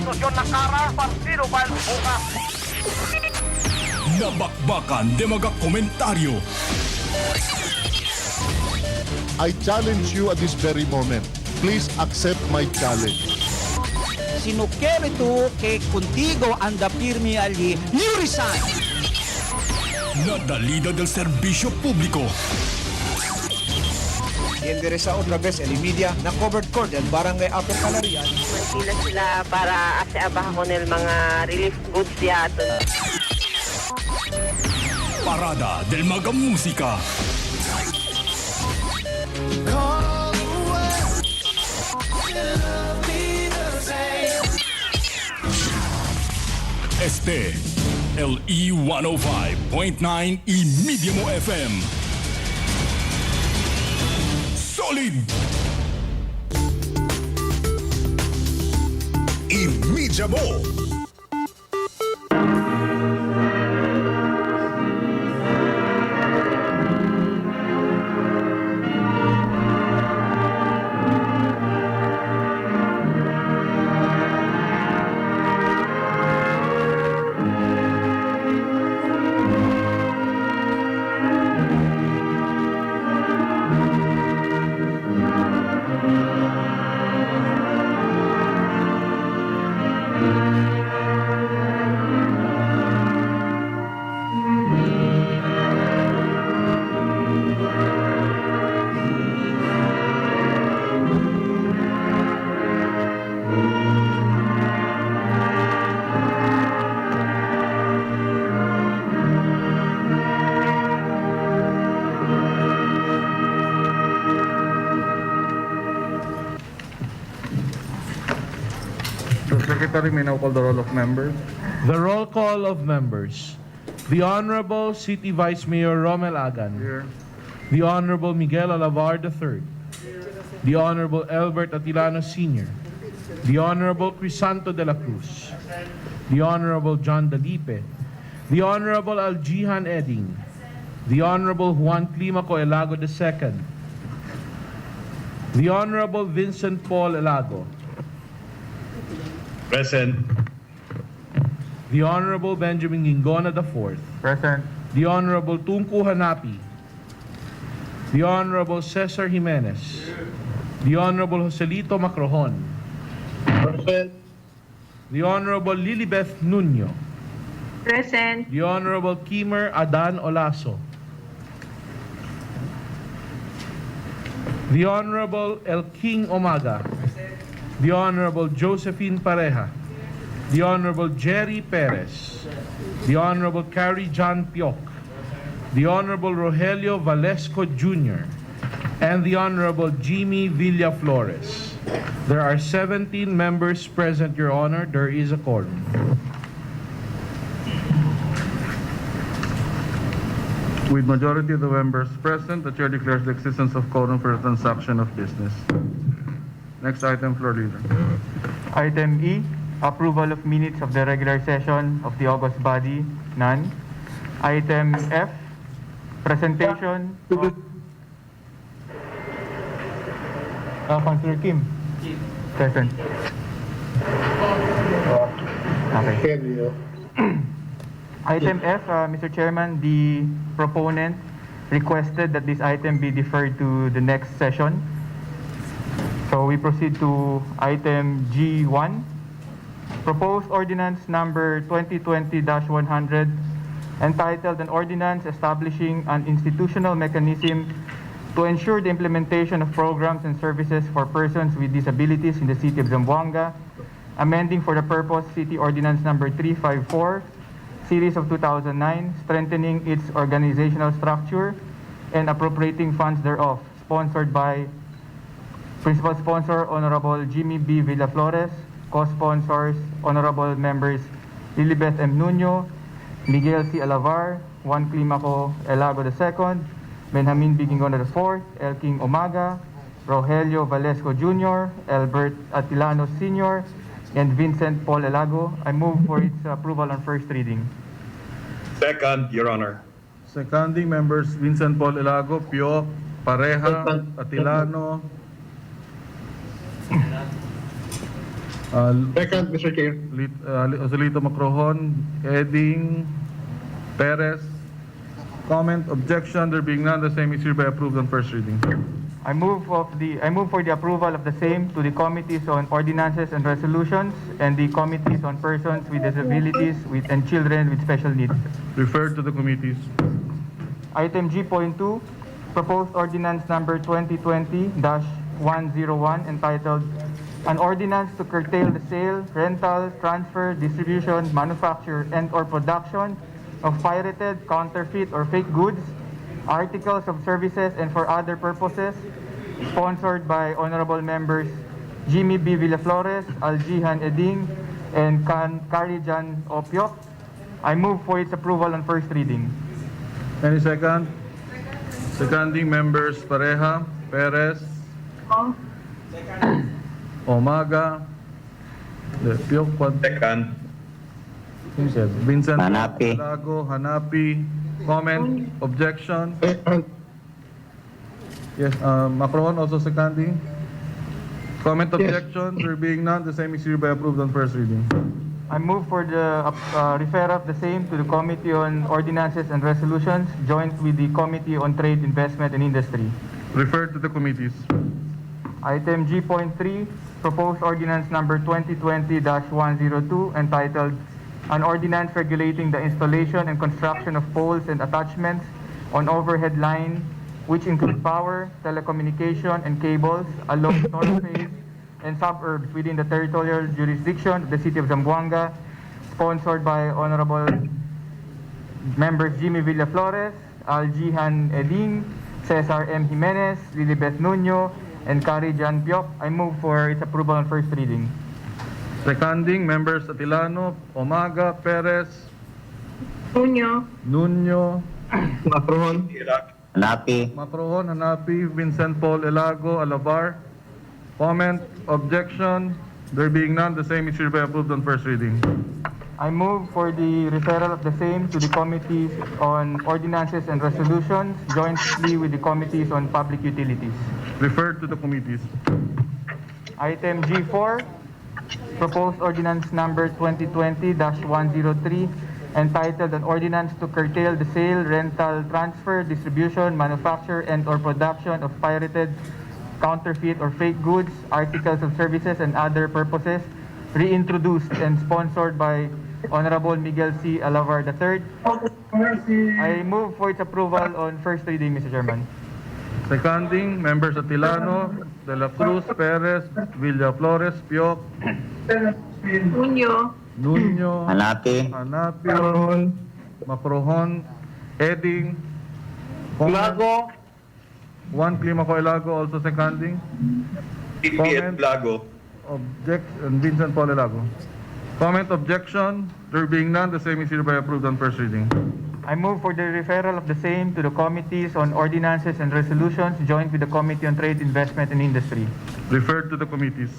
konstitusyon ng Kara, partido ba bukas? Nabakbakan de mga komentaryo. I challenge you at this very moment. Please accept my challenge. Si no quiere tú que contigo anda firme allí, you resign. Nadalida del serbisyo publiko. Y endereza otra vez el media na covered court del barangay Upper Calarian. Sila sila para aseabahan ko ng mga relief goods yato. Parada del mga musika. Este, el E105.9 y Medium FM. Solid! Y Medium. Secretary may now call the roll of members. The roll call of members. The Honorable City Vice Mayor Romel Agan. Here. The Honorable Miguel Alavar III. The Honorable Albert Atilano Sr. The Honorable Crisanto de la Cruz. The Honorable John Dalipe. The Honorable Aljihan Eding. The Honorable Juan Climaco Elago II. The Honorable Vincent Paul Elago. Present. The Honorable Benjamin Gingona IV. Present. The Honorable Tunku Hanapi. The Honorable Cesar Jimenez. The Honorable Joselito Macrojon. Present. The Honorable Lilibeth Nuño. Present. The Honorable Kimer Adan Olaso. The Honorable El King Omaga. The Honorable Josephine Pareja. The Honorable Jerry Perez. The Honorable Carrie John Piok. The Honorable Rogelio Valesco Jr. and the Honorable Jimmy Villaflores. There are 17 members present, Your Honor. There is a quorum. With majority of the members present, the chair declares the existence of quorum for the transaction of business. Next item, floor leader. Item E, approval of minutes of the regular session of the August body, none. Item F, presentation of Councilor Kim. Present. Okay. Item F, Mr. Chairman, the proponent requested that this item be deferred to the next session. So we proceed to item G1, proposed ordinance number 2020-100, entitled an ordinance establishing an institutional mechanism to ensure the implementation of programs and services for persons with disabilities in the city of Zamboanga, amending for the purpose City Ordinance number 354, series of 2009, strengthening its organizational structure and appropriating funds thereof, sponsored by Principal Sponsor, Honorable Jimmy B. Villaflores, co-sponsors, Honorable Members Lilibeth M. Nuño, Miguel C. Alavar, Juan Climaco Elago II, Benjamin B. Gingona IV, El King Omaga, Rogelio Valesco Jr., Albert Atilano Sr., and Vincent Paul Elago. I move for its approval on first reading. Second, Your Honor. Seconding members Vincent Paul Elago, Pio, Pareja, Atilano, Second, Mr. Chair. Joselito Macrohon, Eding, Perez. Comment, objection, there being none, the same is hereby approved on first reading. I move for the approval of the same to the Committees on Ordinances and Resolutions and the Committees on Persons with Disabilities and Children with Special Needs. Referred to the committees. Item G.2, proposed ordinance number 2020-101 entitled An Ordinance to Curtail the Sale, Rental, Transfer, Distribution, Manufacture, and/or Production of pirated, counterfeit, or fake goods, articles of services, and for other purposes, sponsored by Honorable Members Jimmy B. Villaflores, Aljihan Eding, and Karijan Opiok. I move for its approval on first reading. Any second? Seconding members Pareha, Perez, Omaga, Piok, Second. Vincent Hanapi. Lago, Hanapi. Comment, objection. Yes, Macron also seconding. Comment, objection, there being none, the same is hereby approved on first reading. I move for the refer of the same to the Committee on Ordinances and Resolutions, joint with the Committee on Trade, Investment, and Industry. Referred to the committees. Item G.3, proposed ordinance number 2020-102 entitled An Ordinance Regulating the Installation and Construction of Poles and Attachments on Overhead Line, which include power, telecommunication, and cables along thoroughfares and suburbs within the territorial jurisdiction of the City of Zamboanga, sponsored by Honorable Members Jimmy Villaflores, Aljihan Eding, Cesar M. Jimenez, Lilibeth Nuño, and Karijan Piok. I move for its approval on first reading. Seconding members Atilano, Omaga, Perez, Nuño. Nuño, Macron. Hanapi. Macrohon, Hanapi, Vincent Paul Elago, Alabar. Comment, objection, there being none, the same is hereby approved on first reading. I move for the referral of the same to the Committees on Ordinances and Resolutions, jointly with the Committees on Public Utilities. Referred to the committees. Item G4, proposed ordinance number 2020-103, entitled An Ordinance to Curtail the Sale, Rental, Transfer, Distribution, Manufacture, and/or Production of Pirated, Counterfeit, or Fake Goods, Articles of Services, and Other Purposes, reintroduced and sponsored by Honorable Miguel C. Alavar III. I move for its approval on first reading, Mr. Chairman. Seconding members Atilano, De La Cruz, Perez, Villaflores, Piok, Nuño. Nuño, Hanapi. Hanapi, Macrohon, Eding, Lago. Juan Climaco Elago also seconding. Comment, Lago. and Vincent Paul Elago. Comment, objection, there being none, the same is hereby approved on first reading. I move for the referral of the same to the Committees on Ordinances and Resolutions, joint with the Committee on Trade, Investment, and Industry. Referred to the committees.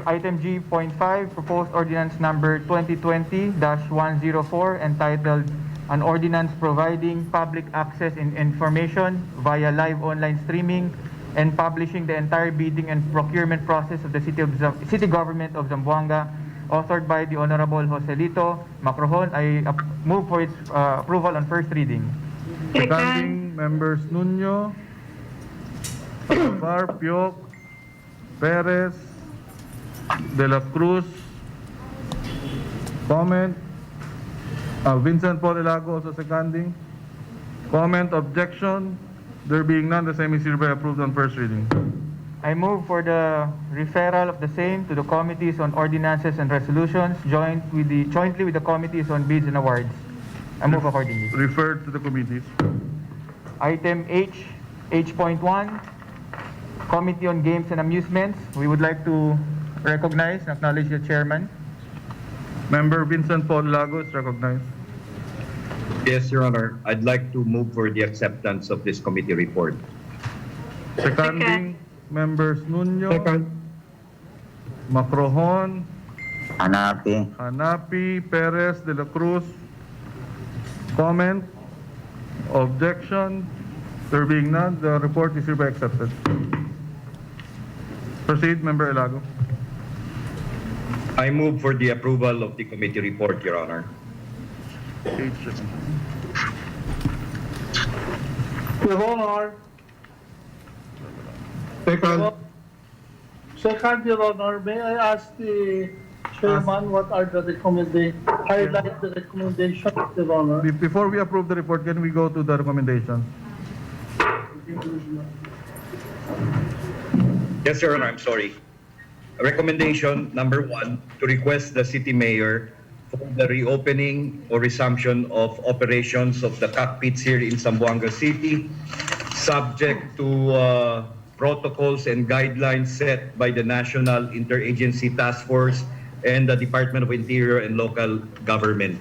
Item G.5, proposed ordinance number 2020-104, entitled An Ordinance Providing Public Access in Information via Live Online Streaming and Publishing the Entire Bidding and Procurement Process of the City Government of Zamboanga, authored by the Honorable Joselito Macrohon. I move for its approval on first reading. Seconding members Nuño, Alavar, Piok, Perez, De La Cruz. Comment, Vincent Paul Elago also seconding. Comment, objection, there being none, the same is hereby approved on first reading. I move for the referral of the same to the Committees on Ordinances and Resolutions, jointly with the Committees on Bids and Awards. I move accordingly. Referred to the committees. Item H.1, Committee on Games and Amusements. We would like to recognize and acknowledge the chairman. Member Vincent Paul Elago is recognized. Yes, Your Honor. I'd like to move for the acceptance of this committee report. Seconding members Nuño, Macrohon, Hanapi, Perez, De La Cruz. Comment, objection, there being none, the report is hereby accepted. Proceed, Member Elago. I move for the approval of the committee report, Your Honor. Your Honor. Second, Your Honor, may I ask the Chairman what are the highlight the recommendations, Your Honor? Before we approve the report, can we go to the recommendations? Yes, Your Honor, I'm sorry. Recommendation number 1, to request the city mayor for the reopening or resumption of operations of the cockpits here in Zamboanga City, subject to protocols and guidelines set by the National Interagency Task Force and the Department of Interior and Local Government.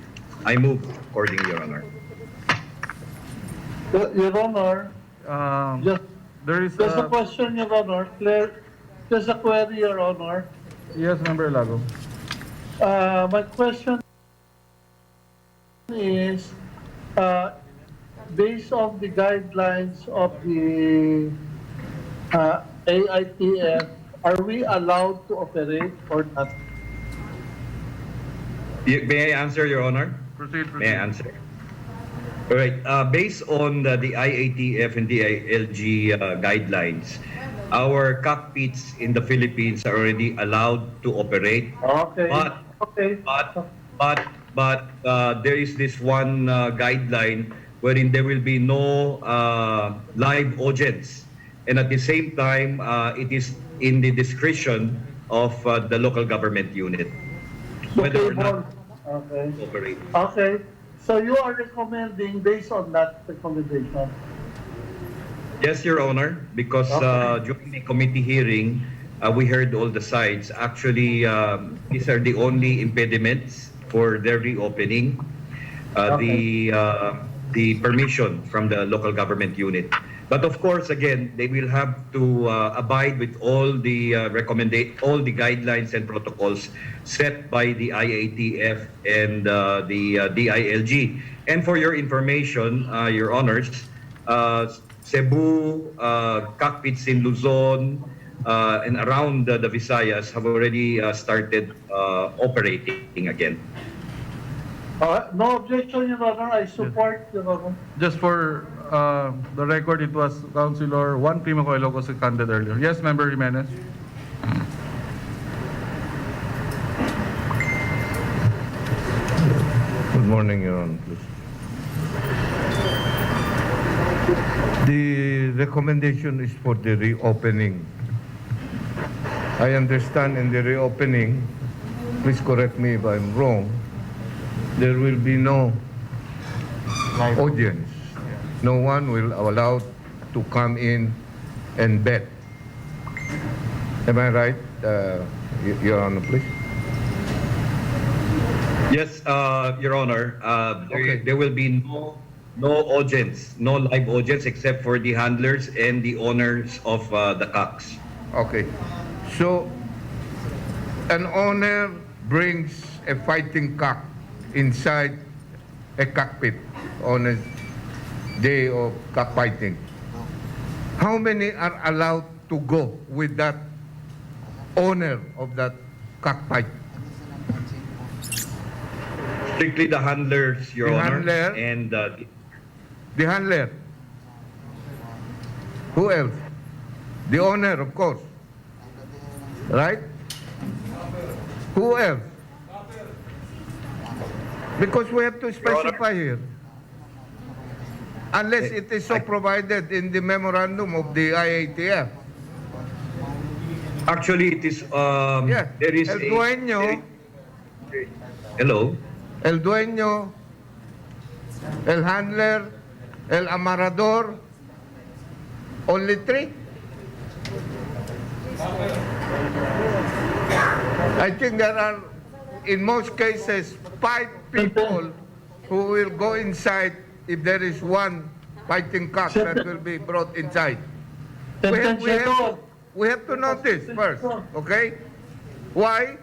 I move accordingly, Your Honor. Your Honor, There is just a question, Your Honor. Just a query, Your Honor. Yes, Member Lago. My question is, based on the guidelines of the AITF, are we allowed to operate or not? May I answer, Your Honor? Proceed. May I answer? All right. Based on the IATF and the ILG guidelines, our cockpits in the Philippines are already allowed to operate. Okay. But there is this one guideline wherein there will be no live audience, and at the same time, it is in the discretion of the local government unit whether or not Okay. to operate. Okay. So you are recommending based on that recommendation? Yes, Your Honor, because during the committee hearing, we heard all the sides. Actually, these are the only impediments for their reopening. The permission from the local government unit. But of course, again, they will have to abide with all the all the guidelines and protocols set by the IATF and the DILG. And for your information, Your Honors, Cebu, cockpits in Luzon, and around the Visayas have already started operating again. No objection, Your Honor. I support, Your Honor. Just for the record, it was Councilor Juan Primo Coelho seconded earlier. Yes, Member Jimenez. Good morning, Your Honor, please. The recommendation is for the reopening. I understand in the reopening, please correct me if I'm wrong, there will be no audience. No one will allow to come in and bet. Am I right, Your Honor, please? Yes, Your Honor. There will be no audience, no live audience except for the handlers and the owners of the cocks. Okay. So, an owner brings a fighting cock inside a cockpit on a day of cockfighting. How many are allowed to go with that owner of that cockfight? Strictly the handlers, Your The Honor. handler? And The handler. Who else? The owner, of course. Right? Who else? Because we have to specify here. Unless it is so provided in the memorandum of the IATF. actually, it is Yeah. there is El dueño, hello. el dueño, el handler, el amarador, only 3. I think there are, in most cases, 5 people who will go inside if there is one fighting cock that will be brought inside. We have to know this first, okay? Why?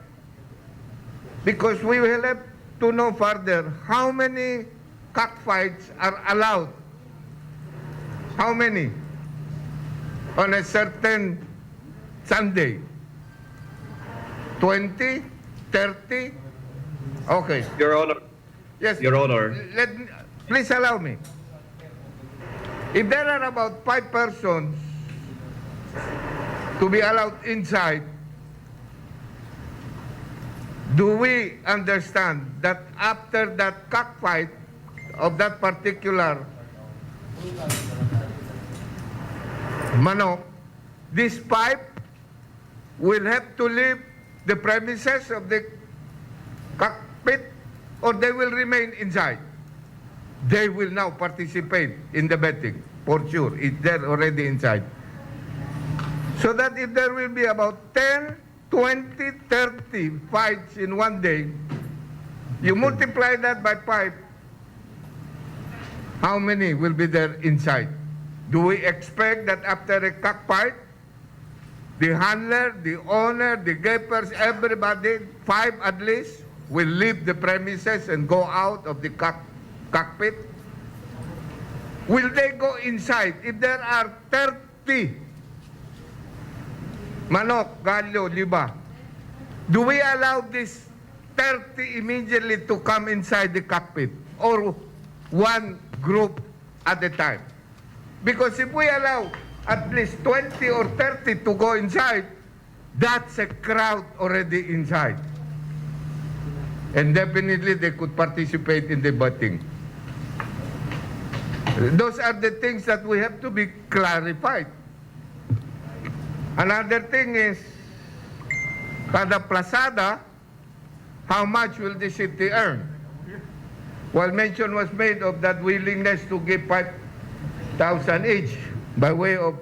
Because we will have to know further how many cockfights are allowed. How many? On a certain Sunday. 20? 30? Okay. Your Honor, Yes. Your Honor. Please allow me. If there are about 5 persons to be allowed inside, do we understand that after that cockfight of that particular manok, these 5 will have to leave the premises of the cockpit, or they will remain inside? They will now participate in the betting, for sure, if they're already inside. So that if there will be about 10, 20, 30 fights in one day, you multiply that by 5, how many will be there inside? Do we expect that after a cockfight, the handler, the owner, the gapers, everybody, 5 at least, will leave the premises and go out of the cockpit? Will they go inside? If there are 30 manok, galyo, liba, do we allow this 30 immediately to come inside the cockpit, or one group at a time? Because if we allow at least 20 or 30 to go inside, that's a crowd already inside. And definitely they could participate in the betting. Those are the things that we have to be clarified. Another thing is, kada plazada, how much will the city earn? Well, mention was made of that willingness to give 5,000 each by way of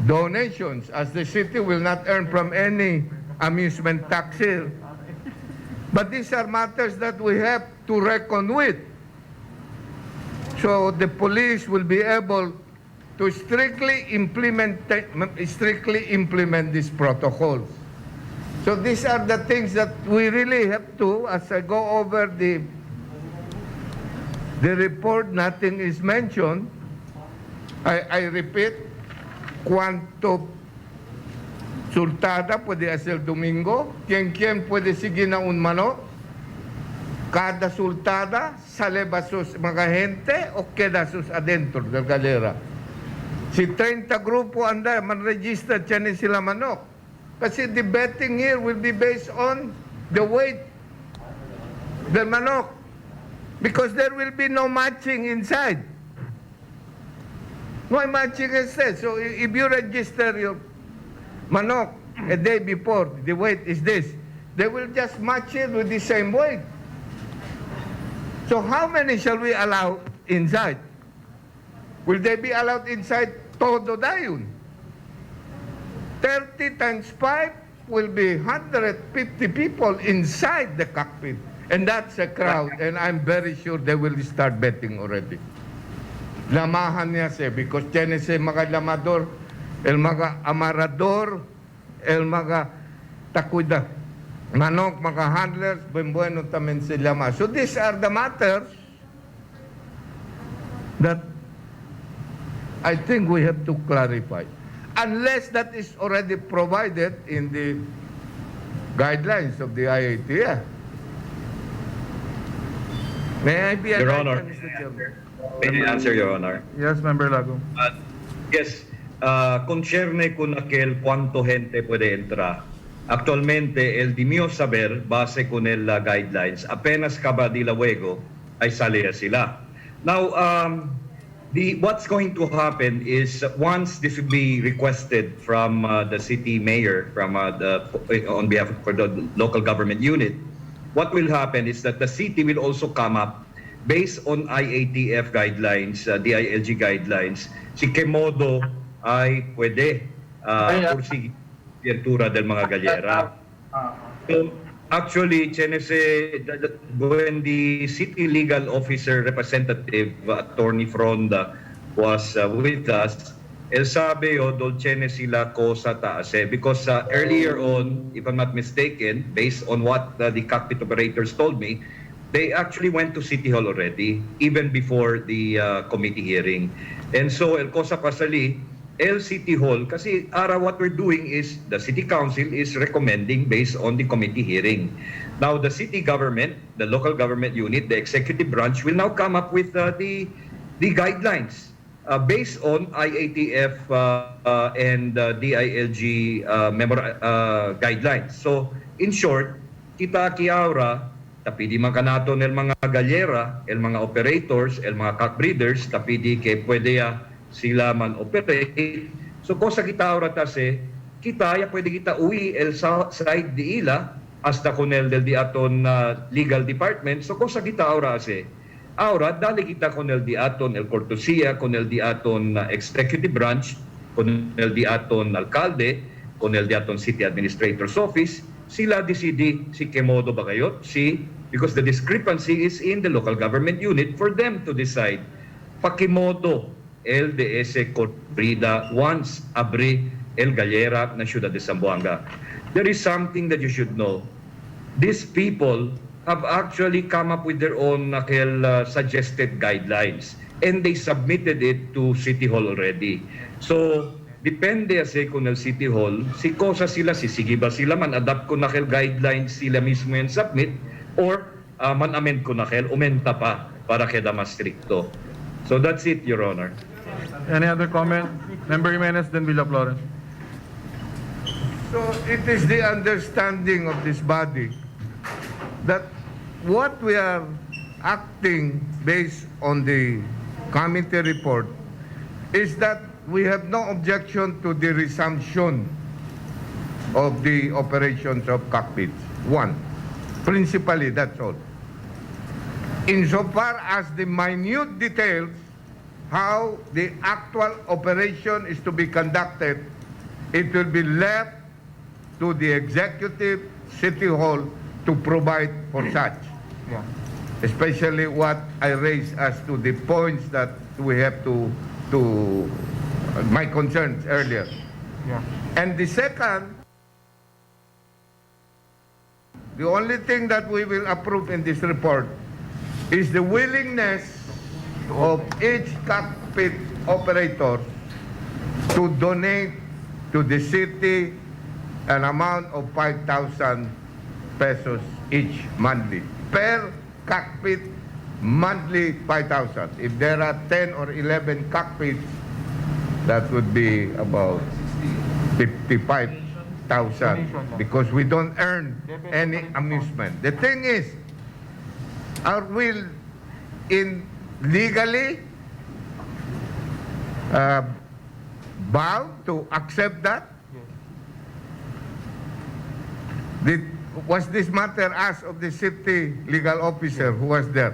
donations, as the city will not earn from any amusement tax here. But these are matters that we have to reckon with. So the police will be able to strictly implement these protocols. So these are the things that we really have to, as I go over the report, nothing is mentioned. I repeat, cuanto sultada puede hacer domingo, quien puede seguir na un manok, cada sultada sale ba sus mga gente o queda sus adentro del galera. Si 30 grupo anda, man-register tiyan sila manok. Kasi the betting here will be based on the weight del manok. Because there will be no matching inside. No matching instead. So if you register your manok a day before, the weight is this, they will just match it with the same weight. So how many shall we allow inside? Will they be allowed inside todo dayon? 30 times 5 will be 150 people inside the cockpit. And that's a crowd, and I'm very sure they will start betting already. Lamahan niya siya, because tiyan siya mga lamador, el mga amarador, el mga takuda, manok, mga handlers, bueno tamen sila ma. So these are the matters that I think we have to clarify. Unless that is already provided in the guidelines of the IATF. May I be Your enlightened, Honor. Mr. Chairman? May I answer, Your Honor? Yes, Member Lago. Yes, concerne con aquel cuánto gente puede entrar. Actualmente, el di mio saber, base con el guidelines, apenas acaba di la juego, ay sale sila. Now, what's going to happen is once this will be requested from the city mayor, from on behalf for the local government unit, what will happen is that the city will also come up based on IATF guidelines, DILG guidelines. Si Kemodo ay pwede pursige apertura del mga galyera. So actually, when the city legal officer representative, Attorney Fronda, was with us, el sabi dolcene sila ko sa taas because earlier on, if I'm not mistaken, based on what the cockpit operators told me, they actually went to City Hall already, even before the committee hearing. And so, el cosa pasali, City Hall, kasi what we're doing is the City Council is recommending based on the committee hearing. Now, the city government, the local government unit, the executive branch will now come up with the guidelines based on IATF and DILG guidelines. So, in short, kita kiaura, tapidi man kanato ng mga galyera, el mga operators, el mga cock breeders, tapidi ke pwede sila man operate. So, kosa kita aura tase, kita ya pwede kita uwi el side di ila, hasta con el del di aton legal department. So, kosa kita aura ase, ahora, dali kita con el di aton el cortesía, con el di aton executive branch, con el di aton alcalde, con el di aton city administrator's office, sila decide si kemodo ba kayo, because the discrepancy is in the local government unit for them to decide. Pakimodo LDS Corrida once abre el Gallera na ciudad de Zamboanga. There is something that you should know. These people have actually come up with their own suggested guidelines and they submitted it to City Hall already. So, depende sa kung City Hall, si kosa sila, sige ba sila man adapt ko na guidelines sila mismo yan submit or man amend ko na umenta pa para keda mas stricto. So that's it, Your Honor. Any other comment? Member Jimenez, then Villa Flores. So it is the understanding of this body that what we are acting based on the committee report is that we have no objection to the resumption of the operations of cockpits. One, principally, that's all. Insofar as the minute details, how the actual operation is to be conducted, it will be left to the executive City Hall to provide for such. Yeah. Especially what I raised as to the points that we have to my concerns earlier. Yeah. And the second, the only thing that we will approve in this report is the willingness of each cockpit operator to donate to the city an amount of 5,000 pesos each monthly. Per cockpit, monthly 5,000. If there are 10 or 11 cockpits, that would be about 55,000 because we don't earn any amusement. The thing is, are we legally bound to accept that? Was this matter asked of the city legal officer who was there?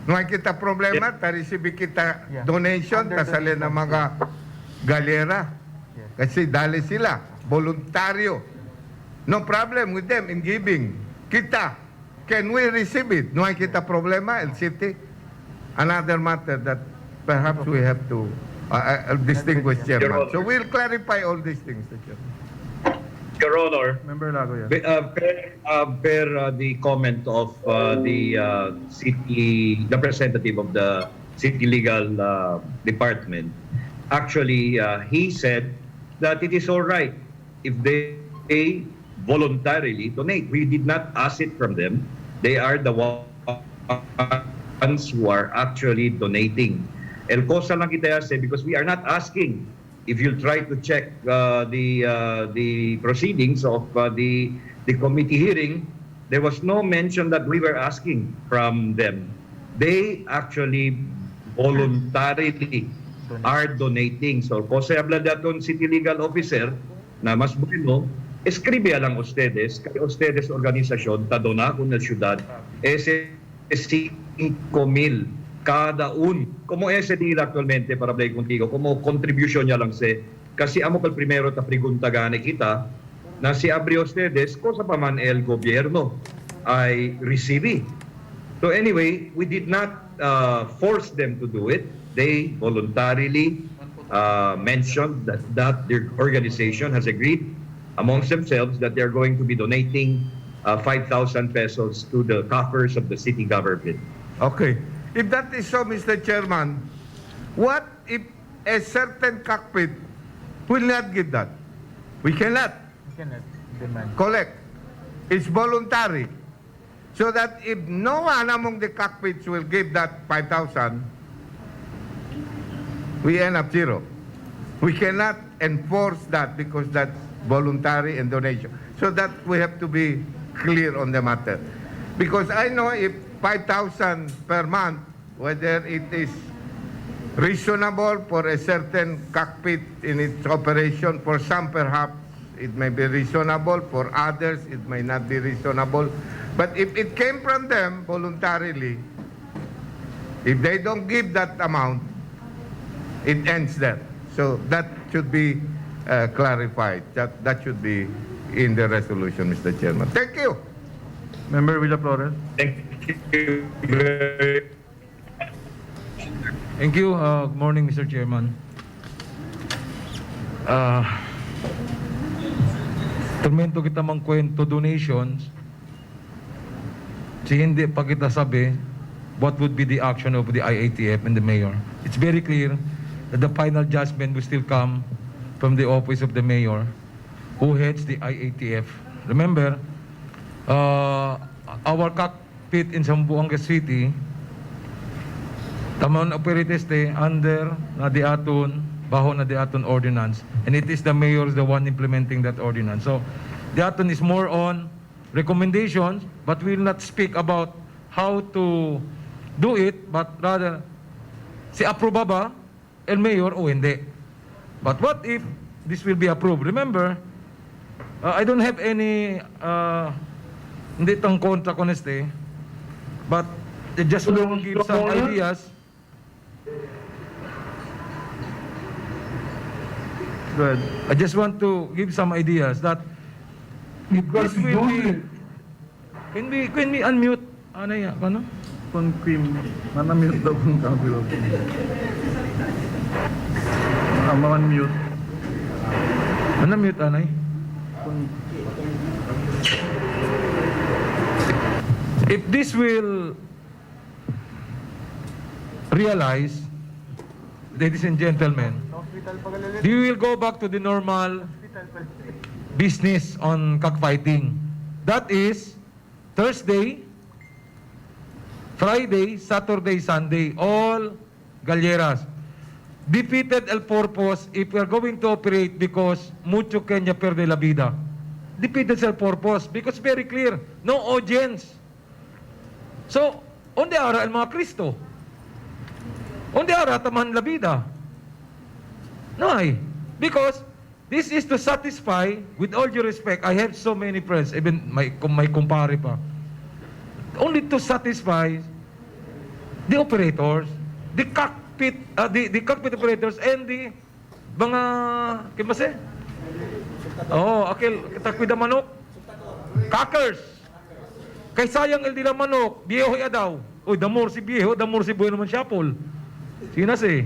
Nung kita problema, ta-receive kita donation, tasali na mga galera. Kasi dali sila, voluntaryo. No problem with them in giving. Kita, can we receive it? Nung kita problema, el city? Another matter that perhaps we have to distinguish, Chairman. So we'll clarify all these things, Chairman. Your Honor, Member Lago, yes. per the comment of the city representative of the city legal department, actually he said that it is all right if they voluntarily donate. We did not ask it from them. They are the ones who are actually donating. El cosa lang kita say because we are not asking. If you try to check the proceedings of the committee hearing, there was no mention that we were asking from them. They actually voluntarily are donating. So, kung habla daton city legal officer na mas bueno, escribe lang ustedes, kay ustedes organisasyon, tadona kung na syudad, ese 5,000 cada un. Como ese día actualmente para play contigo, como contribution niya lang se, kasi amo pal primero ta pregunta gane kita, na si abri ustedes, cosa pa man el gobierno ay receive. So anyway, we did not force them to do it. They voluntarily mentioned that their organization has agreed amongst themselves that they're going to be donating 5,000 pesos to the coffers of the city government. Okay. If that is so, Mr. Chairman, what if a certain cockpit will not give that. We cannot We cannot demand. collect. It's voluntary. So that if no one among the cockpits will give that 5,000, we end up zero. We cannot enforce that because that's voluntary and donation. So that we have to be clear on the matter. Because I know if 5,000 per month, whether it is reasonable for a certain cockpit in its operation, for some perhaps it may be reasonable, for others it may not be reasonable. But if it came from them voluntarily, if they don't give that amount, it ends there. So that should be clarified. That should be in the resolution, Mr. Chairman. Thank you. Member Villa Flores. Thank you very Thank you. Good morning, Mr. Chairman. Tormento kita mangkwento donations. Si hindi pa kita sabi what would be the action of the IATF and the mayor. It's very clear that the final judgment will still come from the office of the mayor who heads the IATF. Remember, our cockpit in Zamboanga City, tamang operators under na di aton, baho na di aton ordinance, and it is the mayor the one implementing that ordinance. So, the aton is more on recommendations, but we will not speak about how to do it, but rather, si aproba ba el mayor o hindi. But what if this will be approved? Remember, I don't have any, hindi tang kontra honeste, but I just want to give some ideas. Go ahead. I just want to give some ideas that if this will be, can we unmute? Ano yan? Ano? Kung Kim, manamute daw kung kabilo. Man-mute. Unmute, anay? If this will realize, ladies and gentlemen, we will go back to the normal business on cockfighting. That is Thursday, Friday, Saturday, Sunday, all galleras. Defeated el purpose if we are going to operate because mucho Kenya pierde la vida. Defeated el purpose because very clear, no audience. So, onde ara el mga Kristo? Onde ara taman la vida? No, because this is to satisfy, with all due respect, I have so many friends, even my kumpare pa, only to satisfy the operators, the cockpit operators, and the mga, kimase? Oh, akil, takwida manok, cockers. Kay sayang el dila manok, viejo ya daw. Uy, damor si viejo, damor si bueno man siya, Paul. Sinas eh.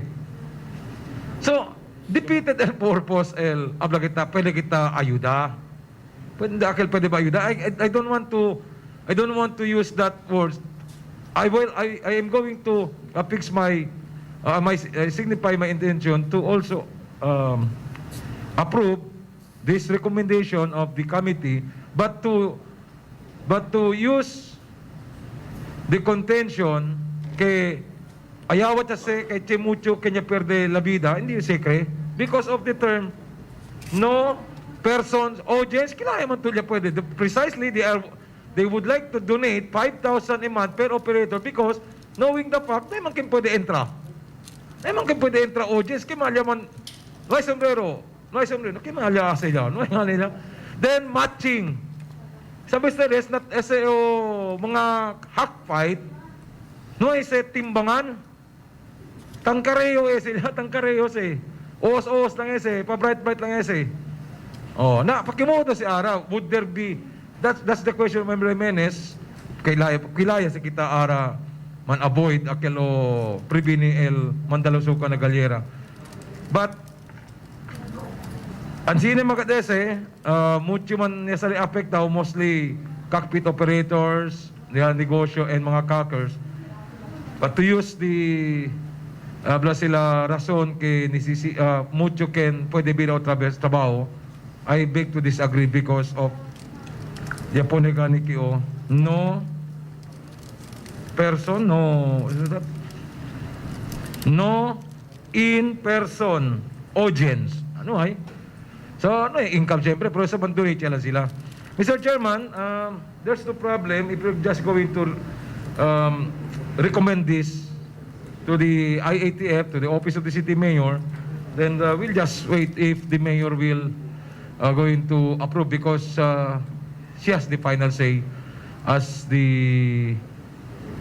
So, defeated el purpose el abla kita, pwede kita ayuda. Pwede ba ayuda? I don't want to use that word. I am going to fix signify my intention to also approve this recommendation of the committee, but to use the contention kay ayawa tase kay Chemucho kanya perde la vida, hindi sekre, because of the term no persons audience, kilaya man tulya pwede. Precisely, they would like to donate 5,000 a month per operator because knowing the fact, na man kin pwede entra. Na man kin pwede entra audience, kimalya man, no sombrero, kimalya sila, no nila. Then matching. Sabi sa res, not SEO, mga hack fight, no ese timbangan. Tangkareyo sila, tangkareyo si. Os lang ese, pa-bright lang ese. Oh, na pakimoto si Ara, would there be, that's the question, Member Jimenez, kilaya si kita Ara man avoid akelo previni el Mandalasuka na galyera. But ang sino makadese, mucho man nesali apektaw, mostly cockpit operators, negosyo and mga cockers. But to use the habla sila rason que mucho ken puede vir otra vez trabaho. I beg to disagree because of Yapone gani kyo no person no in person audience. Ano ay? So, income siyempre, pero sa bandunit lang sila. Mr. Chairman, there's no problem if you're just going to recommend this to the IATF, to the Office of the City Mayor, then we'll just wait if the Mayor will going to approve because she has the final say as the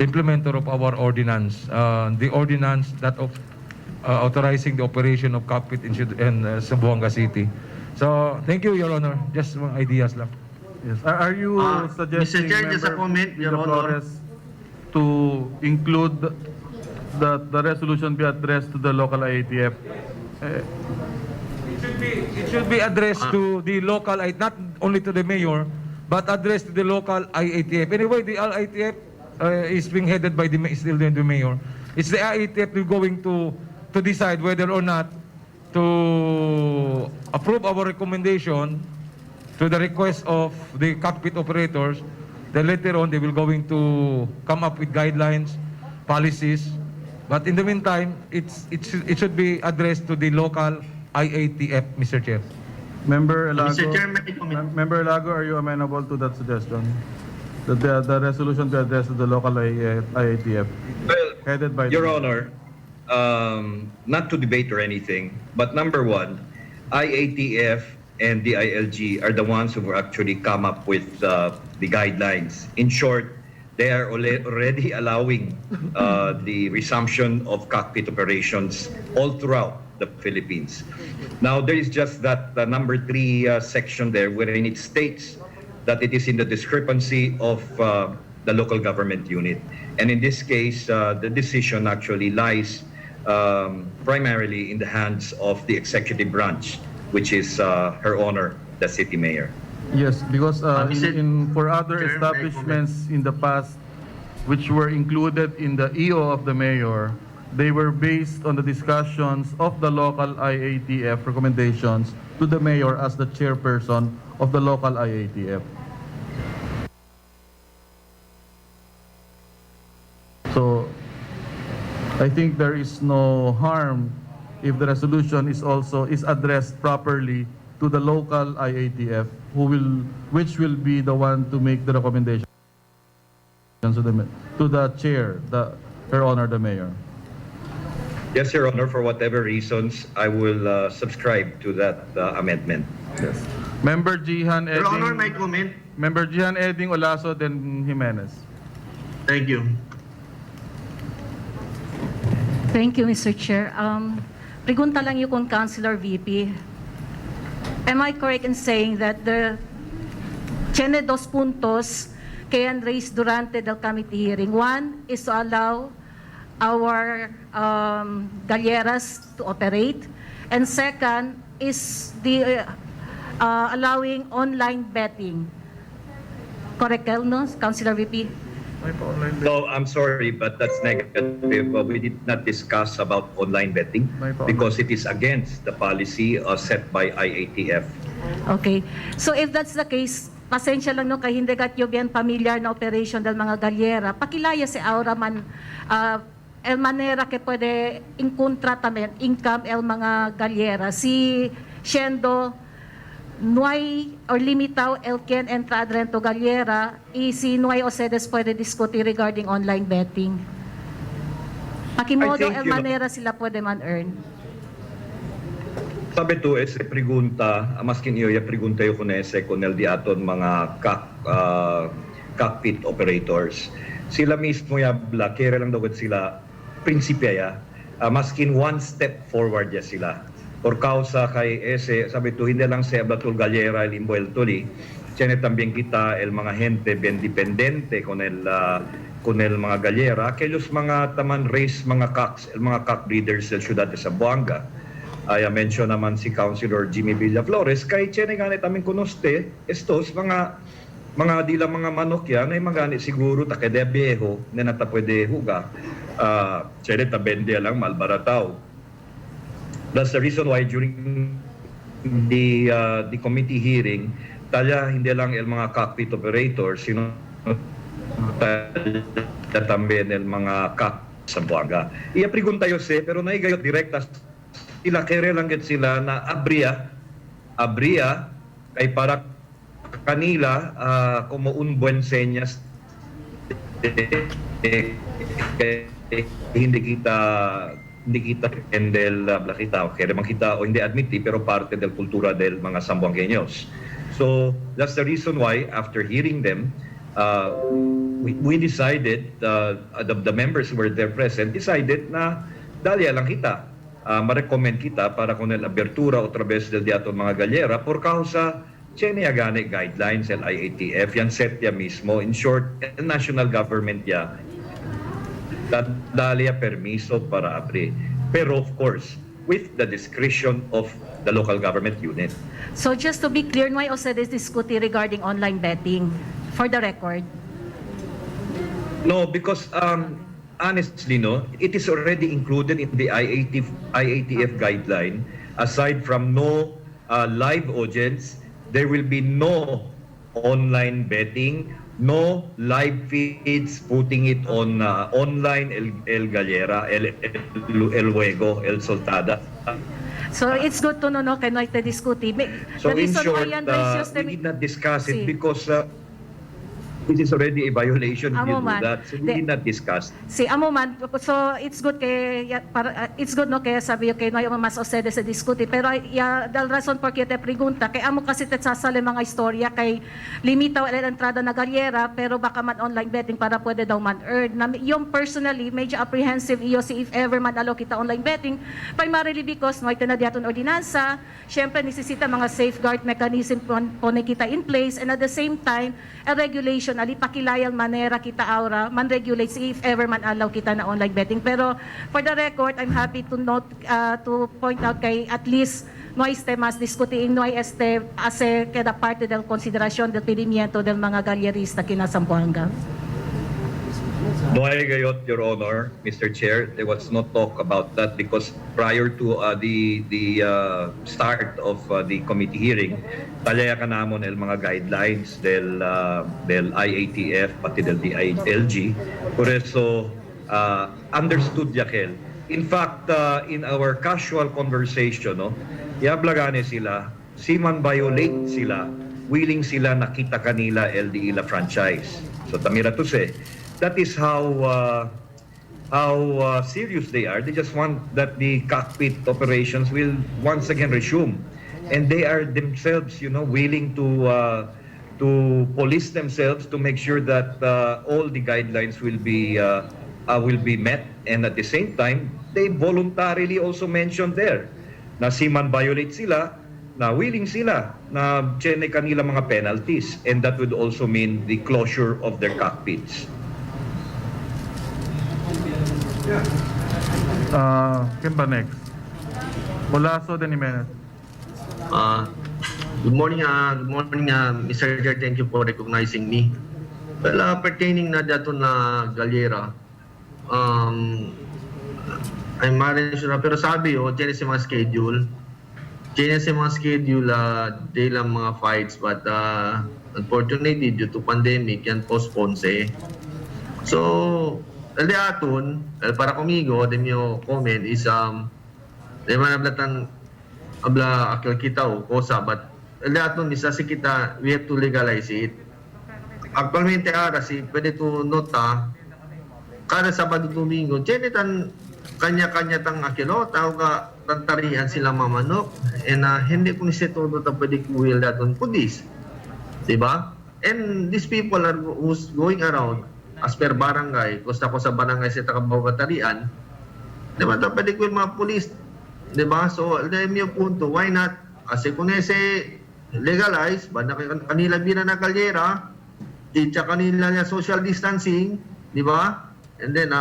implementer of our ordinance, the ordinance that of authorizing the operation of cockpit in Zamboanga City. So, thank you, Your Honor. Just mga ideas lang. Yes. Are you suggesting, Mr. Chair, just a comment, Your Honor. Flores, to include the resolution be addressed to the local IATF? It should be addressed to the local, not only to the mayor, but addressed to the local IATF. Anyway, the IATF is being headed by the mayor. It's the IATF who's going to decide whether or not to approve our recommendation to the request of the cockpit operators. Then later on, they will going to come up with guidelines, policies. But in the meantime, it should be addressed to the local IATF, Mr. Chair. Member Elago, Mr. Chair, may I comment? Member Elago, are you amenable to that suggestion? That the resolution be addressed to the local IATF, Well, headed by Your Honor, not to debate or anything, but number one, IATF and the ILG are the ones who actually come up with the guidelines. In short, they are already allowing the resumption of cockpit operations all throughout the Philippines. Now, there is just that number 3 section there wherein it states that it is in the discrepancy of the local government unit. And in this case, the decision actually lies primarily in the hands of the executive branch, which is Her Honor, the City Mayor. Yes, because for other Chair, establishments in the past, which were included in the EO of the mayor, they were based on the discussions of the local IATF recommendations to the mayor as the chairperson of the local IATF. So, I think there is no harm if the resolution is addressed properly to the local IATF, which will be the one to make the recommendation to the chair, Her Honor, the Mayor. Yes, Your Honor, for whatever reasons, I will subscribe to that amendment. Yes. Member Jihan Eding. Your Honor, may comment? Member Jihan Eding Olaso, then Jimenez. Thank you. Thank you, Mr. Chair. Pregunta lang yung kung Councilor VP. Am I correct in saying that the tiene dos puntos que han raised durante the committee hearing? One is to allow our galleras to operate. And second is the allowing online betting. Correct, no, Councilor VP? No, I'm sorry, but that's negative. We did not discuss about online betting because it is against the policy set by IATF. Okay. So if that's the case, pasensya lang no, kay hindi katyo bien familiar na operation del mga galyera. Pakilaya si Aura man el manera que puede encontrar también income el mga galyera. Si siendo no hay or limitado el quien entra dentro galyera y si no hay ustedes puede discutir regarding online betting. Pakimodo el manera sila puede man earn. Sabi to pregunta, maskin iyo pregunta yo kunese con el diaton mga cockpit operators. Sila mismo ya kera lang daw sila prinsipya ya, maskin one step forward ya sila. Por causa kay sabi to hindi lang sa Ablatul Gallera el envuelto tiene también kita el mga gente bien dependente con el mga gallera, aquellos mga taman race mga cock breeders sa siyudad de Zamboanga. I mention naman si Councilor Jimmy Villaflores kay tiene ganit amin konoste estos mga dila mga manok yan ay magani siguro ta kede viejo na nata pwede huga Senate na bende lang malbarataw. That's the reason why during the committee hearing, tala hindi lang el mga cockpit operators, sino también el mga Zamboanga. Iya pregunta yo sé, pero naigayot direktas sila kere lang gid sila na abria kay para kanila como un buen señas hindi kita endel kita kaya man kita o hindi admiti pero parte del kultura del mga Zamboangueños. So that's the reason why after hearing them we decided the members who were there present decided na dalya lang kita ma-recommend kita para con el abertura otra vez del diato mga galyera por causa tiene agane guidelines el IATF yan set ya mismo in short el national government ya dali permiso para abrir. Pero of course, with the discretion of the local government unit. So just to be clear, no hay ustedes discuti regarding online betting, for the record? No, because honestly, no, it is already included in the IATF guideline. Aside from no live audience, there will be no online betting, no live feeds putting it on online El Galera, El Juego, El Soltada. So it's good to know no kay no ite diskuti. So in short, we did not discuss it because this is already a violation if you do that. So we did not discuss. Si amo man, so it's good kay it's good no kay sabi yo kay no yung mas osede sa diskuti pero dal rason por kay te pregunta kay amo kasi te sasali mga istorya kay limitaw el entrada na galyera pero baka man online betting para pwede daw man earn. Yung personally medyo apprehensive iyo si if ever man alo kita online betting primarily because no ite na diaton ordinansa, syempre necesita mga safeguard mechanism po kita in place and at the same time a regulation ali pakilayang manera kita aura man regulate if ever man allow kita na online betting pero for the record I'm happy to note to point out kay at least no este mas diskutiin no este ase kada parte del consideración del pedimiento del mga galerista kina Zamboanga. No, I gayot, Your Honor, Mr. Chair. There was no talk about that because prior to the start of the committee hearing, talaya ka namon el mga guidelines del IATF pati del DILG. Por eso understood yakel. In fact, in our casual conversation, no, yablagane sila, siman violate sila, willing sila nakita kanila LDI la franchise. So tamira to say. That is how serious they are. They just want that the cockpit operations will once again resume, and they are themselves, willing to police themselves to make sure that all the guidelines will be met. And at the same time, they voluntarily also mentioned there na siman violate sila, na willing sila na chene kanila mga penalties, and that would also mean the closure of their cockpits. Kim ba next? Mulaso de Jimenez. Good morning, Mr. Chair. Thank you for recognizing me. Well, pertaining na dato na Galera, I'm not sure, pero sabi change sa mga schedule. Change sa mga schedule, day lang mga fights, but unfortunately, due to pandemic, yan postpone eh. So, el de aton, para conmigo, de mi comment is, de man habla akil kita o cosa, but el de aton is asi kita, we have to legalize it. Actualmente ara si pwede to nota, kada Sabado Domingo, tan kanya-kanya tang akilo, tao ka tantarihan sila mamanok, and hindi ko ni todo ta pwede kuwil daton pudis. Diba? And these people are who's going around as per barangay, gusto ko sa barangay sa Takabawatarian, di ba, pwede ko yung mga pulis, di ba? So, alam yung punto, why not? Kasi kung legalize, ba na kanila bina na kalyera, itya kanila niya social distancing, di ba? And then,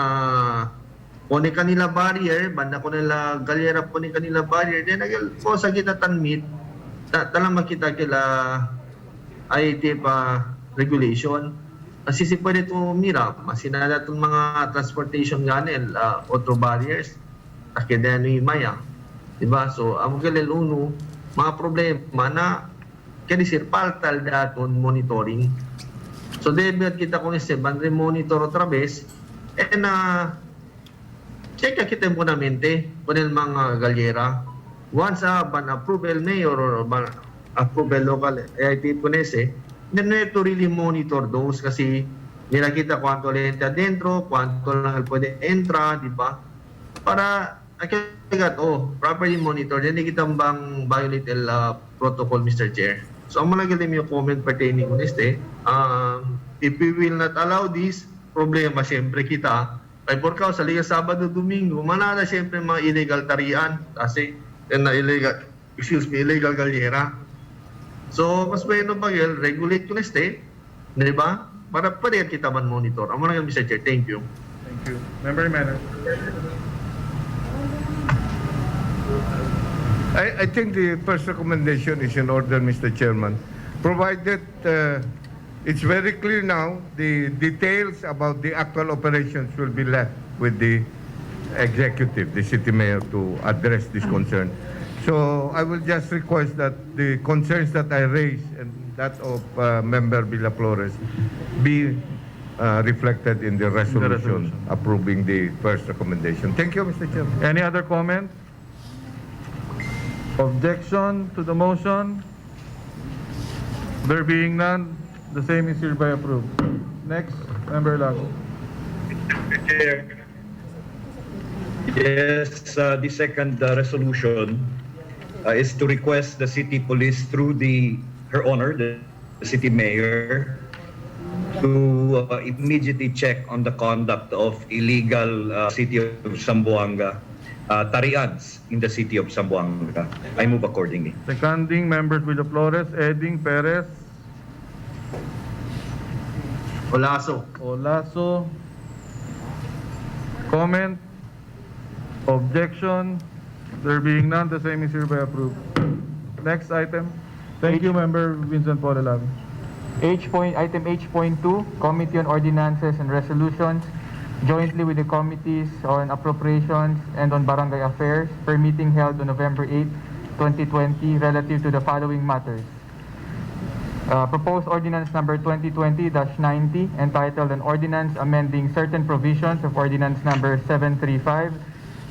pone kanila barrier, banda ko nila kalyera, pone kanila barrier, then, po sa kita tanmit, talang makita kila IATF regulation. Asisi pwede ito mira, masinada itong mga transportation ganil, auto barriers, akidano yung maya. Diba? So, ang galil uno, mga problema na kadisir paltal daton monitoring. So, debut kita kung bandre monitor otra vez, check kita mo na mente kung mga galyera. Once ban approval mayor or approval local AIT punese, then we have to really monitor those kasi nila kita kwanto lente adentro, kwanto lang pwede entra, di ba? Para agad, properly monitor. Then kita bang violate protocol, Mr. Chair. So, ang malagalim yung comment pertaining on this, if we will not allow this, problema siyempre kita. Kaya por sa Liga Sabado, Domingo, manana siyempre mga illegal tarian kasi illegal galyera. So, mas bueno ba yun, regulate ko na di ba? Para pwede kita man monitor. Ang mga Mr. Chair, thank you. Thank you. Member Jimenez. I think the first recommendation is in order, Mr. Chairman. Provided it's very clear now, the details about the actual operations will be left with the executive, the city mayor, to address this concern. So I will just request that the concerns that I raised and that of Member Villaflores be reflected in the resolution approving the first recommendation. Thank you, Mr. Chairman. Any other comment? Objection to the motion? There being none, the same is hereby approved. Next, Member Lago. Mr. Chair. Yes, the second resolution is to request the city police through Her Honor, the city mayor, to immediately check on the conduct of illegal city of Zamboanga tarians in the city of Zamboanga. I move accordingly. Seconding, Members Villaflores, Eding, Perez, Olaso. Comment? Objection? There being none, the same is hereby approved. Next item. Thank you, Member Vincent Porelago. Item H.2, Committee on Ordinances and Resolutions, jointly with the Committees on Appropriations and on Barangay Affairs, per meeting held on November 8, 2020, relative to the following matters. Proposed Ordinance Number 2020-90, entitled An Ordinance Amending Certain Provisions of Ordinance Number 735,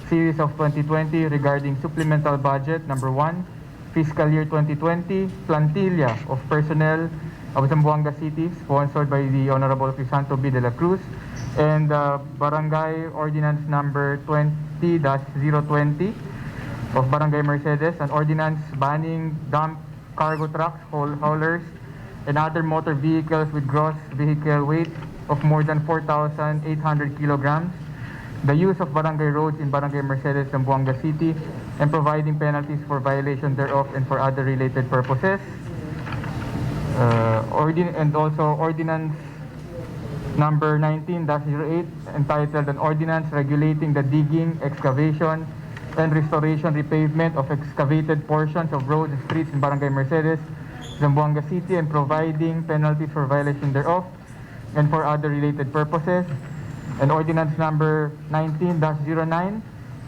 Series of 2020, regarding Supplemental Budget Number 1, Fiscal Year 2020, Plantilla of Personnel of Zamboanga City, sponsored by the Honorable Crisanto B. de la Cruz, and Barangay Ordinance Number 20-020 of Barangay Mercedes, an ordinance banning dump cargo trucks, haulers, and other motor vehicles with gross vehicle weight of more than 4,800 kilograms, the use of barangay roads in Barangay Mercedes, Zamboanga City, and providing penalties for violation thereof and for other related purposes. And also Ordinance Number 19-08, entitled An Ordinance Regulating the Digging, Excavation, and Restoration Repavement of Excavated Portions of Roads and Streets in Barangay Mercedes, Zamboanga City, and providing penalties for violation thereof and for other related purposes. And Ordinance Number 19-09,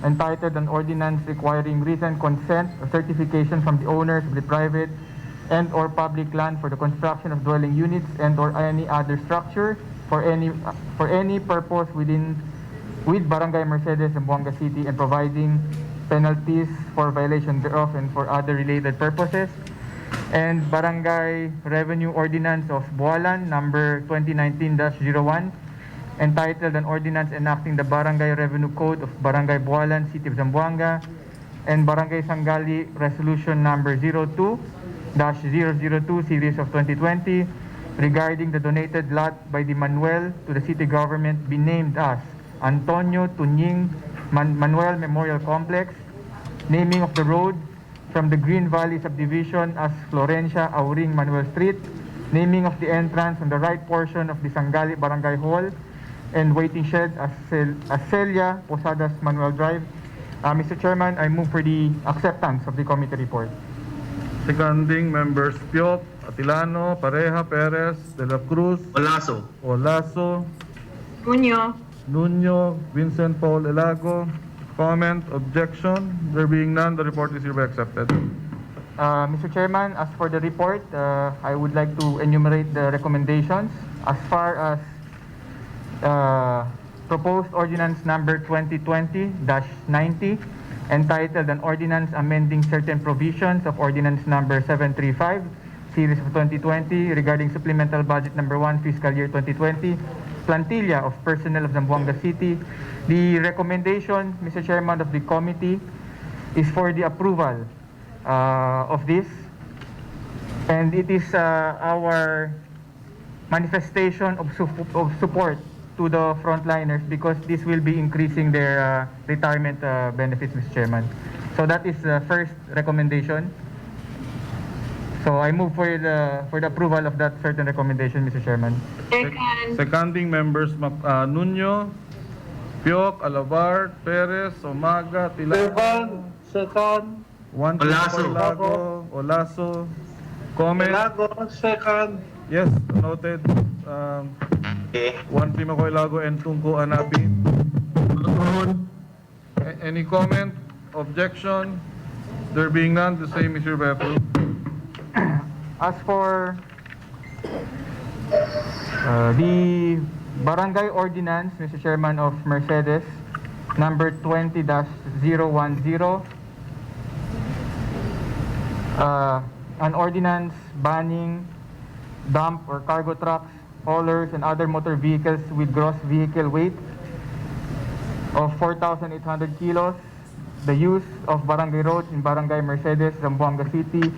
entitled An Ordinance Requiring Written Consent or Certification from the owners of the private and or public land for the construction of dwelling units and or any other structure for any purpose with Barangay Mercedes, Zamboanga City, and providing penalties for violation thereof and for other related purposes. And Barangay Revenue Ordinance of Bualan, number 2019-01, entitled An Ordinance Enacting the Barangay Revenue Code of Barangay Bualan, City of Zamboanga, and Barangay Sangali Resolution number 02-002, Series of 2020, regarding the donated lot by the Manuel to the city government be named as Antonio Tunying Manuel Memorial Complex, naming of the road from the Green Valley subdivision as Florencia Auring Manuel Street, naming of the entrance on the right portion of the Sangali Barangay Hall, and waiting shed as Celia Posadas Manuel Drive. Mr. Chairman, I move for the acceptance of the committee report. Seconding members Piok, Atilano, Pareja, Perez, De La Cruz, Olaso, Nuño, Vincent Paul Elago. Comment, objection? There being none, the report is hereby accepted. Mr. Chairman, as for the report, I would like to enumerate the recommendations. As far as proposed ordinance number 2020-90, entitled an ordinance amending certain provisions of ordinance number 735, series of 2020, regarding supplemental budget number 1, fiscal year 2020, plantilla of personnel of Zamboanga City. The recommendation, Mr. Chairman, of the committee is for the approval of this, and it is our manifestation of support to the frontliners, because this will be increasing their retirement benefits, Mr. Chairman. So that is the first recommendation. So I move for the approval of that certain recommendation, Mr. Chairman. Seconding members Nuño, Piok, Alabar, Perez, Omaga, Tilano. Second. One Olaso. Olaso. Comment. Elago, second. Yes, noted. One Timoco Elago and Tungko Anabi. Any comment? Objection? There being none, the same is hereby approved. As for the barangay ordinance, Mr. Chairman, of Mercedes, number 20-010, an ordinance banning dump or cargo trucks, haulers, and other motor vehicles with gross vehicle weight of 4,800 kilos, the use of barangay roads in Barangay Mercedes, Zamboanga City,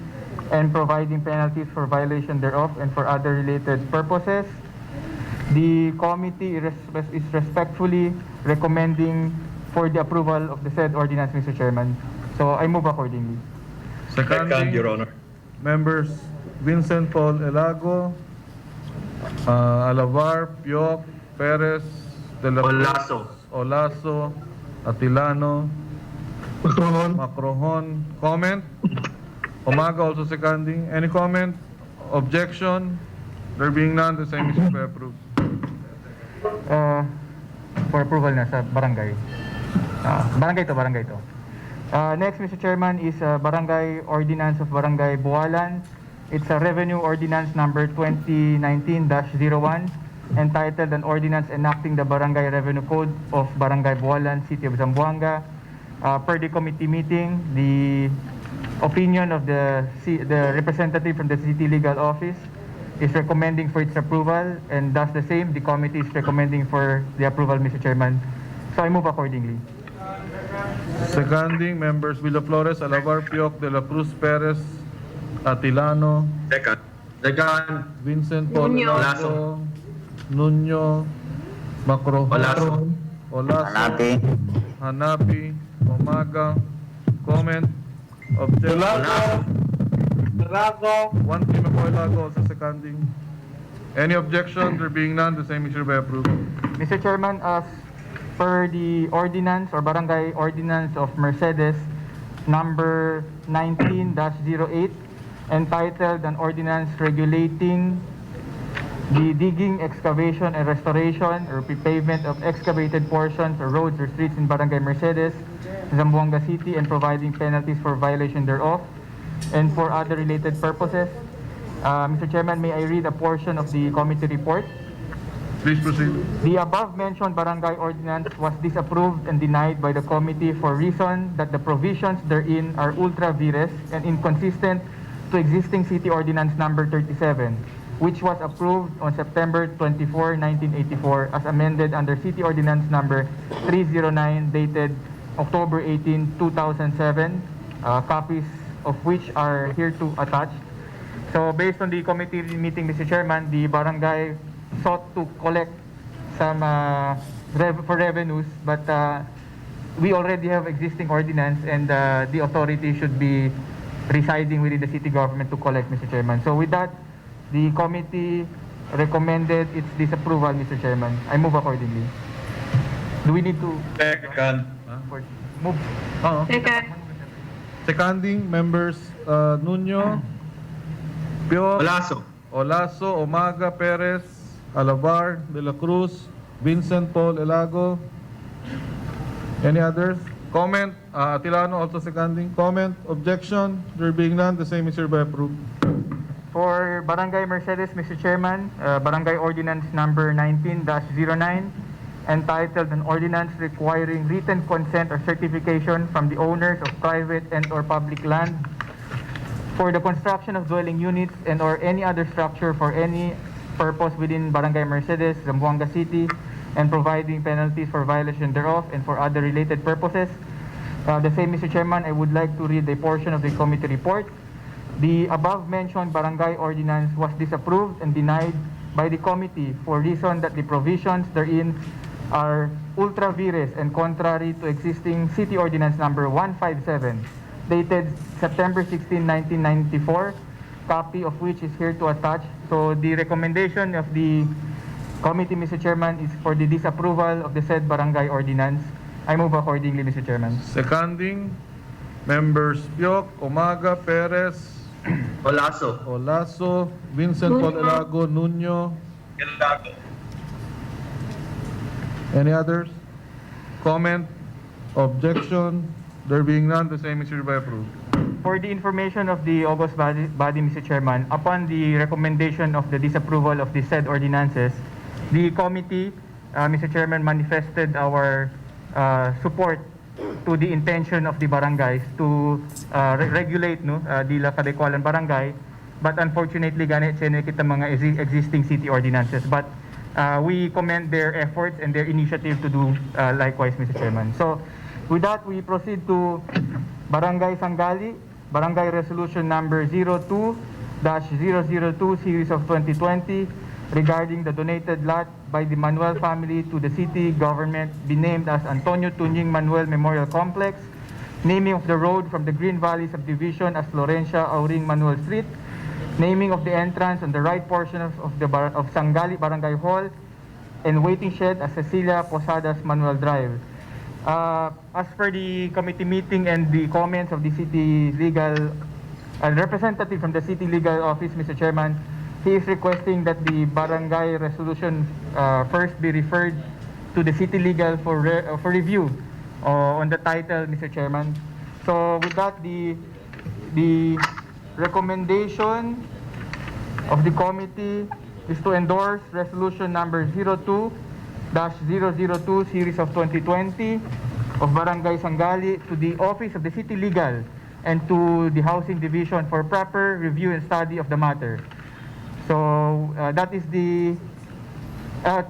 and providing penalties for violation thereof and for other related purposes. The committee is respectfully recommending for the approval of the said ordinance, Mr. Chairman. So I move accordingly. Second, Your Honor. Members Vincent Paul Elago, Alavar, Piok, Perez, De La Cruz, Olaso, Atilano, Macrohon. Comment? Omaga also seconding. Any comment? Objection? There being none, the same is approved. For approval na sa barangay. Barangay to. Next, Mr. Chairman, is Barangay Ordinance of Barangay Bualan. It's a revenue ordinance number 2019-01, entitled an ordinance enacting the Barangay Revenue Code of Barangay Bualan, City of Zamboanga. Per the committee meeting, the opinion of the representative from the City Legal Office is recommending for its approval, and thus the same, the committee is recommending for the approval, Mr. Chairman. So I move accordingly. Seconding members Villaflores, Alavar, Piok, De La Cruz, Perez, Atilano. Second. Vincent Paul Elago, Nuño, Macrohon, Olaso, Hanapi, Omaga. Comment? Objection? Elago. One Timoco Elago also seconding. Any objection? There being none, the same is hereby approved. Mr. Chairman, as per the ordinance or barangay ordinance of Mercedes, number 19-08, entitled an ordinance regulating the digging, excavation, and restoration or repavement of excavated portions or roads or streets in Barangay Mercedes, Zamboanga City, and providing penalties for violation thereof and for other related purposes. Mr. Chairman, may I read a portion of the committee report? Please proceed. The above-mentioned barangay ordinance was disapproved and denied by the committee for reason that the provisions therein are ultra vires and inconsistent to existing city ordinance number 37, which was approved on September 24, 1984, as amended under city ordinance number 309, dated October 18, 2007, copies of which are hereto attached. So based on the committee meeting, Mr. Chairman, the barangay sought to collect some for revenues, but we already have existing ordinance, and the authority should be residing within the city government to collect, Mr. Chairman. So with that, the committee recommended its disapproval, Mr. Chairman. I move accordingly. Do we need to Second. move? Second. Seconding, members Nuño, Pio, Olaso, Umaga, Perez, Alavar, De La Cruz, Vincent Paul Elago. Any others? Comment? Atilano also seconding. Comment? Objection? There being none, the same is hereby approved. For Barangay Mercedes, Mr. Chairman, Barangay Ordinance number 19-09, entitled an ordinance requiring written consent or certification from the owners of private and/or public land for the construction of dwelling units and or any other structure for any purpose within Barangay Mercedes, Zamboanga City, and providing penalties for violation thereof and for other related purposes. The same, Mr. Chairman, I would like to read a portion of the committee report. The above-mentioned barangay ordinance was disapproved and denied by the committee for reason that the provisions therein are ultra vires and contrary to existing City Ordinance number 157, dated September 16, 1994, copy of which is here to attach. So the recommendation of the committee, Mr. Chairman, is for the disapproval of the said barangay ordinance. I move accordingly, Mr. Chairman. Seconding, members Piok, Umaga, Perez, Olaso, Vincent Paul Elago, Nuño. Any others? Comment? Objection? There being none, the same is hereby approved. For the information of the august body, Mr. Chairman, upon the recommendation of the disapproval of the said ordinances, the committee, Mr. Chairman, manifested our support to the intention of the barangays to regulate the Kadekwalan barangay, but unfortunately ganit siya kita mga existing city ordinances. But we commend their efforts and their initiative to do likewise, Mr. Chairman. So with that, we proceed to Barangay Sangali, Barangay Resolution number 02-002 series of 2020 regarding the donated lot by the Manuel family to the city government be named as Antonio Tunying Manuel Memorial Complex, naming of the road from the Green Valley subdivision as Florencia Auring Manuel Street, naming of the entrance on the right portion of Sangali Barangay Hall, and waiting shed as Cecilia Posadas Manuel Drive. As per the committee meeting and the comments of the city legal representative from the city legal office, Mr. Chairman, he is requesting that the barangay resolution first be referred to the city legal for review on the title, Mr. Chairman. So with that, the recommendation of the committee is to endorse resolution number 02-002 series of 2020 of Barangay Sangali to the office of the city legal and to the housing division for proper review and study of the matter. So that is the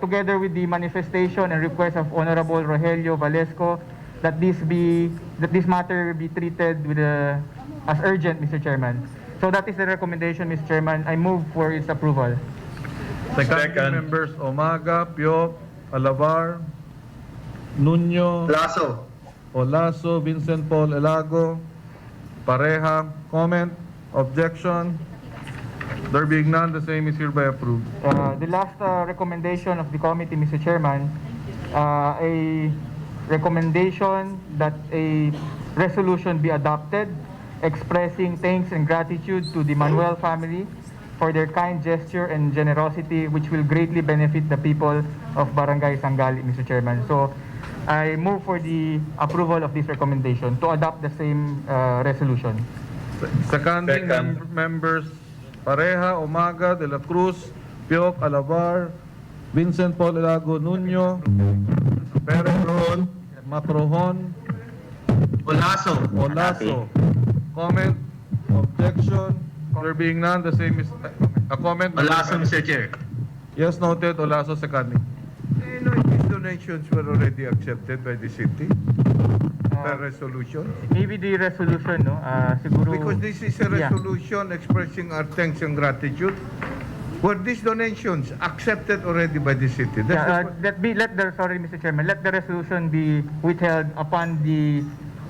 together with the manifestation and request of Honorable Rogelio Valesco that this matter be treated with as urgent, Mr. Chairman. So that is the recommendation, Mr. Chairman. I move for its approval. Second, members Umaga, Piok, Alavar, Nuño, Olaso, Vincent Paul Elago, Pareja. Comment? Objection? There being none, the same is hereby approved. The last recommendation of the committee, Mr. Chairman, a recommendation that a resolution be adopted expressing thanks and gratitude to the Manuel family for their kind gesture and generosity which will greatly benefit the people of Barangay Sangali, Mr. Chairman. So I move for the approval of this recommendation to adopt the same resolution. Seconding, members Pareja, Umaga, De La Cruz, Piok, Alavar, Vincent Paul Elago, Nuño, Perez, Macrohon, Olaso. Comment? Objection? There being none, the same is a comment. Olaso, Mr. Chair. Yes, noted. Olaso seconding. You know, these donations were already accepted by the city. The resolution. Maybe the resolution, no? Siguro. Because this is a resolution expressing our thanks and gratitude. Were these donations accepted already by the city? Sorry, Mr. Chairman, let the resolution be withheld upon the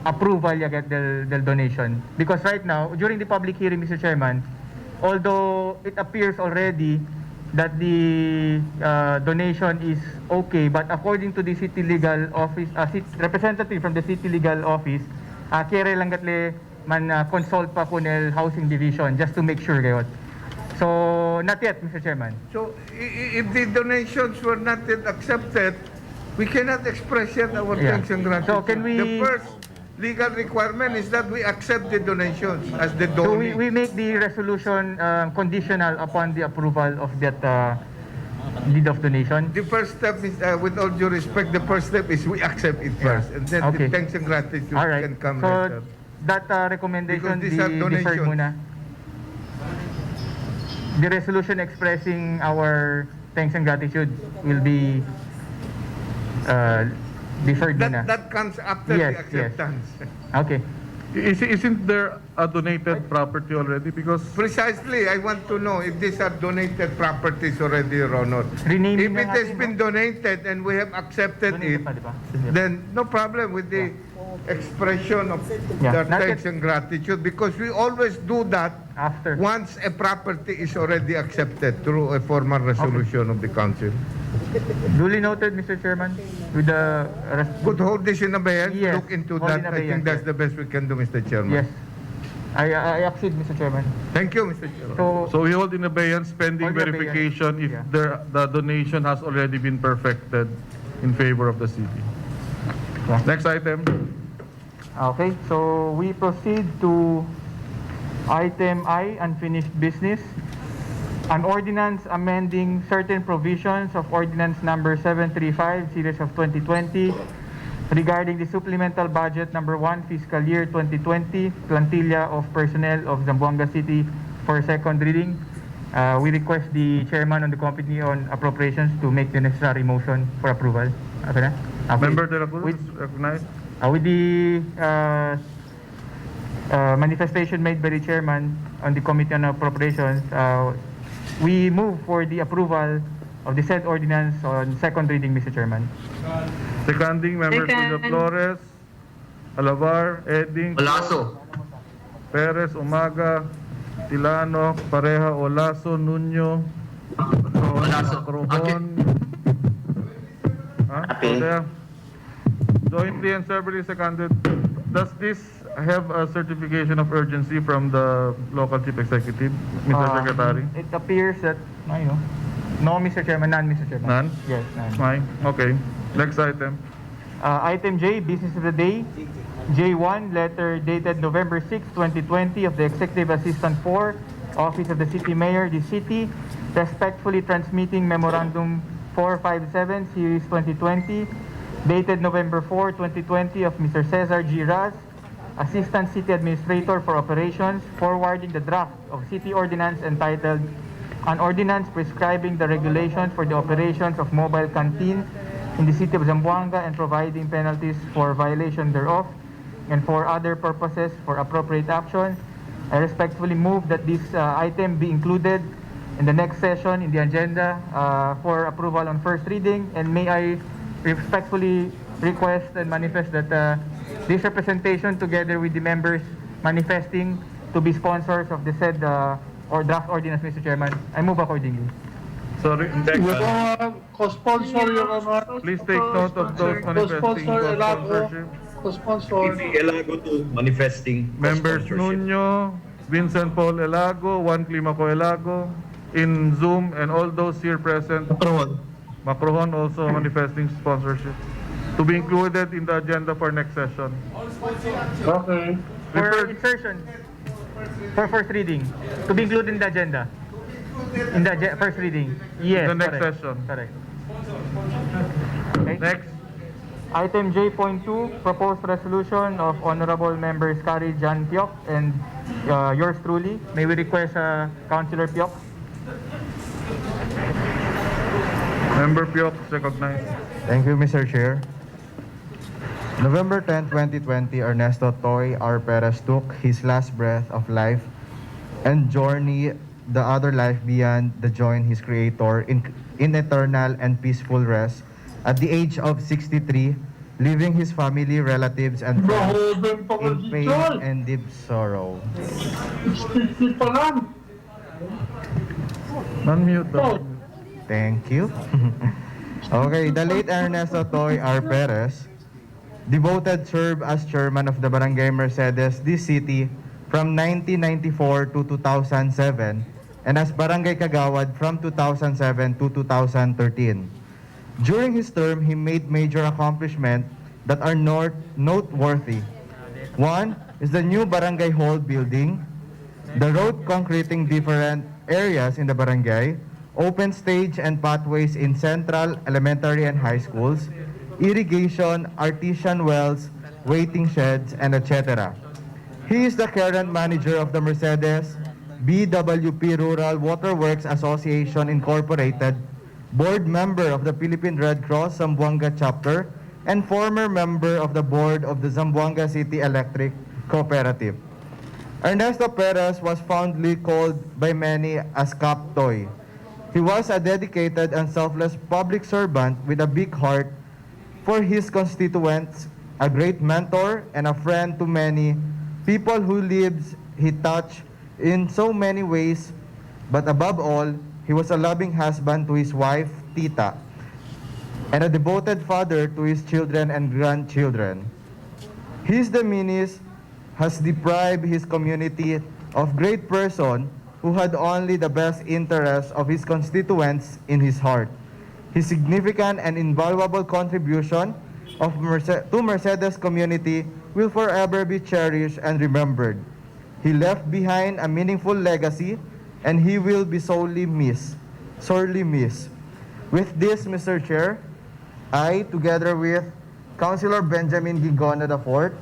approval del donation. Because right now, during the public hearing, Mr. Chairman, although it appears already that the donation is okay, but according to the city legal office, representative from the city legal office, kere lang gatle consult pa po ng Housing Division just to make sure kayo. So, not yet, Mr. Chairman. So, if the donations were not yet accepted, we cannot express yet our Yeah. thanks and gratitude. So, can we- The first legal requirement is that we accept the donations as the So, donee. we make the resolution conditional upon the approval of that deed of donation. The first step is, with all due respect, the first step is we accept it first, and then Okay. the thanks and gratitude All right. can come So, later. that recommendation Because be these are deferred donations. muna. The resolution expressing our thanks and gratitude will be deferred muna. That comes after Yes, the acceptance. Okay. Isn't there a donated property already? Because Precisely, I want to know if these are donated properties already, Your Honor. Renaming If it na has natin, been donated and we have accepted it, Donated pa, di ba? then no problem with the expression of Yeah, their not thanks yet. and gratitude, because we always do that After. once a property is already accepted through a formal resolution of the council. Duly noted, Mr. Chairman, with the Could hold this in abeyance, Yes, look into hold that. in I abeyance, think that's yes. the best we can do, Mr. Chairman. Yes. I accede, Mr. Chairman. Thank you, Mr. Chairman. so we hold in abeyance pending Hold in abeyance. verification if Yeah. the donation has already been perfected in favor of the city. Yeah. Next item. Okay, so we proceed to item I, unfinished business. An ordinance amending certain provisions of ordinance number 735, series of 2020, regarding the supplemental budget number 1, fiscal year 2020, plantilla of personnel of Zamboanga City for second reading. We request the chairman on the Committee on Appropriations to make the necessary motion for approval. Okay na? Okay. Member De La Cruz, With- recognized. With the manifestation made by the chairman on the Committee on Appropriations, we move for the approval of the said ordinance on second reading, Mr. Chairman. Seconding, members Second. Villa Flores, Alavar, Eding, Olaso. Perez, Umaga, Tilano, Pareja, Olaso, Nuño, Olaso. Crojon. Jointly and severally seconded. Does this have a certification of urgency from the local chief executive, Mr. Secretary? It appears that, no, Mr. Chairman, none, Mr. Chairman. None? Yes, none. Fine. Okay. Next item. Item J, business of the day. J1, letter dated November 6, 2020 of the Executive Assistant 4, Office of the City Mayor, the City, respectfully transmitting Memorandum 457, Series 2020, dated November 4, 2020 of Mr. Cesar G. Raz, Assistant City Administrator for Operations, forwarding the draft of City Ordinance entitled An Ordinance Prescribing the Regulations for the Operations of Mobile Canteen in the City of Zamboanga and providing penalties for violation thereof and for other purposes for appropriate action. I respectfully move that this item be included in the next session in the agenda for approval on first reading, and may I respectfully request and manifest that this representation together with the members manifesting to be sponsors of the said or draft ordinance, Mr. Chairman. I move accordingly. Sorry. Co-sponsor, Your Honor. Please take note of those manifesting Co-sponsor, Elago. sponsorship. Co-sponsor. Hindi Elago to manifesting Members sponsorship. Nuño, Vincent Paul Elago, Juan Climaco Elago, in Zoom, and all those here present. Macrohon also manifesting sponsorship. To be included in the agenda for next session. Okay. For Refer- insertion, for first reading, to be included in the agenda. In the first reading. Yes, The next correct. session. Correct. Okay. Next. Item J.2, proposed resolution of Honorable Members Kari Jan Piok and yours truly. May we request Councilor Piok? Member Piok, recognized. Thank you, Mr. Chair. November 10, 2020, Ernesto Toy R. Perez took his last breath of life and journeyed the other life beyond the join his creator in eternal and peaceful rest at the age of 63, leaving his family, relatives, and friends in pain and deep sorrow. Non-mute. Thank you. Okay, the late Ernesto Toy R. Perez Devoted served as chairman of the Barangay Mercedes, this city, from 1994 to 2007, and as Barangay Kagawad from 2007 to 2013. During his term, he made major accomplishments that are noteworthy. One is the new Barangay Hall building, the road concreting different areas in the barangay, open stage and pathways in central, elementary, and high schools, irrigation, artesian wells, waiting sheds, and etc. He is the current manager of the Mercedes BWP Rural Waterworks Association Incorporated, board member of the Philippine Red Cross Zamboanga chapter, and former member of the board of the Zamboanga City Electric Cooperative. Ernesto Perez was fondly called by many as Cap Toy. He was a dedicated and selfless public servant with a big heart for his constituents, a great mentor and a friend to many people who lives he touched in so many ways, but above all, he was a loving husband to his wife, Tita, and a devoted father to his children and grandchildren. His demeanor has deprived his community of great person who had only the best interests of his constituents in his heart. His significant and invaluable contribution to Mercedes community will forever be cherished and remembered. He left behind a meaningful legacy, and he will be sorely missed. With this, Mr. Chair, I, together with Councilor Benjamin Gigona IV,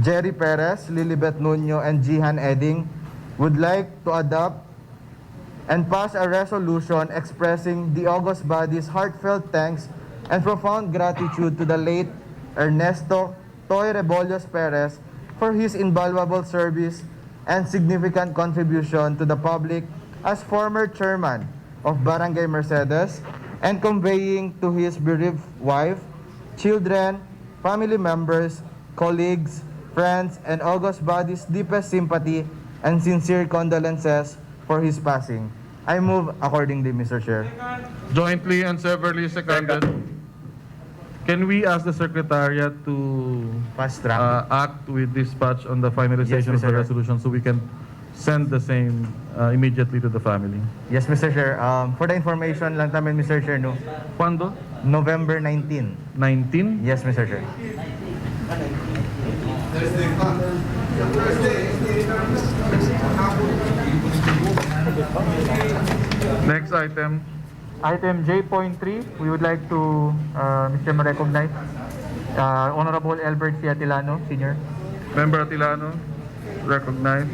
Jerry Perez, Lilibet Nuño, and Jihan Eding, would like to adopt and pass a resolution expressing the august body's heartfelt thanks and profound gratitude to the late Ernesto Toy Rebollos Perez for his invaluable service and significant contribution to the public as former chairman of Barangay Mercedes, and conveying to his bereaved wife, children, family members, colleagues, friends, and august body's deepest sympathy and sincere condolences for his passing. I move accordingly, Mr. Chair. Jointly and severally seconded. Can we ask the Secretariat to fast track act with dispatch on the finalization Yes, of the Mr. resolution so we can send the same immediately to the family? Yes, Mr. Chair. For the information lang namin, Mr. Chair, no? Quando? November 19. 19? Yes, Mr. Chair. Next item. Item J.3, we would like to, Mr. recognize Honorable Albert C. Atilano, Sr. Member Atilano, recognized.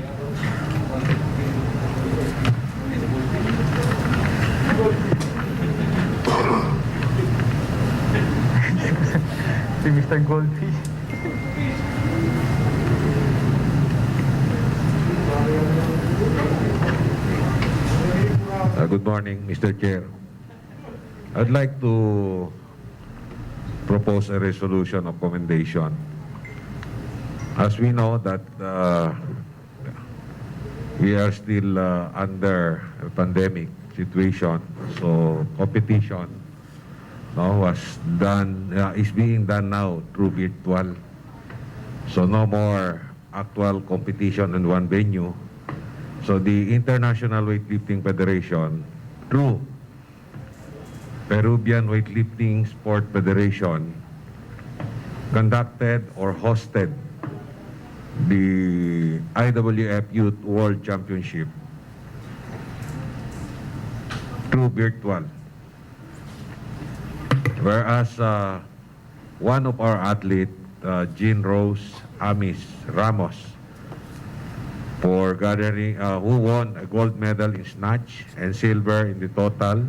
Si Mr. Goldfish. Good morning, Mr. Chair. I'd like to propose a resolution of commendation. As we know that we are still under a pandemic situation, so competition is being done now through virtual. So no more actual competition in one venue. So the International Weightlifting Federation, through Peruvian Weightlifting Sport Federation, conducted or hosted the IWF Youth World Championship through virtual. Whereas one of our athletes, Jean Rose Amis Ramos, for gathering, who won a gold medal in snatch and silver in the total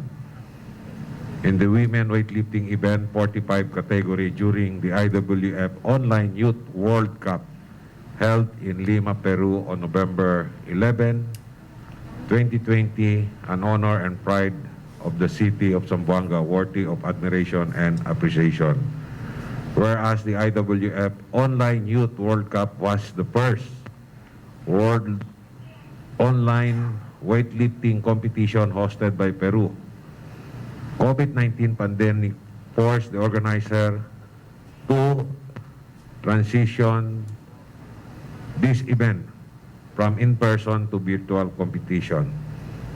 in the women weightlifting event 45 category during the IWF Online Youth World Cup held in Lima, Peru on November 11, 2020, an honor and pride of the city of Zamboanga, worthy of admiration and appreciation. Whereas the IWF Online Youth World Cup was the first world online weightlifting competition hosted by Peru. COVID-19 pandemic forced the organizer to transition this event from in-person to virtual competition.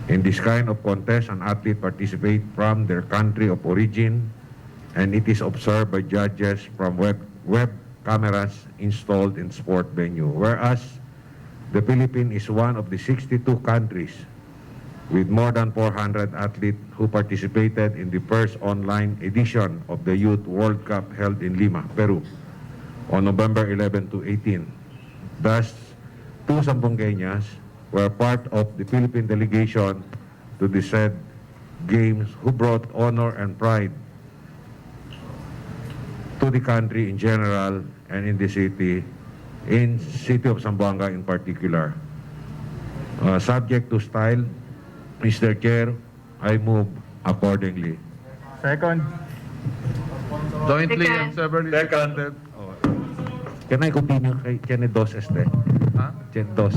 In this kind of contest, an athlete participates from their country of origin, and it is observed by judges from web cameras installed in sport venue. Whereas the Philippines is one of the 62 countries with more than 400 athletes who participated in the first online edition of the Youth World Cup held in Lima, Peru, on November 11 to 18. Thus, two Zamboangueñas were part of the Philippine delegation to the said games who brought honor and pride to the country in general and in the city of Zamboanga in particular. Subject to style, Mr. Chair, I move accordingly. Second. Jointly and severally seconded. Can I continue kay Kenneth Dos Este? Ha? Kenneth Dos.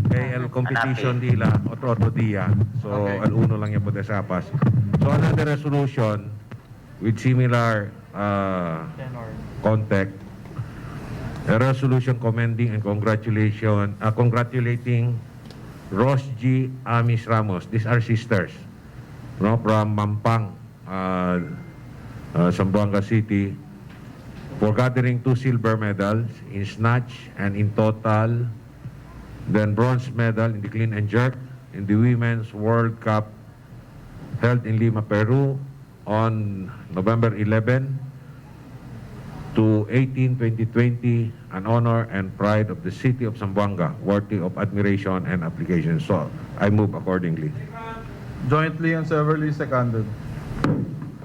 Kay el competition nila otro día. So, Okay. al uno lang yan po desapas. So, another resolution with similar context. A resolution commending and congratulating Ros G. Amis Ramos. These are sisters, no, from Mampang, Zamboanga City, for gathering 2 silver medals in snatch and in total, then bronze medal in the clean and jerk in the Women's World Cup held in Lima, Peru on November 11 to 18, 2020, an honor and pride of the city of Zamboanga, worthy of admiration and application. So, I move accordingly. Jointly and severally seconded.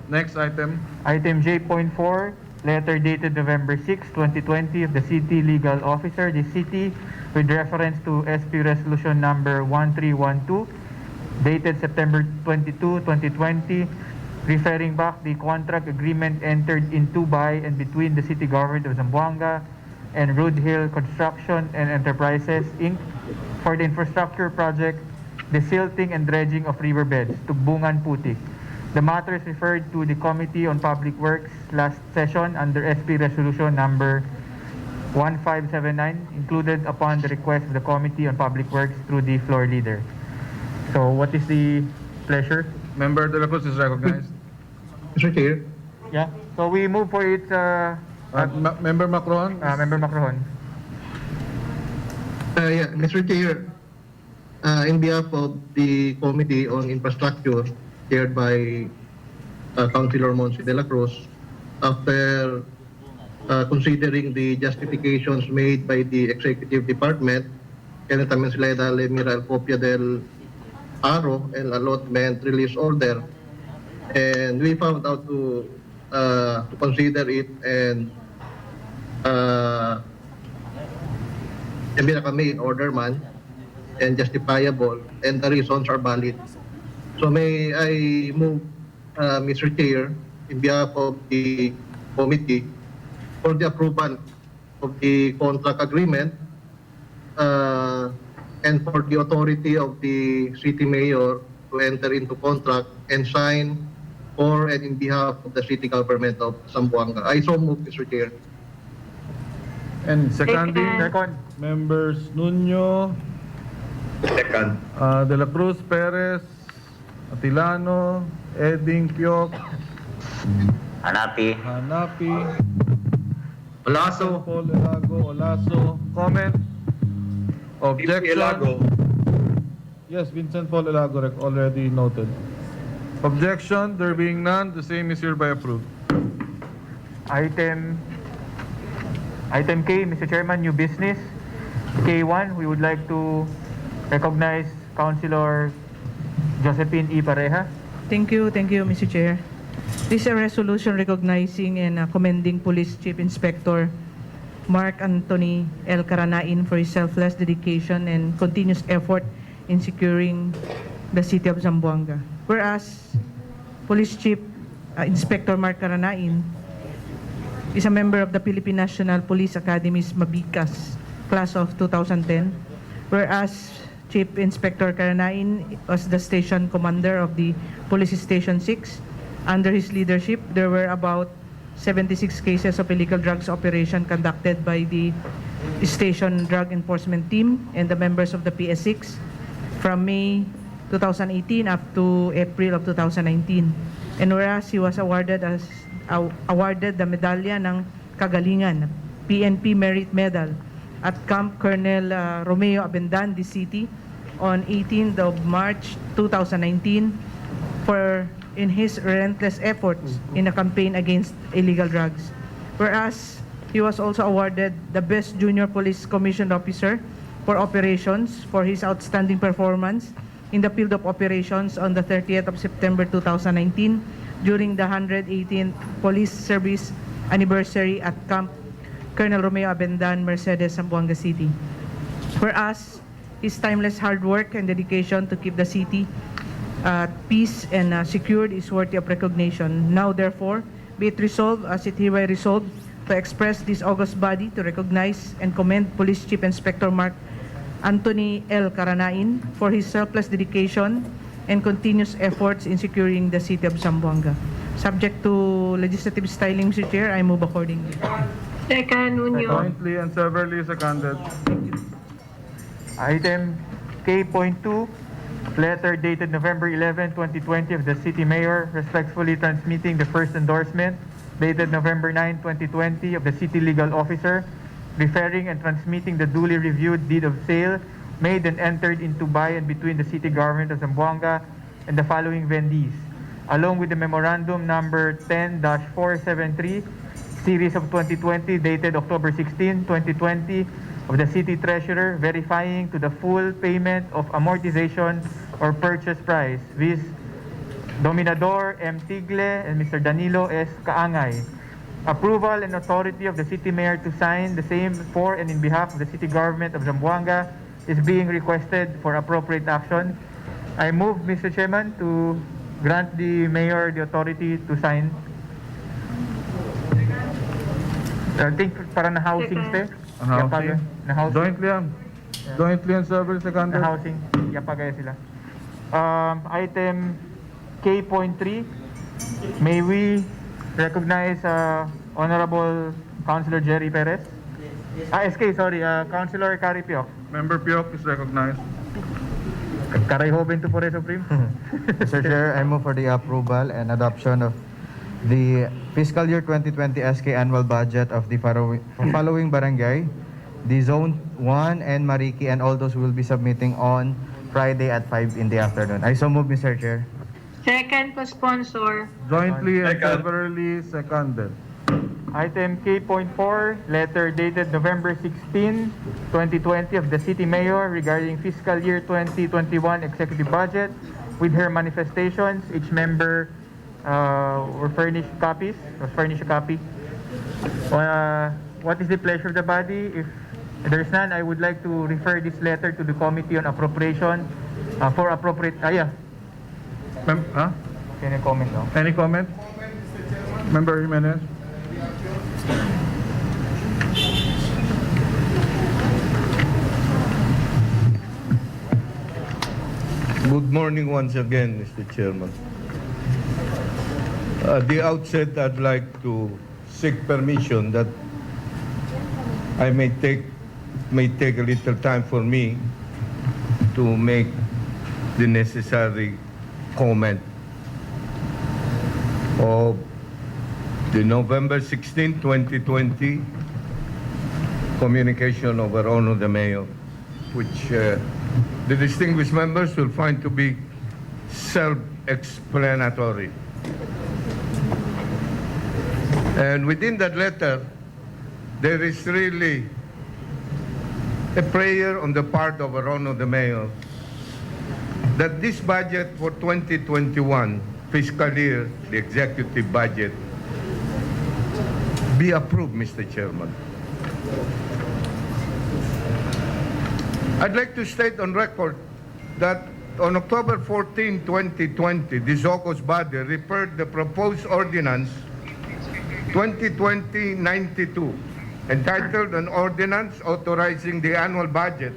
Next item. Item J.4, letter dated November 6, 2020 of the City Legal Officer, the City, with reference to SP Resolution number 1312, dated September 22, 2020, referring back the contract agreement entered into by and between the City Government of Zamboanga and Road Hill Construction and Enterprises, Inc. for the infrastructure project, the silting and dredging of riverbeds, Tugbungan, Putik. The matter is referred to the Committee on Public Works last session under SP Resolution number 1579, included upon the request of the Committee on Public Works through the floor leader. So what is the pleasure? Member De La Cruz is recognized. Mr. Chair. Yeah. So we move for it. Member Macron. Member Macron. Yeah, Mr. Chair, in behalf of the Committee on Infrastructure, chaired by Councilor Monse de la Cruz, after considering the justifications made by the Executive Department, kaya también sila dale mira el copia del aro, el allotment release order, and we found out to consider it and kami in order man and justifiable, and the reasons are valid. So may I move, Mr. Chair, in behalf of the committee, for the approval of the contract agreement and for the authority of the city mayor to enter into contract and sign for and in behalf of the city government of Zamboanga. I so move, Mr. Chair. And seconding, members Nuño, Second. De La Cruz, Perez, Atilano, Eding, Piok, Hanapi, Olaso, Paul Elago, Olaso. Comment? Objection? Yes, Vincent Paul Elago, already noted. Objection? There being none, the same is hereby approved. Item K, Mr. Chairman, new business. K1, we would like to recognize Councilor Josephine E. Pareja. Thank you, Mr. Chair. This is a resolution recognizing and commending Police Chief Inspector Mark Anthony L. Caranain for his selfless dedication and continuous effort in securing the city of Zamboanga. Whereas Police Chief Inspector Mark Caranain is a member of the Philippine National Police Academy's Mabicas class of 2010, whereas Chief Inspector Caranain was the station commander of the Police Station 6. Under his leadership, there were about 76 cases of illegal drugs operation conducted by the Station Drug Enforcement Team and the members of the PS6 from May 2018 up to April of 2019. And whereas he was awarded the medalya ng kagalingan, PNP Merit Medal at Camp Colonel Romeo Abendan, the city, on 18th of March 2019 for in his relentless efforts in a campaign against illegal drugs. Whereas he was also awarded the Best Junior Police Commissioned Officer for Operations for his outstanding performance in the field of operations on the 30th of September 2019 during the 118th Police Service Anniversary at Camp Colonel Romeo Abendan, Mercedes, Zamboanga City. Whereas his timeless hard work and dedication to keep the city at peace and secured is worthy of recognition. Now, therefore, be it resolved as it hereby resolved to express this august body to recognize and commend Police Chief Inspector Mark Anthony L. Caranain for his selfless dedication and continuous efforts in securing the city of Zamboanga. Subject to legislative styling, Mr. Chair, I move accordingly. Second, Unyo. Jointly and severally seconded. Item K.2, letter dated November 11, 2020 of the City Mayor respectfully transmitting the first endorsement dated November 9, 2020 of the City Legal Officer referring and transmitting the duly reviewed deed of sale made and entered into by and between the City Government of Zamboanga and the following vendees, along with the Memorandum Number 10-473 Series of 2020 dated October 16, 2020 of the City Treasurer verifying to the full payment of amortization or purchase price with Dominador M. Tigle and Mr. Danilo S. Kaangay. Approval and authority of the City Mayor to sign the same for and in behalf of the City Government of Zamboanga is being requested for appropriate action. I move, Mr. Chairman, to grant the Mayor the authority to sign. I think para na housing ste. Housing. Na housing. Jointly and severally seconded. Na housing. Yapagaya sila. Item K.3, may we recognize Honorable Councilor Jerry Perez? Councilor Kari Piok. Member Piok is recognized. Karayhoben to Pore Supreme. Mr. Chair, I move for the approval and adoption of the fiscal year 2020 SK annual budget of the following barangay, the Zone 1 and Mariki, and all those who will be submitting on Friday at 5 in the afternoon. I so move, Mr. Chair. Second, co-sponsor. Jointly and severally seconded. Item K.4, letter dated November 16, 2020 of the City Mayor regarding fiscal year 2021 executive budget with her manifestations. Each member was furnished a copy. What is the pleasure of the body? If there is none, I would like to refer this letter to the Committee on Appropriation for appropriate. Can you comment now? Any comment? Member Jimenez. Good morning once again, Mr. Chairman. At the outset, I'd like to seek permission that I may take a little time for me to make the necessary comment of the November 16, 2020 communication of our Honor the Mayor, which the distinguished members will find to be self-explanatory. And within that letter, there is really a prayer on the part of our Honor the Mayor that this budget for 2021 fiscal year, the executive budget, be approved, Mr. Chairman. I'd like to state on record that on October 14, 2020, this august body referred the proposed ordinance 2020-92, entitled an ordinance authorizing the annual budget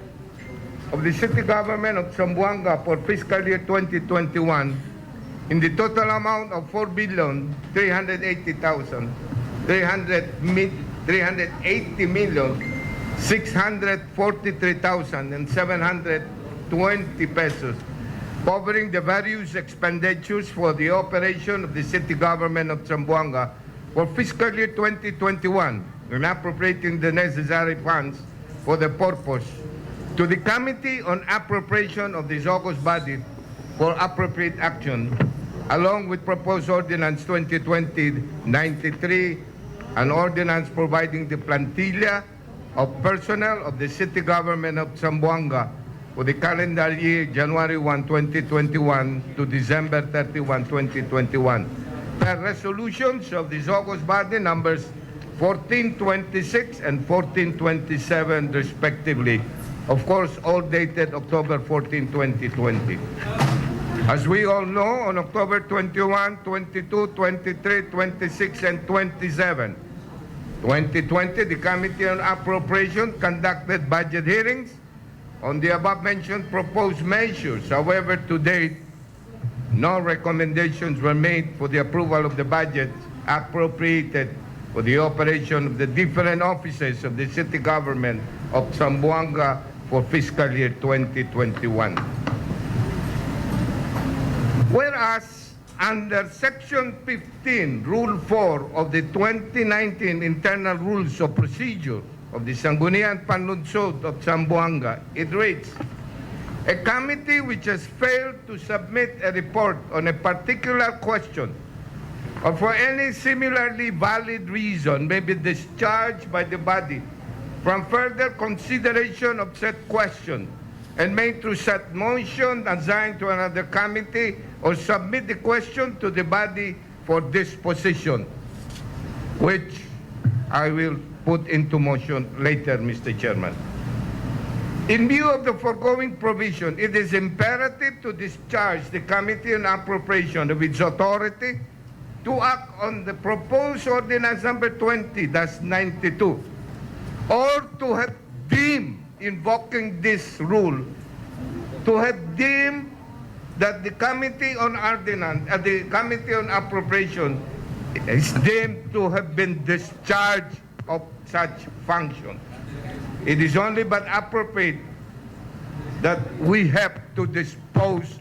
of the City Government of Zamboanga for fiscal year 2021 in the total amount of 4,380,000 380,643,720 pesos, covering the various expenditures for the operation of the city government of Zamboanga for fiscal year 2021 and appropriating the necessary funds for the purpose to the Committee on Appropriation of this August body for appropriate action, along with proposed ordinance 2020-93, an ordinance providing the plantilla of personnel of the city government of Zamboanga for the calendar year January 1, 2021 to December 31, 2021. Per resolutions of this August body numbers 1426 and 1427 respectively. Of course, all dated October 14, 2020. As we all know, on October 21, 22, 23, 26, and 27, 2020, the Committee on Appropriation conducted budget hearings on the above-mentioned proposed measures. However, to date, no recommendations were made for the approval of the budget appropriated for the operation of the different offices of the city government of Zamboanga for fiscal year 2021. Whereas under Section 15, Rule 4 of the 2019 Internal Rules of Procedure of the Sangguniang Panlunsod of Zamboanga, it reads, a committee which has failed to submit a report on a particular question or for any similarly valid reason may be discharged by the body from further consideration of said question and may through said motion assign to another committee or submit the question to the body for disposition, which I will put into motion later, Mr. Chairman. In view of the foregoing provision, it is imperative to discharge the Committee on Appropriation of its authority to act on the proposed ordinance number 20-92 or to have deemed, invoking this rule, to have deemed that the Committee on the Committee on Appropriation is deemed to have been discharged of such function. It is only but appropriate that we have to dispose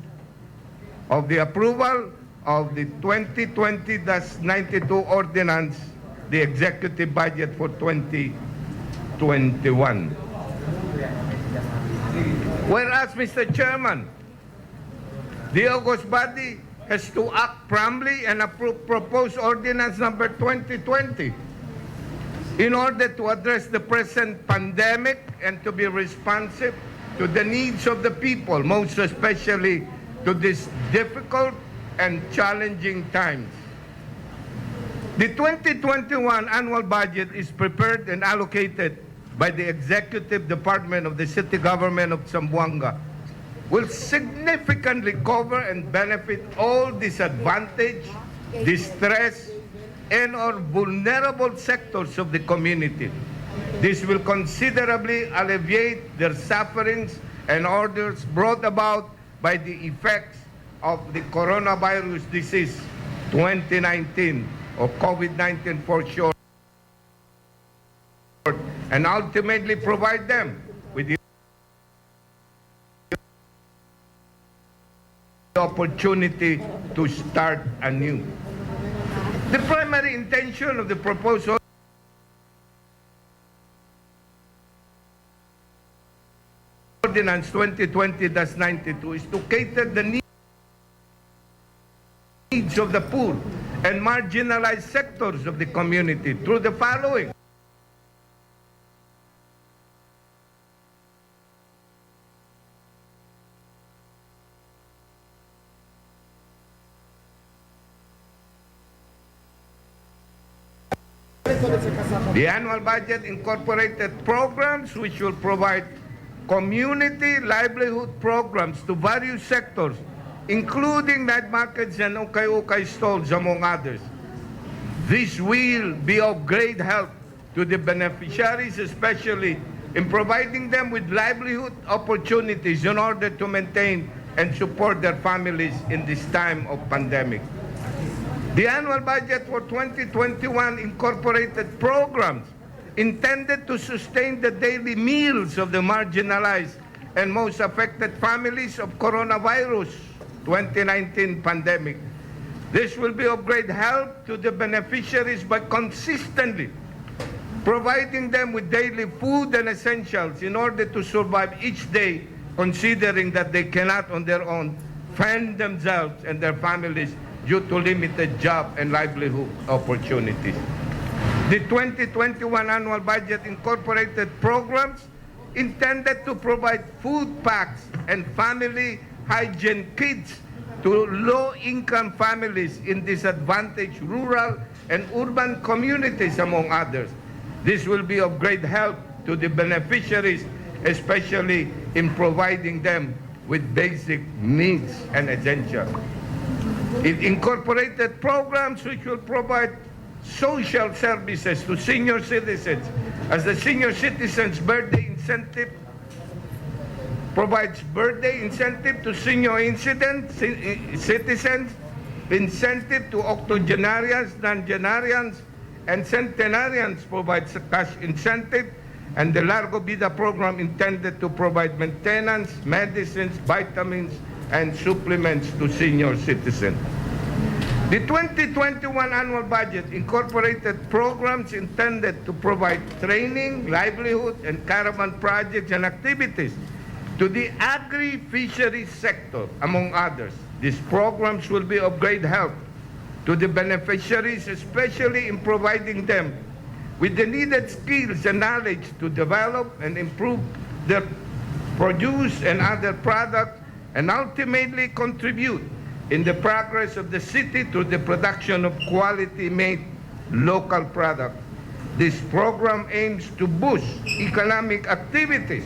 of the approval of the 2020-92 ordinance, the executive budget for 2021. Whereas, Mr. Chairman, the August body has to act promptly and approve proposed ordinance number 2020 in order to address the present pandemic and to be responsive to the needs of the people, most especially to these difficult and challenging times. The 2021 annual budget is prepared and allocated by the Executive Department of the City Government of Zamboanga, will significantly cover and benefit all disadvantaged, distressed, and or vulnerable sectors of the community. This will considerably alleviate their sufferings and orders brought about by the effects of the coronavirus disease 2019 or COVID-19 for short, and ultimately provide them with the opportunity to start anew. The primary intention of the proposal Ordinance 2020-92 is to cater the needs of the poor and marginalized sectors of the community through the following. The annual budget incorporated programs which will provide community livelihood programs to various sectors, including night markets and ukay-ukay stalls, among others. This will be of great help to the beneficiaries, especially in providing them with livelihood opportunities in order to maintain and support their families in this time of pandemic. The annual budget for 2021 incorporated programs intended to sustain the daily meals of the marginalized and most affected families of coronavirus 2019 pandemic. This will be of great help to the beneficiaries by consistently providing them with daily food and essentials in order to survive each day, considering that they cannot on their own fend themselves and their families due to limited job and livelihood opportunities. The 2021 annual budget incorporated programs intended to provide food packs and family hygiene kits to low-income families in disadvantaged rural and urban communities, among others. This will be of great help to the beneficiaries, especially in providing them with basic needs and essentials. It incorporated programs which will provide social services to senior citizens, as the Senior Citizens Birthday Incentive provides birthday incentive to senior citizens, incentive to octogenarians, non-genarians, and centenarians provides a cash incentive, and the Largo Vida program intended to provide maintenance, medicines, vitamins, and supplements to senior citizens. The 2021 annual budget incorporated programs intended to provide training, livelihood, and caravan projects and activities to the agri-fisheries sector, among others. These programs will be of great help to the beneficiaries, especially in providing them with the needed skills and knowledge to develop and improve their produce and other products, and ultimately contribute in the progress of the city through the production of quality-made local products. This program aims to boost economic activities,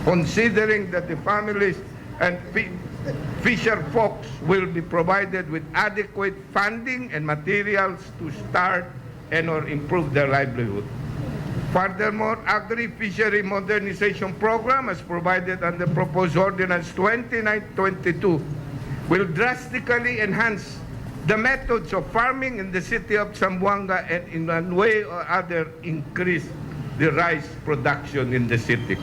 considering that the families and fisher folks will be provided with adequate funding and materials to start and or improve their livelihood. Furthermore, agri-fishery modernization program as provided under proposed ordinance 2922 will drastically enhance the methods of farming in the city of Zamboanga and in one way or other increase the rice production in the city.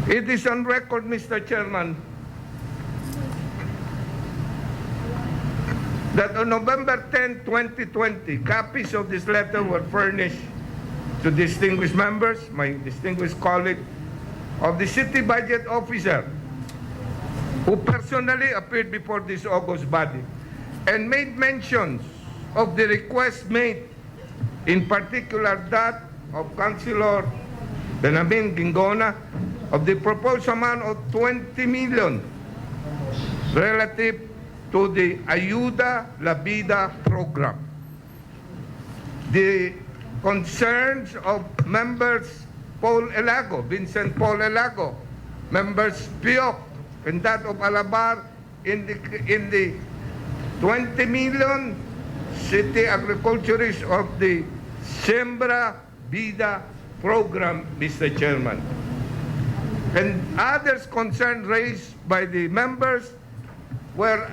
It is on record, Mr. Chairman, that on November 10, 2020, copies of this letter were furnished to distinguished members, my distinguished colleague, of the city budget officer, who personally appeared before this august body and made mentions of the request made, in particular that of Councilor Benamin Gingona, of the proposed amount of 20 million relative to the Ayuda La Vida program. The concerns of members Paul Elago, Vincent Paul Elago, members Piok, and that of Alabar in the 20 million city agriculturists of the Siembra Vida program, Mr. Chairman. And others concerns raised by the members were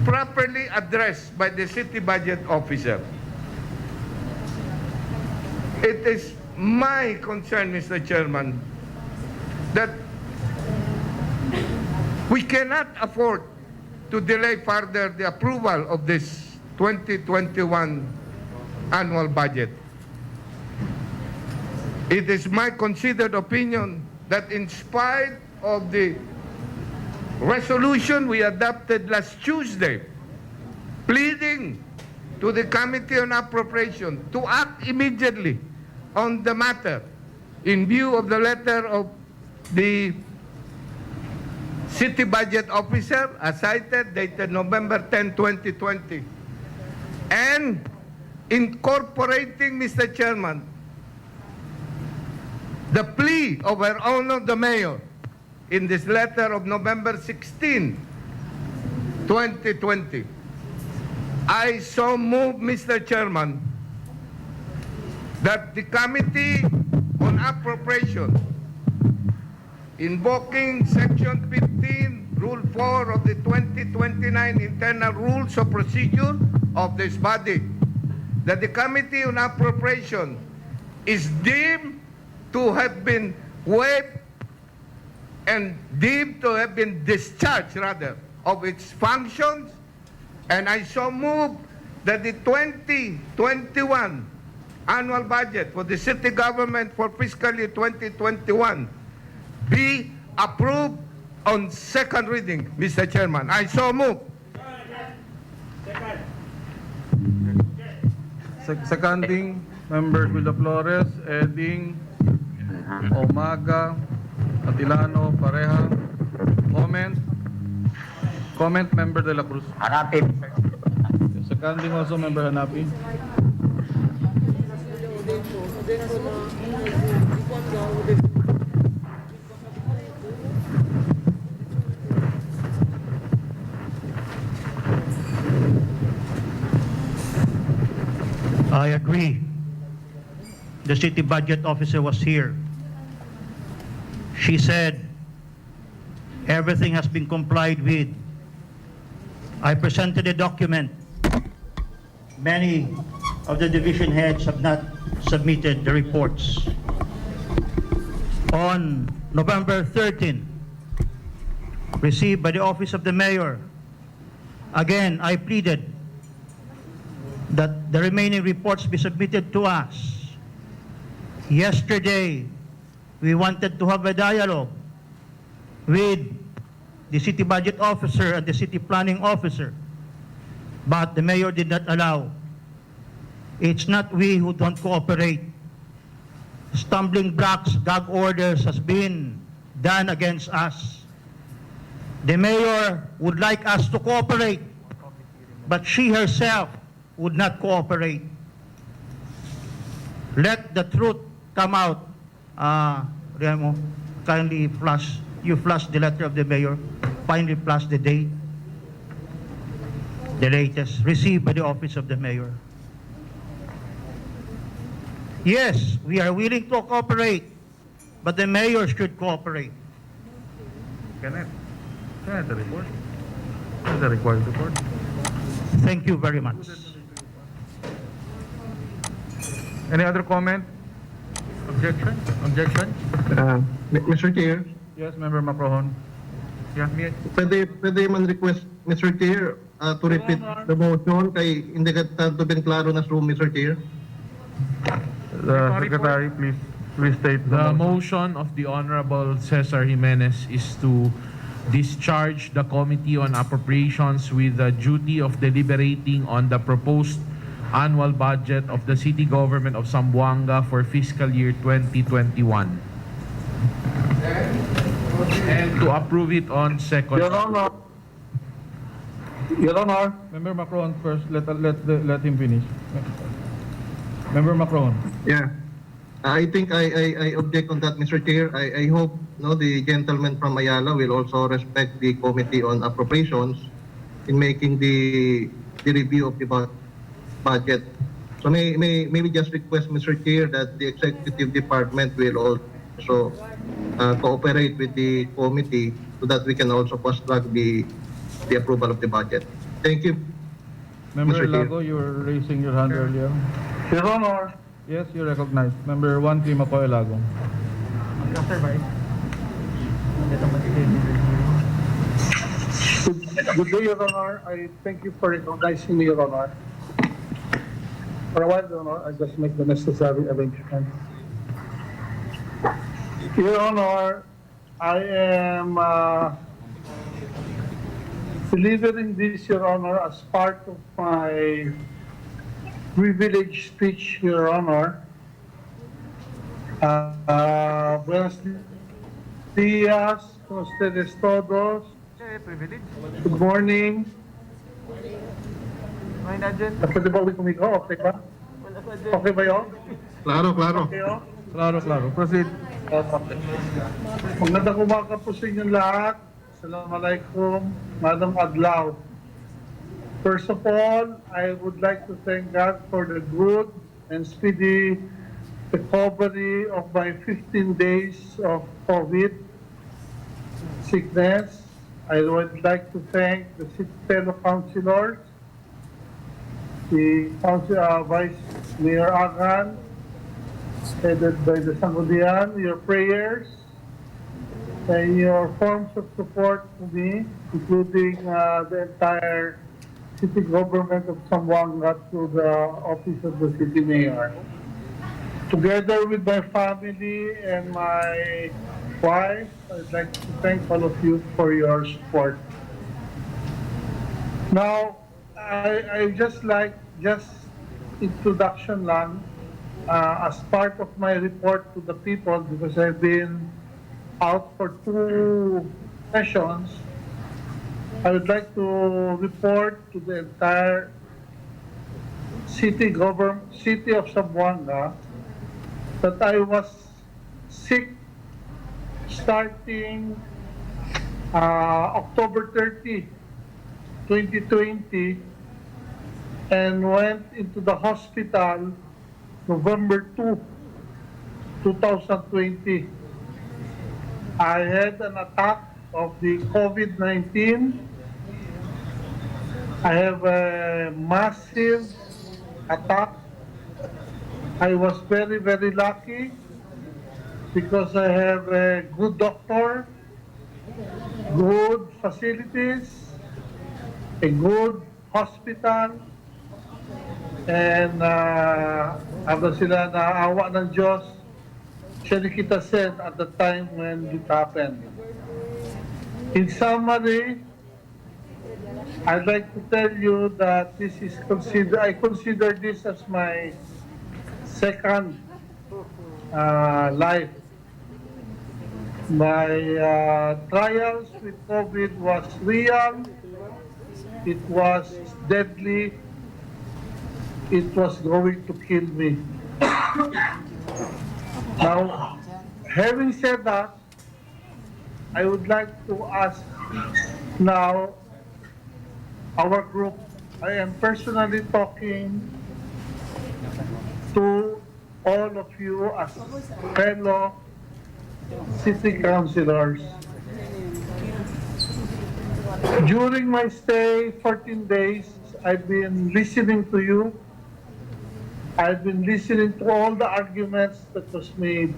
properly addressed by the city budget officer. It is my concern, Mr. Chairman, that we cannot afford to delay further the approval of this 2021 annual budget. It is my considered opinion that in spite of the resolution we adopted last Tuesday, pleading to the Committee on Appropriation to act immediately on the matter in view of the letter of the city budget officer, as cited, dated November 10, 2020, and incorporating, Mr. Chairman, the plea of our honor the mayor in this letter of November 16, 2020. I so move, Mr. Chairman, that the Committee on Appropriation, invoking Section 15 Rule 4 of the 2029 Internal Rules of Procedure of this body, that the Committee on Appropriation is deemed to have been waived and deemed to have been discharged, rather, of its functions, and I so move that the 2021 annual budget for the city government for fiscal year 2021 be approved on second reading, Mr. Chairman. I so move. Seconding, members Villa Flores, Eding, Omaga, Atilano, Pareha. Comment, member De La Cruz. Hanapi. Seconding also, member Hanapi. I agree. The city budget officer was here. She said everything has been complied with. I presented a document. Many of the division heads have not submitted the reports. On November 13, received by the office of the mayor, again, I pleaded that the remaining reports be submitted to us. Yesterday, we wanted to have a dialogue with the city budget officer and the city planning officer, but the mayor did not allow. It's not we who don't cooperate. Stumbling blocks, gag orders has been done against us. The mayor would like us to cooperate, but she herself would not cooperate. Let the truth come out. Remo, kindly flash the letter of the mayor, finally flash the date, the latest, received by the office of the mayor. Yes, we are willing to cooperate, but the mayor should cooperate. Can I have the report? Can I have the required report? Thank you very much. Any other comment? Objection? Objection? Mr. Chair, Yes, member Macrohon. Yeah, pwede man request, Mr. Chair, to repeat the motion kay hindi ka tanto ben klaro na room, Mr. Chair. The secretary, please state The motion of the Honorable Cesar Jimenez is to discharge the Committee on Appropriations with the duty of deliberating on the proposed annual budget of the city government of Zamboanga for fiscal year 2021. And to approve it on second. Your Honor. Your Honor. Member Macron first. Let him finish. Member Macron. Yeah. I think I object on that, Mr. Chair. I hope the gentleman from Ayala will also respect the Committee on Appropriations in making the review of the budget. So may we just request, Mr. Chair, that the executive department will also cooperate with the committee so that we can also fast-track the approval of the budget. Thank you. Member Mr. Chair. Lago, you were raising your hand earlier. Your Honor. Yes, you're recognized. Member 1, Makoy Lago. Good day, Your Honor. I thank you for recognizing me, Your Honor. For a while, Your Honor, I just make the necessary arrangements. Your Honor, I am delivering this, Your Honor, as part of my privilege speech, Your Honor. Buenos días, con ustedes todos. Good morning. Pwede ba ulit kumigo? Okay ba? Okay ba yun? Claro. Okay, oh? Claro. Proceed. Magandang umaga po sa inyong lahat. Assalamualaikum, Madam Adlaw. First of all, I would like to thank God for the good and speedy recovery of my 15 days of COVID sickness. I would like to thank the fellow councilors, the Vice Mayor Agan, headed by the Sangguniang, your prayers and your forms of support to me, including the entire city government of Zamboanga through the office of the city mayor. Together with my family and my wife, I'd like to thank all of you for your support. Now, I just introduction lang, as part of my report to the people, because I've been out for 2 sessions. I would like to report to the entire city of Zamboanga that I was sick starting October 30, 2020, and went into the hospital November 2, 2020. I had an attack of the COVID-19. I have a massive attack. I was very, very lucky because I have a good doctor, good facilities, a good hospital, and habang sila naawa ng Diyos, siya ni kita sent at the time when it happened. In summary, I'd like to tell you that I consider this as my second life. My trials with COVID was real, it was deadly, it was going to kill me. Now, having said that, I would like to ask now our group. I am personally talking to all of you as fellow city councilors. During my stay, 14 days, I've been listening to you. I've been listening to all the arguments that was made.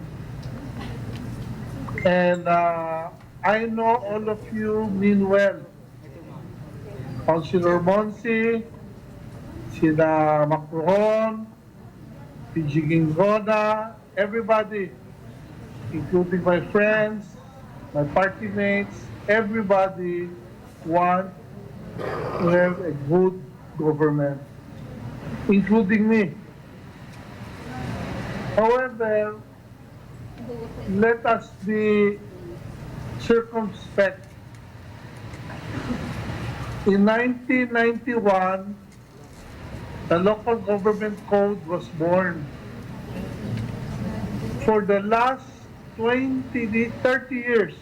And I know all of you mean well. Councilor Monsi, sina Macron, PG Gingoda, everybody, including my friends, my party mates, everybody want to have a good government, including me. However, let us be circumspect. In 1991, the local government code was born. For the last 20, 30 years,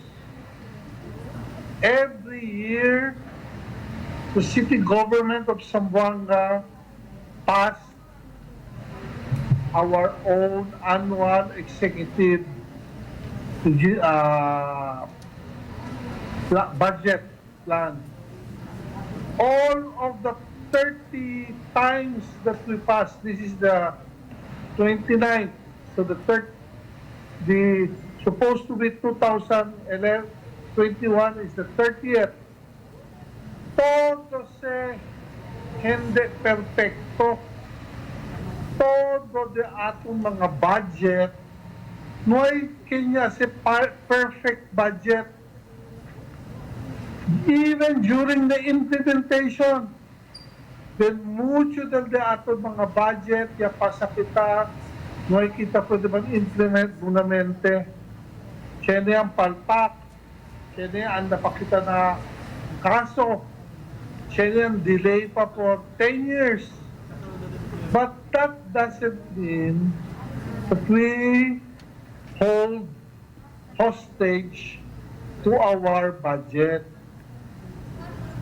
every year, the city government of Zamboanga passed our own annual executive budget plan. All of the 30 times that we passed, this is the 29th, so the supposed to be 2011, 21 is the 30th. Todo se hindi perfecto. Todo de atong mga budget, noy kanya si perfect budget. Even during the implementation, then mucho del de atong mga budget, ya pasa kita, noy kita pwede mag-implement bunamente. Siya na yung palpak, siya na yung napakita na kaso, siya na yung delay pa for 10 years. But that doesn't mean that we hold hostage to our budget.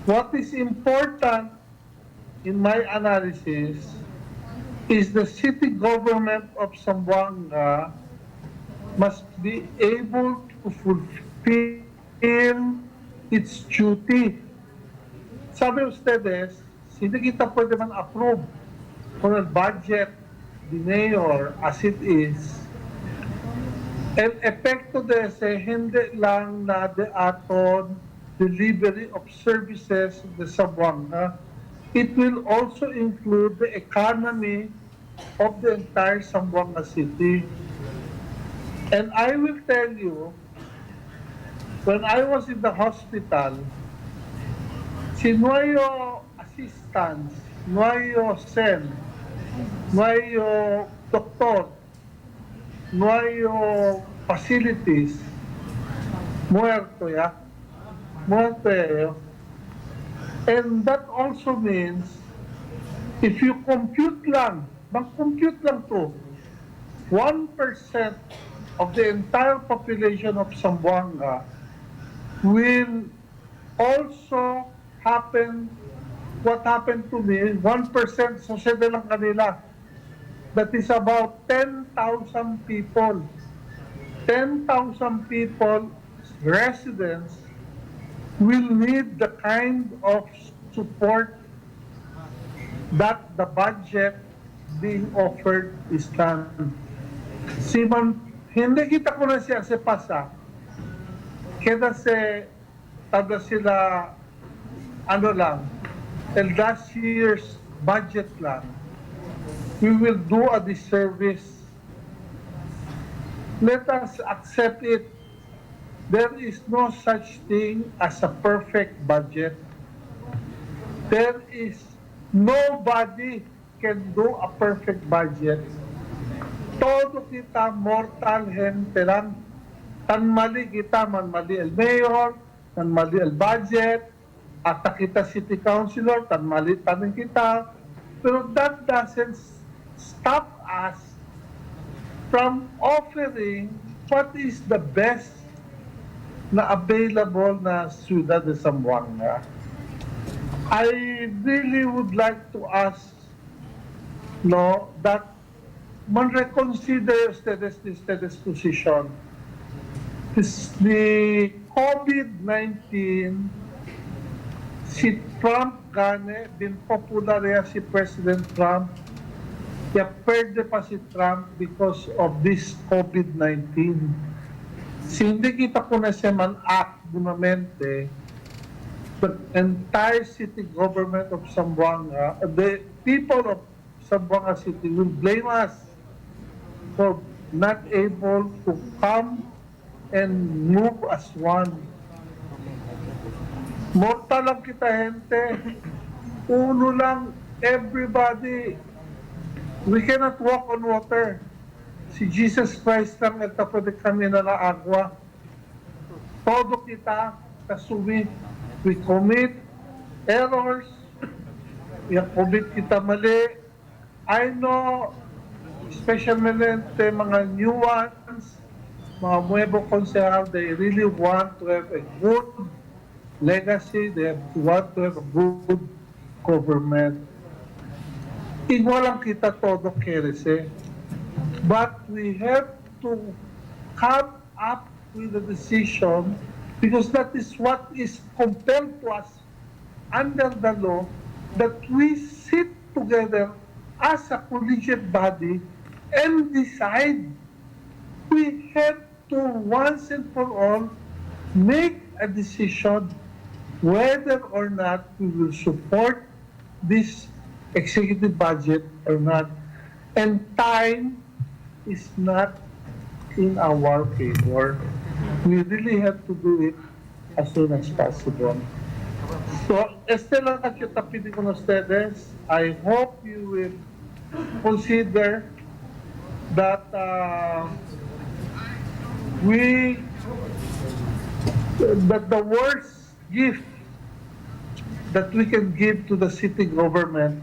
What is important in my analysis is the city government of Zamboanga must be able to fulfill its duty. Sabi ustedes, hindi kita pwede man approve kung ang budget the mayor as it is. And epekto dese, hindi lang na the aton delivery of services of the Zamboanga, it will also include the economy of the entire Zamboanga city. And I will tell you, when I was in the hospital, si nuevo assistants, nuevo sen, nuevo doktor, nuevo facilities, muerto ya, muerto ya. And that also means, if you compute lang, mag-compute lang to, 1% of the entire population of Zamboanga will also happen, what happened to me, 1% sa sede lang kanila. That is about 10,000 people. 10,000 people, residents, will need the kind of support that the budget being offered is done. Simon, hindi kita ko na siya sa pasa. Kaya tada sila, ano lang, and last year's budget lang, we will do a disservice. Let us accept it. There is no such thing as a perfect budget. There is nobody can do a perfect budget. Todo kita mortal gente lang. Tan mali kita, man mali el mayor, tan mali el budget, at kita city councilor, tan mali tanin kita. Pero that doesn't stop us from offering what is the best na available na Ciudad de Zamboanga. I really would like to ask, no, that man reconsider ustedes position. The COVID-19, si Trump gane, bin popular ya si President Trump, kaya perde pa si Trump because of this COVID-19. Si hindi kita po na siya man-act dunamente, the entire city government of Zamboanga, the people of Zamboanga City will blame us for not able to come and move as one. Mortal lang kita, gente. Uno lang, everybody. We cannot walk on water. Si Jesus Christ lang nagtapod kami na agwa. Todo kita, kasumi. We commit errors. We commit kita mali. I know, especially mga new ones, mga nuevo konsehal, they really want to have a good legacy. They want to have a good government. Igualang kita todo kerese. But we have to come up with a decision because that is what is compelled to us under the law, that we sit together as a collegiate body and decide. We have to once and for all make a decision whether or not we will support this executive budget or not. And time is not in our favor. We really have to do it as soon as possible. So, lang kita pili con ustedes. I hope you will consider that that the worst gift that we can give to the city government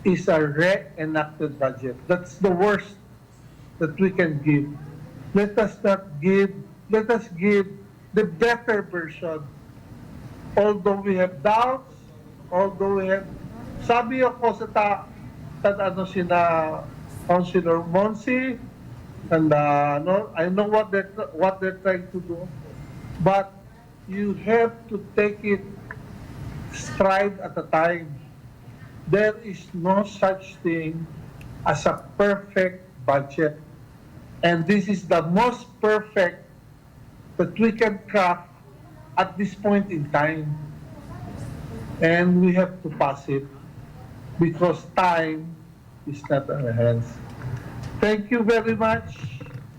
is a reenacted budget. That's the worst that we can give. Let us give the better version. Although we have doubts, although we have, sabi ako sa ano sina Councilor Monsi, and no, I know what they're trying to do, but you have to take it stride at a time. There is no such thing as a perfect budget. And this is the most perfect that we can craft at this point in time. And we have to pass it because time is not on our hands. Thank you very much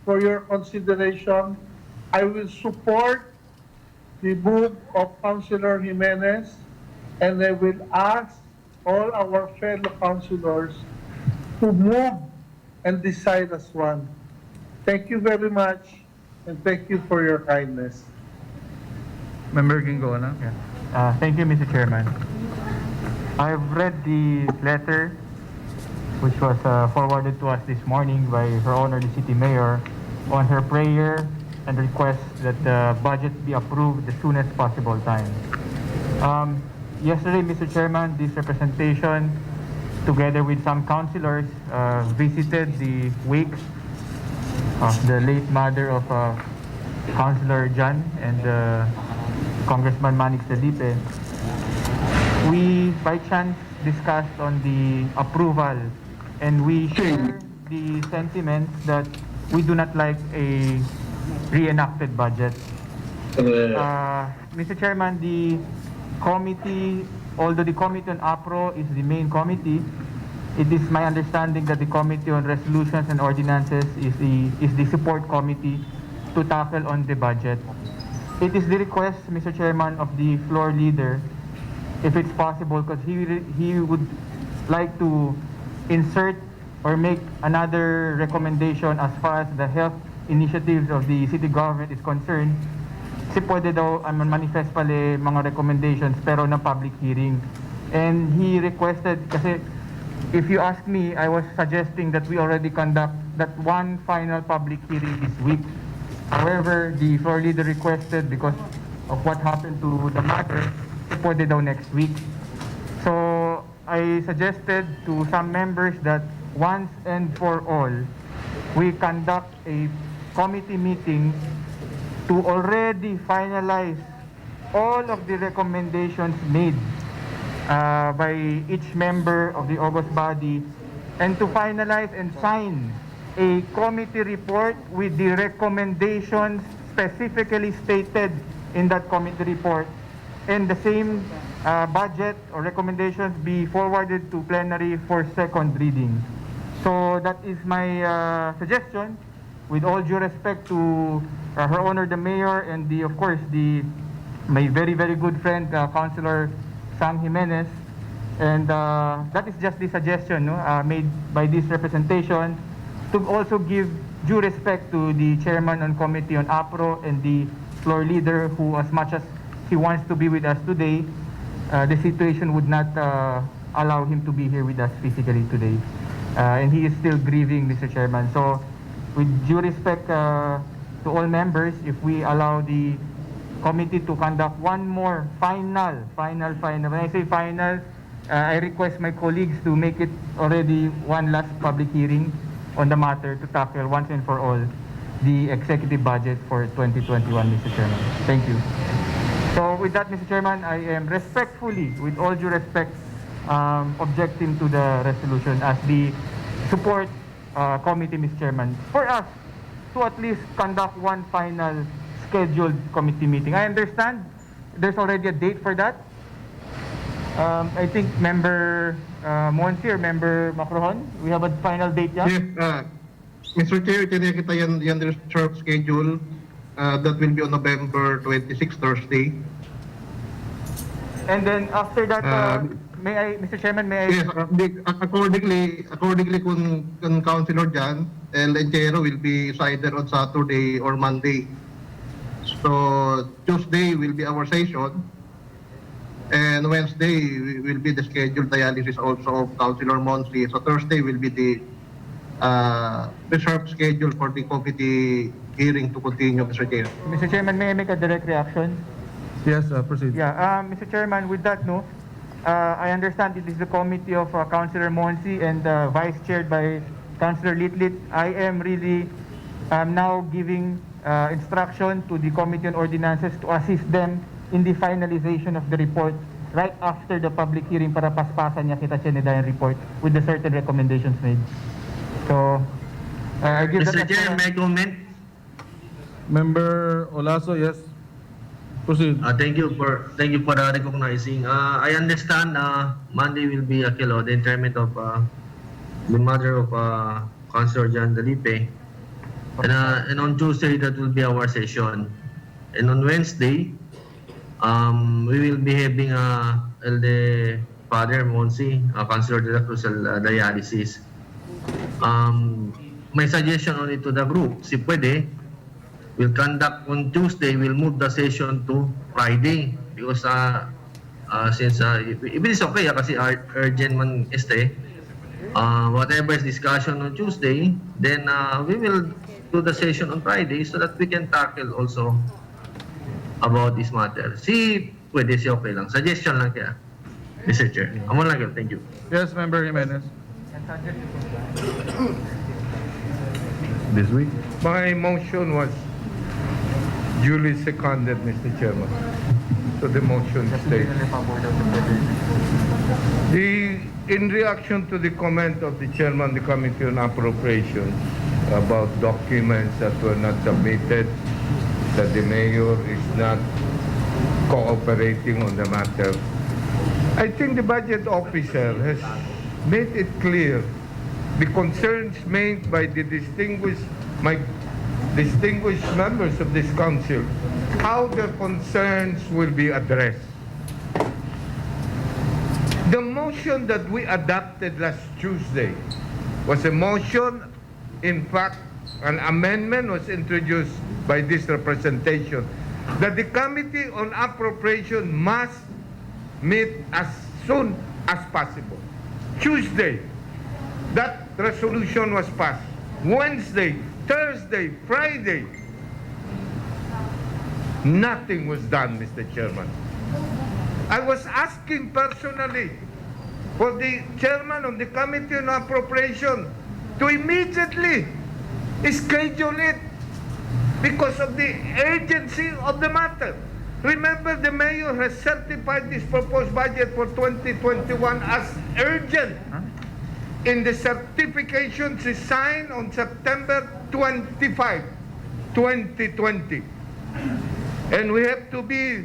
for your consideration. I will support the move of Councilor Jimenez, and I will ask all our fellow councilors to move and decide as one. Thank you very much, and thank you for your kindness. Member Gingoana? Thank you, Mr. Chairman. I've read the letter which was forwarded to us this morning by Her Honor the City Mayor on her prayer and request that the budget be approved the soonest possible time. Yesterday, Mr. Chairman, this representation, together with some councilors, visited the wake of the late mother of Councilor Jan and Congressman Manix Felipe. We, by chance, discussed on the approval, and we share the sentiments that we do not like a reenacted budget. Mr. Chairman, the committee, although the Committee on APRO is the main committee, it is my understanding that the Committee on Resolutions and Ordinances is the support committee to tackle on the budget. It is the request, Mr. Chairman, of the floor leader, if it's possible, because he would like to insert or make another recommendation as far as the health initiatives of the city government is concerned. Kasi pwede daw manifest pala mga recommendations pero na public hearing. And he requested, kasi if you ask me, I was suggesting that we already conduct that one final public hearing this week. However, the floor leader requested, because of what happened to the matter, pwede daw next week. So I suggested to some members that once and for all, we conduct a committee meeting to already finalize all of the recommendations made by each member of the August body, and to finalize and sign a committee report with the recommendations specifically stated in that committee report, and the same budget or recommendations be forwarded to plenary for second reading. So that is my suggestion, with all due respect to Her Honor the Mayor and of course my very good friend Councilor Sam Jimenez, and that is just the suggestion made by this representation, to also give due respect to the chairman on Committee on APRO and the floor leader, who, as much as he wants to be with us today, the situation would not allow him to be here with us physically today. And he is still grieving, Mr. Chairman. So, with due respect to all members, if we allow the committee to conduct one more final, when I say final, I request my colleagues to make it already one last public hearing on the matter to tackle once and for all the executive budget for 2021, Mr. Chairman. Thank you. So with that, Mr. Chairman, I am respectfully, with all due respect, objecting to the resolution as the support committee, Mr. Chairman, for us to at least conduct one final scheduled committee meeting. I understand there's already a date for that. I think Member Monsi or Member Macrohon, we have a final date yan? Yes, Mr. Chair, tinakita yan reserved schedule that will be on November 26, Thursday. And then after that, may I, Mr. Chairman, may I? Yes, accordingly kung Councilor Jan, El Enchero will be either on Saturday or Monday. So Tuesday will be our session, and Wednesday will be the scheduled dialysis also of Councilor Monsi. So Thursday will be the reserved schedule for the committee hearing to continue, Mr. Chair. Mr. Chairman, may I make a direct reaction? Yes, proceed. Yeah, Mr. Chairman, with that, I understand it is the committee of Councilor Monsi and vice chaired by Councilor Litlit. I am really I'm now giving instruction to the Committee on Ordinances to assist them in the finalization of the report right after the public hearing para paspasan niya kita Chenedayan report with the certain recommendations made. So, I give Mr. that Chair, may I comment? Member Olaso, yes. Proceed. Thank you for recognizing. I understand Monday will be the interment of the mother of Councilor John Dalipe. And on Tuesday, that will be our session. And on Wednesday, we will be having the Father Monsi, Councilor de la Cruz dialysis. My suggestion only to the group, si pwede, we'll conduct on Tuesday, we'll move the session to Friday. Because since if it is okay, kasi urgent man whatever is discussion on Tuesday, then we will do the session on Friday so that we can tackle also about this matter. Pwede si okay lang. Suggestion lang kaya, Mr. Chair. Amo lang yun. Thank you. Yes, Member Jimenez. This week? My motion was duly seconded, Mr. Chairman. So the motion stays. In reaction to the comment of the Chairman of the Committee on Appropriations about documents that were not submitted, that the Mayor is not cooperating on the matter, I think the Budget Officer has made it clear the concerns made by the distinguished members of this council, how their concerns will be addressed. The motion that we adopted last Tuesday was a motion, in fact, an amendment was introduced by this representation that the Committee on Appropriation must meet as soon as possible. Tuesday, that resolution was passed. Wednesday, Thursday, Friday, nothing was done, Mr. Chairman. I was asking personally for the chairman of the Committee on Appropriation to immediately schedule it because of the urgency of the matter. Remember, the mayor has certified this proposed budget for 2021 as urgent in the certification she signed on September 25, 2020. And we have to be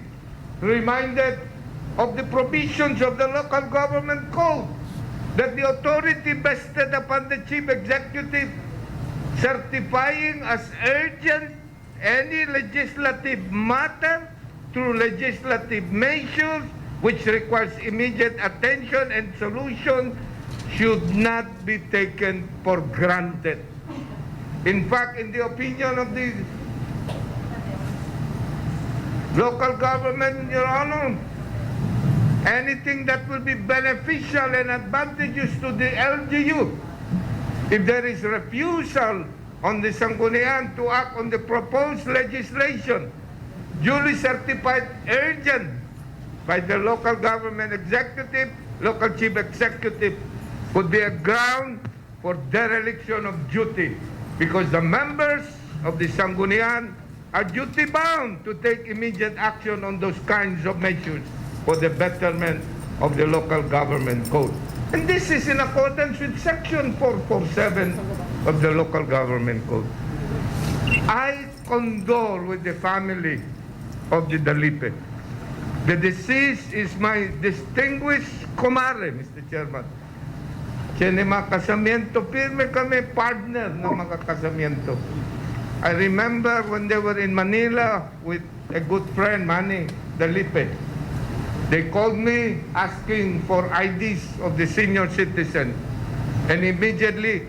reminded of the provisions of the local government code that the authority vested upon the chief executive certifying as urgent any legislative matter through legislative measures which requires immediate attention and solution should not be taken for granted. In fact, in the opinion of the local government, Your Honor, anything that will be beneficial and advantageous to the LGU, if there is refusal on the Sangguniang to act on the proposed legislation, duly certified urgent by the local government executive, local chief executive, could be a ground for dereliction of duty because the members of the Sangguniang are duty bound to take immediate action on those kinds of measures for the betterment of the local government code. And this is in accordance with Section 447 of the local government code. I condole with the family of the Dalipe. The deceased is my distinguished kumare, Mr. Chairman. Siya ni mga kasamiento, pirme kami partner ng mga kasamiento. I remember when they were in Manila with a good friend, Manny Dalipe. They called me asking for IDs of the senior citizen. And immediately,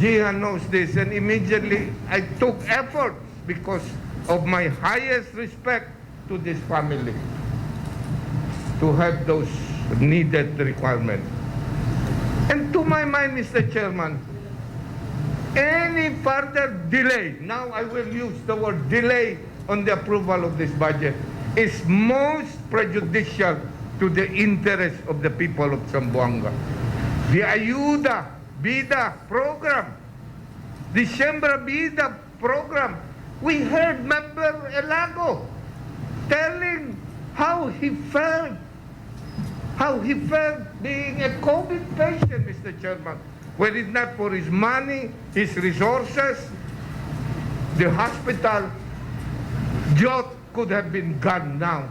Jihan knows this, and immediately I took efforts because of my highest respect to this family to have those needed requirements. And to my mind, Mr. Chairman, any further delay, now I will use the word delay on the approval of this budget, is most prejudicial to the interest of the people of Zamboanga. The Ayuda Vida program, the Siembra Vida program. We heard Member Elago telling how he felt being a COVID patient, Mr. Chairman. Were it not for his money, his resources, the hospital just could have been gone now.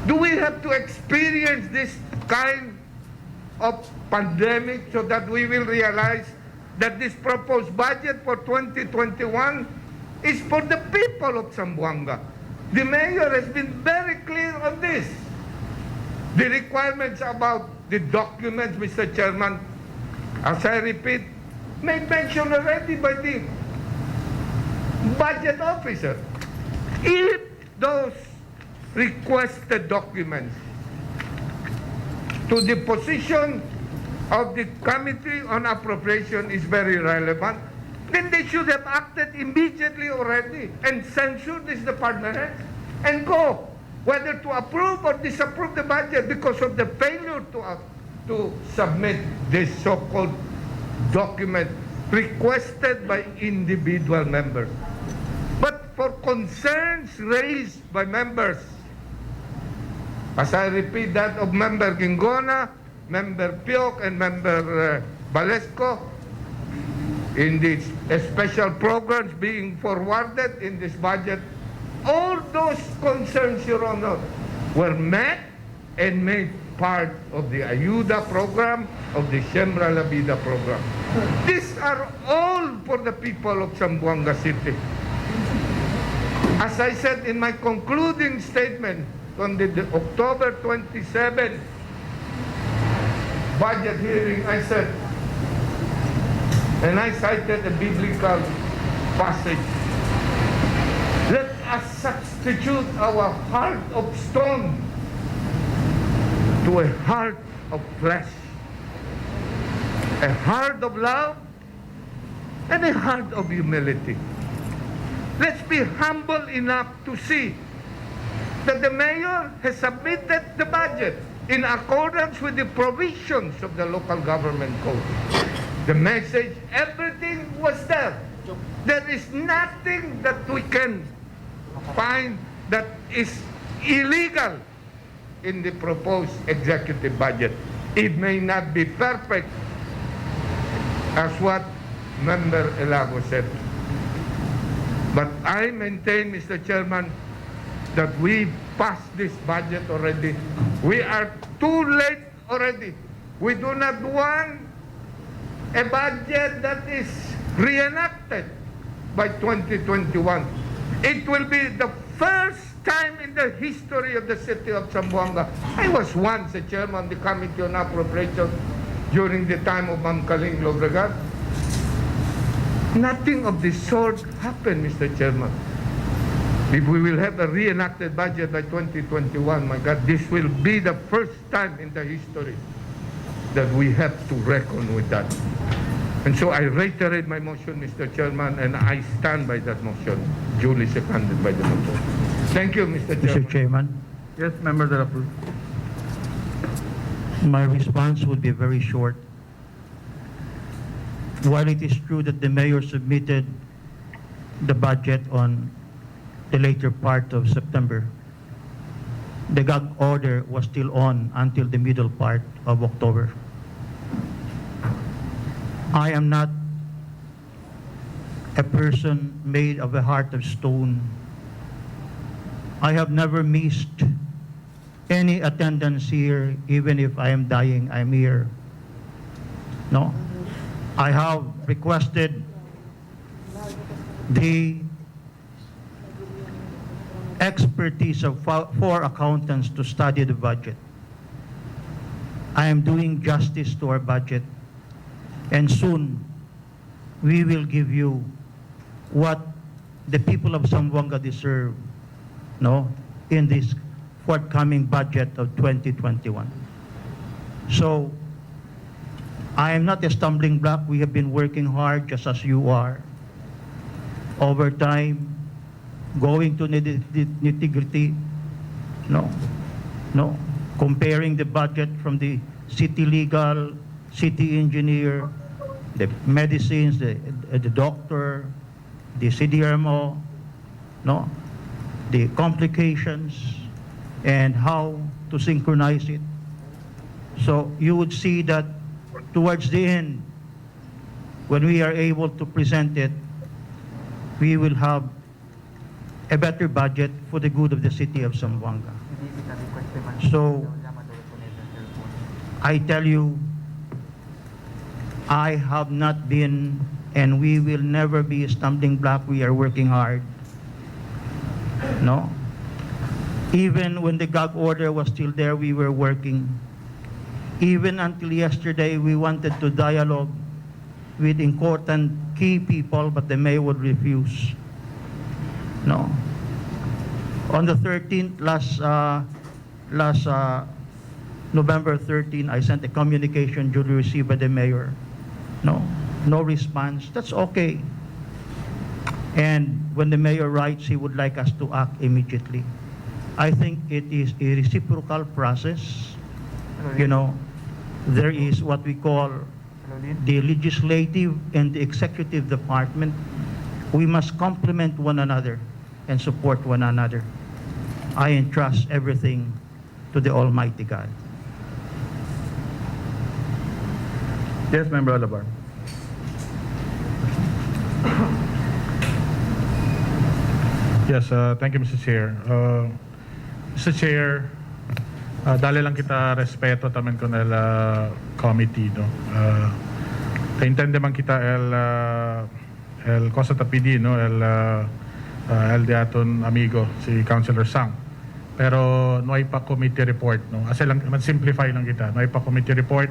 Do we have to experience this kind of pandemic so that we will realize that this proposed budget for 2021 is for the people of Zamboanga? The mayor has been very clear on this. The requirements about the documents, Mr. Chairman, as I repeat, made mention already by the budget officer. If those requested documents to the position of the Committee on Appropriation is very relevant, then they should have acted immediately already and censured this department heads and go whether to approve or disapprove the budget because of the failure to submit this so-called document requested by individual members. But for concerns raised by members, as I repeat that of Member Gingona, Member Piok, and Member Balesco, in these special programs being forwarded in this budget, all those concerns, Your Honor, were met and made part of the Ayuda program, of the Siembra la Vida program. These are all for the people of Zamboanga City. As I said in my concluding statement on the October 27 budget hearing, I said, and I cited a biblical passage, let us substitute our heart of stone to a heart of flesh, a heart of love and a heart of humility. Let's be humble enough to see that the mayor has submitted the budget in accordance with the provisions of the local government code. The message, everything was there. There is nothing that we can find that is illegal in the proposed executive budget. It may not be perfect, as what Member Elago said. But I maintain, Mr. Chairman, that we passed this budget already. We are too late already. We do not want a budget that is reenacted by 2021. It will be the first time in the history of the city of Zamboanga. I was once a chairman of the Committee on Appropriation during the time of Ma'am Kaling Lobregat. Nothing of this sort happened, Mr. Chairman. If we will have a reenacted budget by 2021, my God, this will be the first time in the history that we have to reckon with that. And so I reiterate my motion, Mr. Chairman, and I stand by that motion, duly seconded by the member. Thank you, Mr. Chairman. Mr. Chairman, Yes, Member De La Cruz. my response would be very short. While it is true that the mayor submitted the budget on the later part of September, the gag order was still on until the middle part of October. I am not a person made of a heart of stone. I have never missed any attendance here, even if I am dying, I'm here. No. I have requested the expertise of four accountants to study the budget. I am doing justice to our budget, and soon we will give you what the people of Zamboanga deserve, no, in this forthcoming budget of 2021. So I am not a stumbling block. We have been working hard just as you are. Over time, going to nitty-gritty, comparing the budget from the city legal, city engineer, the medicines, the doctor, the CDMO, no, the complications, and how to synchronize it. So you would see that towards the end, when we are able to present it, we will have a better budget for the good of the city of Zamboanga. So I tell you, I have not been, and we will never be a stumbling block. We are working hard. No? Even when the gag order was still there, we were working. Even until yesterday, we wanted to dialogue with important key people, but the mayor would refuse. No. On the 13th, last November 13, I sent a communication duly received by the mayor. No response. That's okay. And when the mayor writes, he would like us to act immediately. I think it is a reciprocal process. You know, there is what we call the legislative and the executive department. We must complement one another and support one another. I entrust everything to the Almighty God. Yes, Member Alabar. Yes, thank you, Mr. Chair. Mr. Chair, dale lang kita respeto tamen con el committee, no. Intende man kita el cosa tapidi, no, el de aton amigo si Councilor Sang. Pero no hay pa committee report, no. Asa lang man simplify lang kita. No hay pa committee report.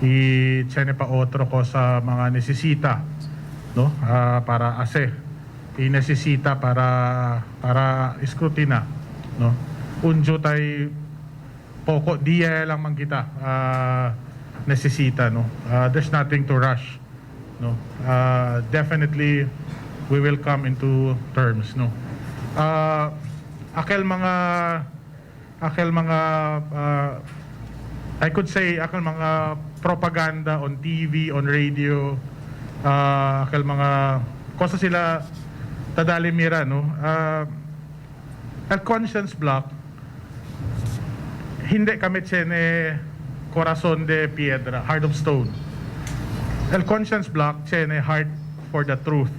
Y tiene pa otro cosa mga necesita, no, para ase. Y necesita para escrutina, no. Unjo tay poko dia lang man kita necesita, no. There's nothing to rush, no. Definitely we will come into terms, no. Akel mga I could say akel mga propaganda on TV, on radio, akel mga kosa sila tadalimira, no. El conscience block, hindi kami tiene corazon de piedra, heart of stone. El conscience block tiene heart for the truth.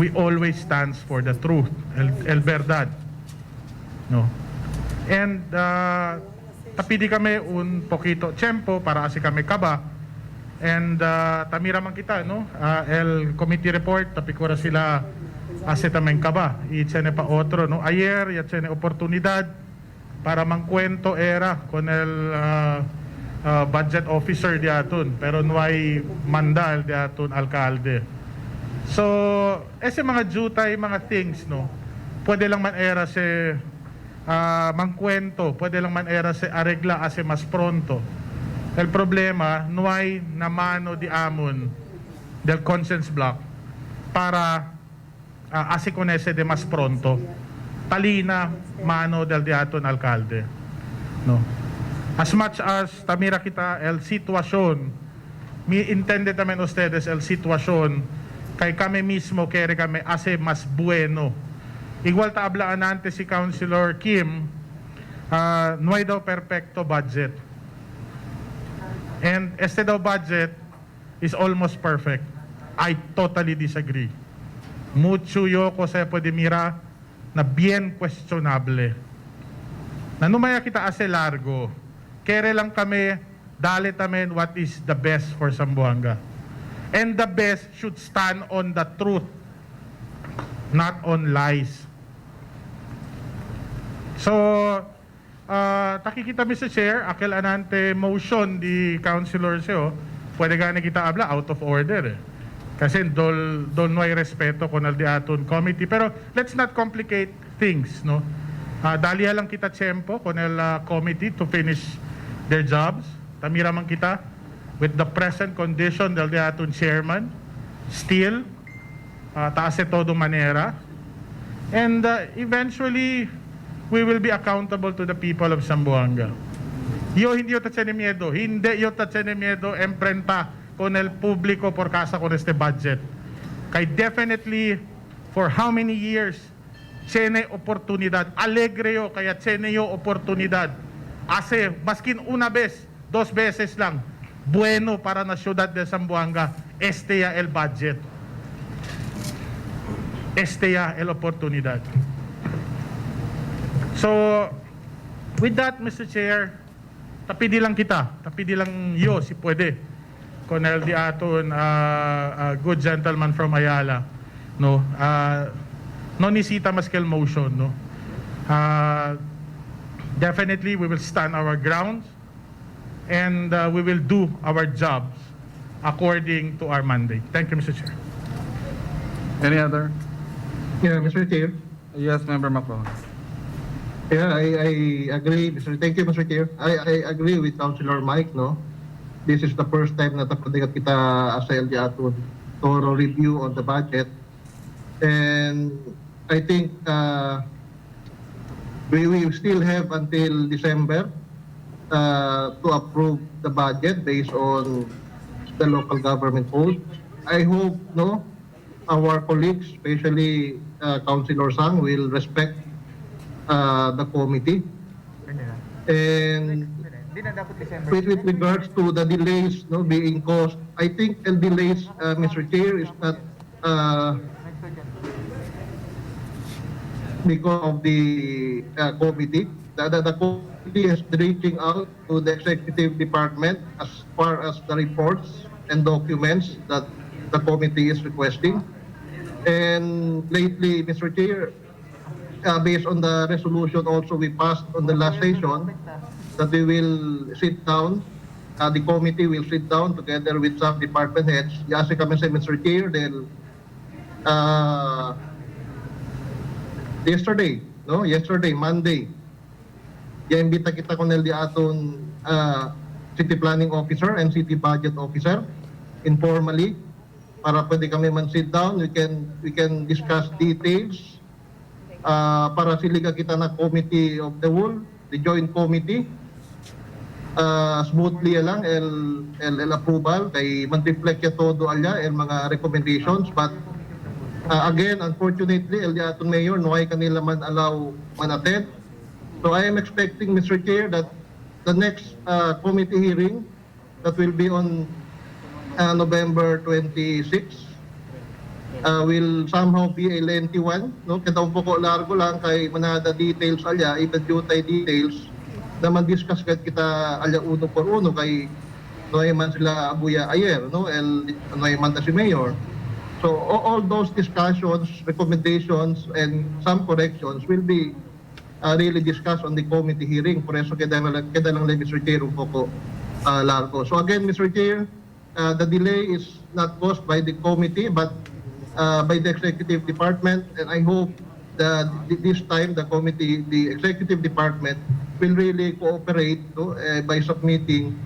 We always stands for the truth, el verdad, no. And tapidi kami un poquito tiempo para asi kami kaba. And tamira man kita, no. El committee report tapikura sila ase tamen kaba. Y tiene pa otro, no. Ayer ya tiene oportunidad para mangkwento era con el budget officer di aton, pero no hay mandal di aton alkalde. So, ese mga jutay, mga things, no, pwede lang man era se mangkwento, pwede lang man era se aregla ase mas pronto. El problema, no hay na mano di amon del conscience block para ase con ese de mas pronto. Talina mano del diaton alcalde, no. As much as tamira kita el situación, mi intende también ustedes el situación kay kami mismo kere kami ase mas bueno. Igual ta hablaan antes si Councilor Kim, no hay daw perfecto budget. And este daw budget is almost perfect. I totally disagree. Mucho yo ko sa pwede mira na bien questionable. Nanumaya kita ase largo. Kere lang kami dali tamen what is the best for Zamboanga. And the best should stand on the truth, not on lies. So, takikita Mr. Chair, akil anante motion di Councilor Seo, pwede gani kita abla out of order. Kasi no hay respeto con el di aton committee. Pero let's not complicate things, no? Daliya lang kita tiempo con el committee to finish their jobs. Tamira man kita with the present condition del di aton chairman, still, taase todo manera. And eventually, we will be accountable to the people of Zamboanga. Hindi yo tatsene miedo, emprenta con el público por casa con este budget. Kay definitely, for how many years, tiene oportunidad. Alegreo kaya tiene yo oportunidad. Ase, maskin una vez, 2 veces lang, bueno para na ciudad de Zamboanga, este ya el budget. Este ya el oportunidad. So, with that, Mr. Chair, tapidi lang kita, tapidi lang yo si pwede. Con el di aton a good gentleman from Ayala, no, no nisita maskel motion, no. Definitely we will stand our ground and we will do our jobs according to our mandate. Thank you, Mr. Chair. Any other? Yeah, Mr. Chair. Yes, Member Macron. Yeah, I agree, Mr. Thank you, Mr. Chair. I agree with Councilor Mike, no. This is the first time na tapadigat kita sa LG aton thorough review on the budget. And I think we still have until December to approve the budget based on the local government code. I hope, no, our colleagues, especially Councilor Sang, will respect the committee. And with regards to the delays, no, being caused, I think the delays, Mr. Chair, is not because of the committee. The committee is reaching out to the executive department as far as the reports and documents that the committee is requesting. And lately, Mr. Chair, based on the resolution also we passed on the last session, that we will sit down, the committee will sit down together with some department heads. Yasi kami sa Mr. Chair, then yesterday, Monday, imbita kita ko nel di aton city planning officer and city budget officer informally para pwede kami man sit down, we can discuss details para siliga kita na committee of the whole, the joint committee, smoothly lang el approval kay man-reflect ya todo alya el mga recommendations. But again, unfortunately, el aton mayor no ay kanila man allow man attend. So I am expecting, Mr. Chair, that the next committee hearing that will be on November 26 will somehow be a lengthy one, no? Kita un poco largo lang kay manada details alya, even jutay details na man-discuss kita alya uno por uno kay noy man sila abuya ayer, no? Noy man ta si mayor. So all those discussions, recommendations, and some corrections will be really discussed on the committee hearing. Por eso keda lang Mr. Chair un poco largo. So again, Mr. Chair, the delay is not caused by the committee but by the executive department, and I hope that this time the committee, the executive department, will really cooperate, no, by submitting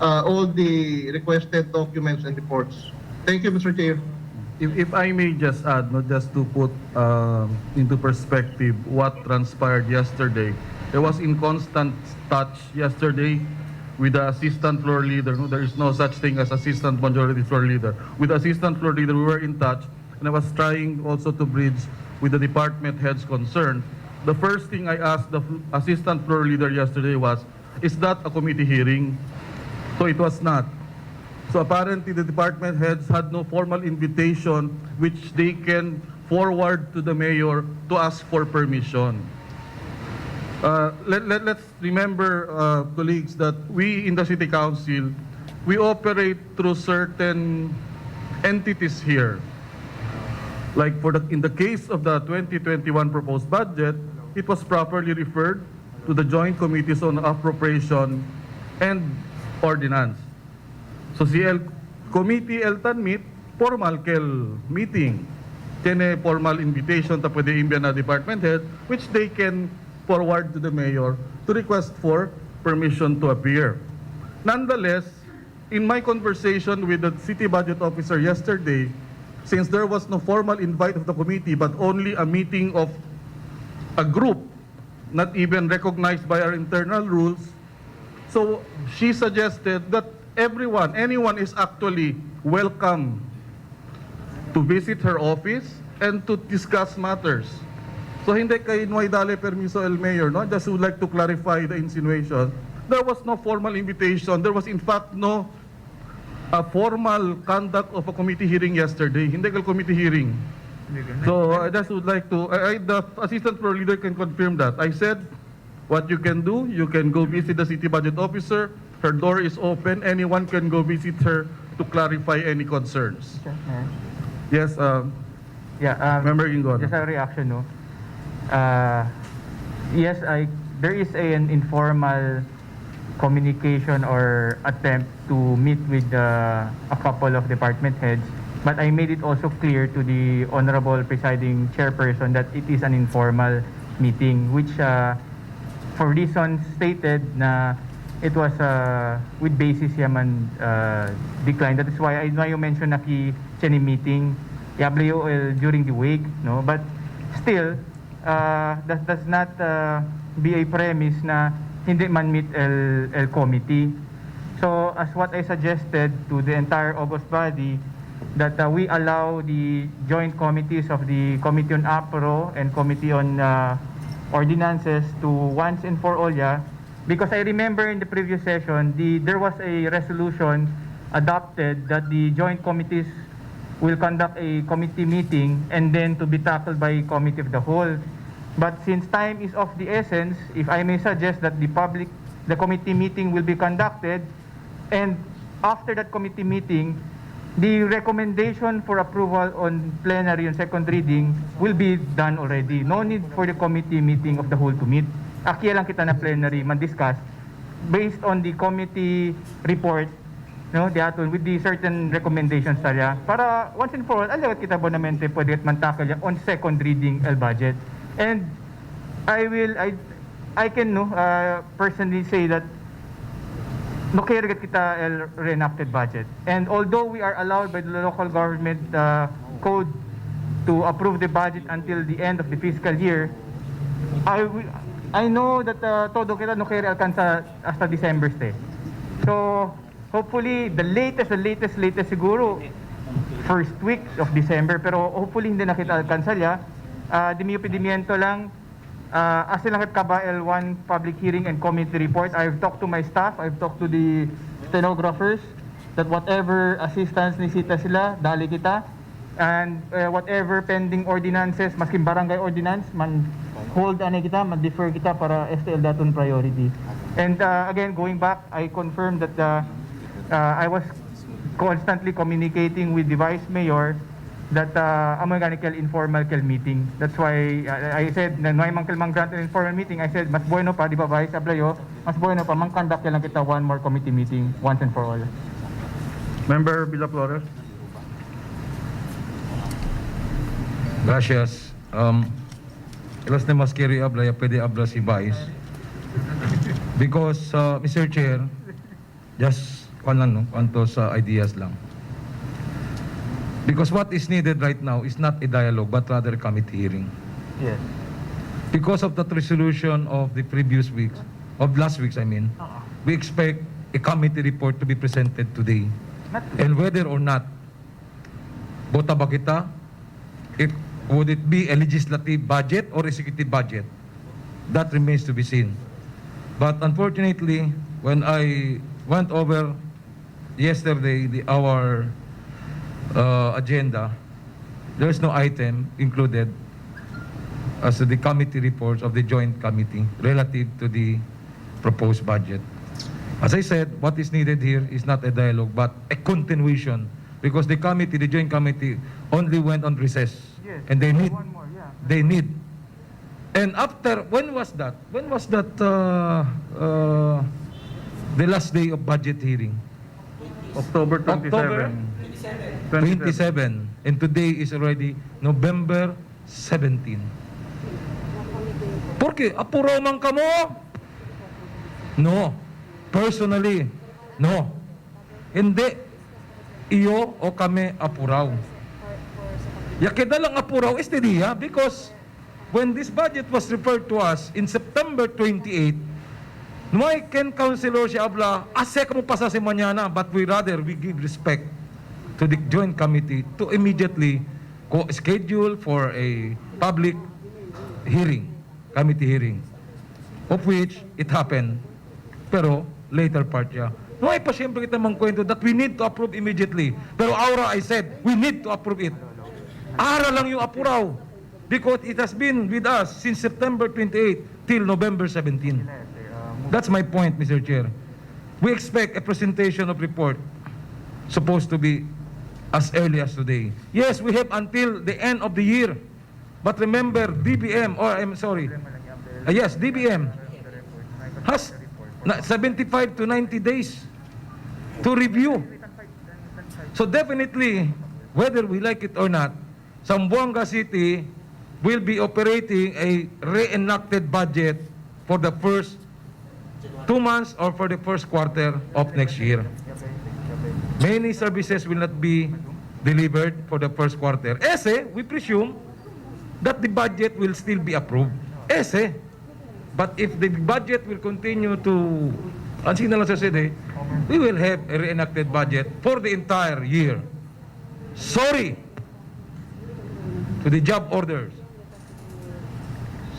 all the requested documents and reports. Thank you, Mr. Chair. If I may just add, no, just to put into perspective what transpired yesterday, I was in constant touch yesterday with the assistant floor leader. No, there is no such thing as assistant majority floor leader. With the assistant floor leader, we were in touch, and I was trying also to bridge with the department heads concerned. The first thing I asked the assistant floor leader yesterday was, is that a committee hearing? So it was not. So apparently the department heads had no formal invitation which they can forward to the mayor to ask for permission. Let's remember, colleagues, that we in the City Council, we operate through certain entities here. Like in the case of the 2021 proposed budget, it was properly referred to the Joint Committees on Appropriation and Ordinance. So si Committee el Tanmit, formal kel meeting. Tiene formal invitation ta pwede imbyan na department head, which they can forward to the mayor to request for permission to appear. Nonetheless, in my conversation with the city budget officer yesterday, since there was no formal invite of the committee but only a meeting of a group not even recognized by our internal rules, so she suggested that anyone is actually welcome to visit her office and to discuss matters. So hindi kay Noy Dale permiso el Mayor, no? Just would like to clarify the insinuation. There was no formal invitation. There was in fact no formal conduct of a committee hearing yesterday. Hindi kay committee hearing. So I just would like to, the Assistant Floor Leader can confirm that. I said, what you can do, you can go visit the City Budget Officer. Her door is open. Anyone can go visit her to clarify any concerns. Yes, Member Gingon. Just a reaction, no? Yes, there is an informal communication or attempt to meet with a couple of department heads, but I made it also clear to the Honorable Presiding Chairperson that it is an informal meeting, which for reasons stated na it was with basis yaman declined. That is why I know you mentioned na ki cheni meeting yablayo during the week, no? But still, that does not be a premise na hindi man meet el committee. So as what I suggested to the entire August body, that we allow the joint committees of the Committee on APRO and Committee on Ordinances to once and for all, because I remember in the previous session, there was a resolution adopted that the joint committees will conduct a committee meeting and then to be tackled by Committee of the Whole. But since time is of the essence, if I may suggest that the committee meeting will be conducted, and after that committee meeting, the recommendation for approval on plenary on second reading will be done already. No need for the committee meeting of the whole to meet. Akiya lang kita na plenary man-discuss based on the committee report, no, with the certain recommendations talya, para once and for all, alawat kita bonamente pwede man tackle on second reading el budget. And I can personally say that no kaya kita el reenacted budget. And although we are allowed by the local government code to approve the budget until the end of the fiscal year, I know that todo kita no kaya alcanza hasta December stay. So hopefully the latest siguro first week of December, pero hopefully hindi na kita alcanza ya. Pedimiento lang, as lang at kabael one public hearing and committee report. I've talked to my staff, I've talked to the stenographers, that whatever assistance nisita sila, dali kita, and whatever pending ordinances, maskin barangay ordinance, man hold kita, man defer kita para STL daton priority. And again, going back, I confirm that I was constantly communicating with the Vice Mayor that amoy ganikel informal kel meeting. That's why I said na may mangkel mang grant informal meeting. I said mas bueno pa di ba Vice Ablayo, mas bueno pa mang conduct lang kita one more committee meeting once and for all. Member Villaflores. Gracias. Ilas na mas kiri Ablaya, pwede abla si Vice. Because Mr. Chair, just kanto sa ideas lang. Because what is needed right now is not a dialogue, but rather a committee hearing. Yes. Because of that resolution of the previous weeks, of last week's I mean, we expect a committee report to be presented today. And whether or not, bota ba kita, would it be a legislative budget or executive budget? That remains to be seen. But unfortunately, when I went over yesterday our agenda, there's no item included as the committee reports of the joint committee relative to the proposed budget. As I said, what is needed here is not a dialogue but a continuation, because the joint committee only went on recess. Yes, and they need one more, yeah. they need. And after, when was that the last day of budget hearing? October 27. 27. And today is already November 17. Porque apuro man ka mo? No. Personally, no. Hindi. Iyo o kami apuraw. Yakeda lang apuraw este dia, because when this budget was referred to us in September 28, Why can Councilor si Abla, ase mo pasa si Manyana, but we give respect to the joint committee to immediately schedule for a public hearing, committee hearing, of which it happened, pero later part siya. Why pa siyempre kita mangkwento that we need to approve immediately. Pero Aura, I said, we need to approve it. Ara lang yung apuraw. Because it has been with us since September 28 till November 17. That's my point, Mr. Chair. We expect a presentation of report supposed to be as early as today. Yes, we have until the end of the year. But remember, DBM, DBM has 75 to 90 days to review. So definitely, whether we like it or not, Zamboanga City will be operating a reenacted budget for the first 2 months or for the first quarter of next year. Many services will not be delivered for the first quarter. We presume that the budget will still be approved. But if the budget will continue to, we will have a reenacted budget for the entire year. Sorry to the job orders.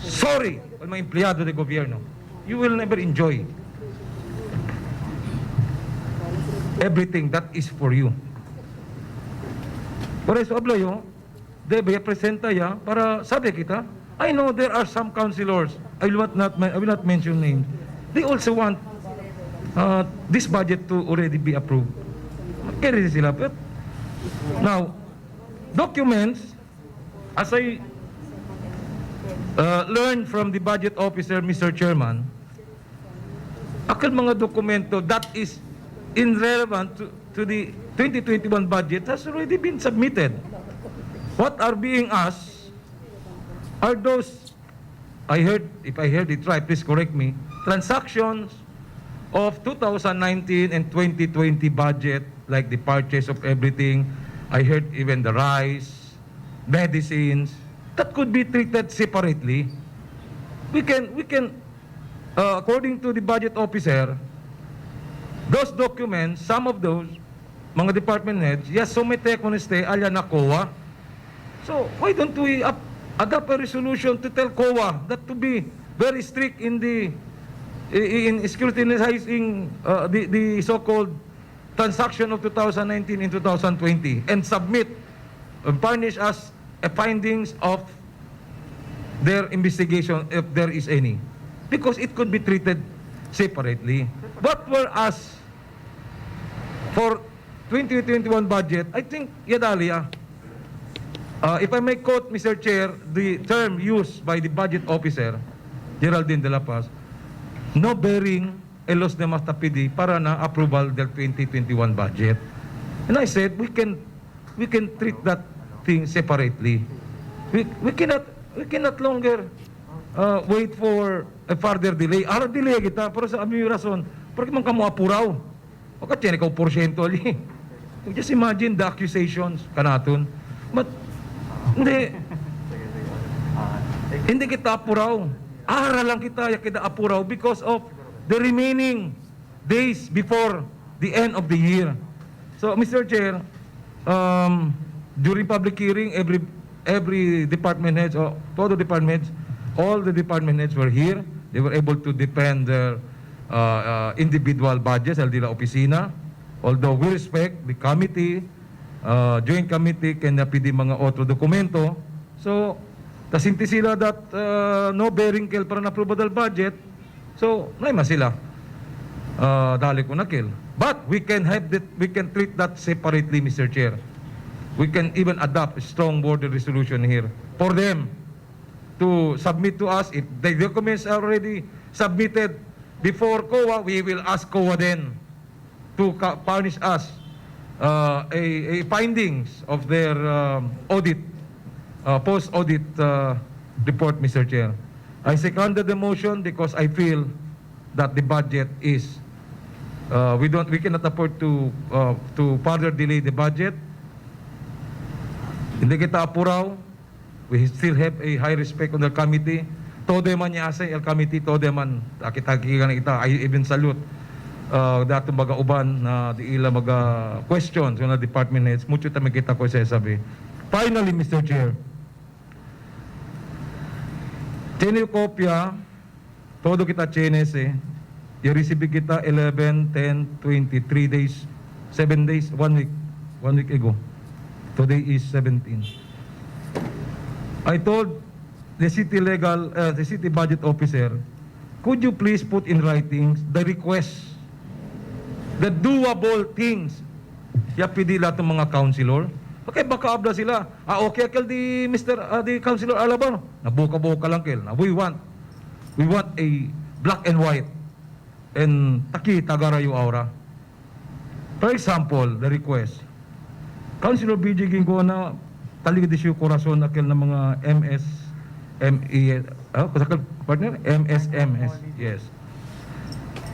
Sorry to mga empleyado de gobyerno. You will never enjoy everything that is for you. Por eso hablo yo, debe presenta ya para sabi kita. I know there are some councilors, I will not mention names. They also want this budget to already be approved. Kaya sila. But now, documents, as I learned from the budget officer, Mr. Chairman, akal mga dokumento that is irrelevant to the 2021 budget has already been submitted. What are being asked are those, if I heard it right, please correct me, transactions of 2019 and 2020 budget, like the purchase of everything. I heard even the rice, medicines, that could be treated separately. We can, according to the budget officer, those documents, some of those, mga department heads, yes, sumite koneste alya na COA. So, why don't we adopt a resolution to tell COA that to be very strict in scrutinizing the so-called transaction of 2019 and 2020 and submit, furnish us findings of their investigation if there is any. Because it could be treated separately. But whereas for 2021 budget, I think, Yadalia, if I may quote, Mr. Chair, the term used by the budget officer, Geraldine de la Paz, no bearing en los demás tapidi para na approval del 2021 budget. And I said, we can treat that thing separately. We cannot longer wait for a further delay. Ara delay kita, pero sa aming rason, porque man kamo apuraw. O ka tiyan ikaw porsyento ali. Just imagine the accusations kanaton. But hindi kita apuraw. Ara lang kita apuraw because of the remaining days before the end of the year. So, Mr. Chair, during public hearing, every department heads, or all the department heads were here. They were able to defend their individual budgets, el de la opisina. Although we respect the committee, joint committee, kanya pidi mga otro dokumento. So, tasinti sila that no bearing kel para na-approve del budget. So, naima sila. Dali ko na kel. But we can treat that separately, Mr. Chair. We can even adopt a strong border resolution here for them to submit to us. If the documents are already submitted before COA, we will ask COA then to furnish us a findings of their audit, post-audit report, Mr. Chair. I seconded the motion because I feel that the budget is we cannot afford to further delay the budget. Hindi kita apuraw. We still have a high respect on the committee. todo man niya sa el committee, todo man, akita-kikan ita, I even salute dato baga uban na di ila maga questions na department heads, mucho ta makita ko sa sabi. Finally, Mr. Chair, chene kopya, todo kita chenes i-receive kita 11, 10, 20, 3 days, 7 days, 1 week ago. Today is 17. I told the city budget officer, could you please put in writing the request, the doable things, yapidi lahat ng mga councilor. Okay, baka abda sila. Okay, kel di Mr. Di Councilor Alabang. Nabuka-buka lang kel. We want a black and white and taki tagarayo aura. For example, the request. Councilor BJ Gingona, talig di siya korason akil ng mga MSMS, yes.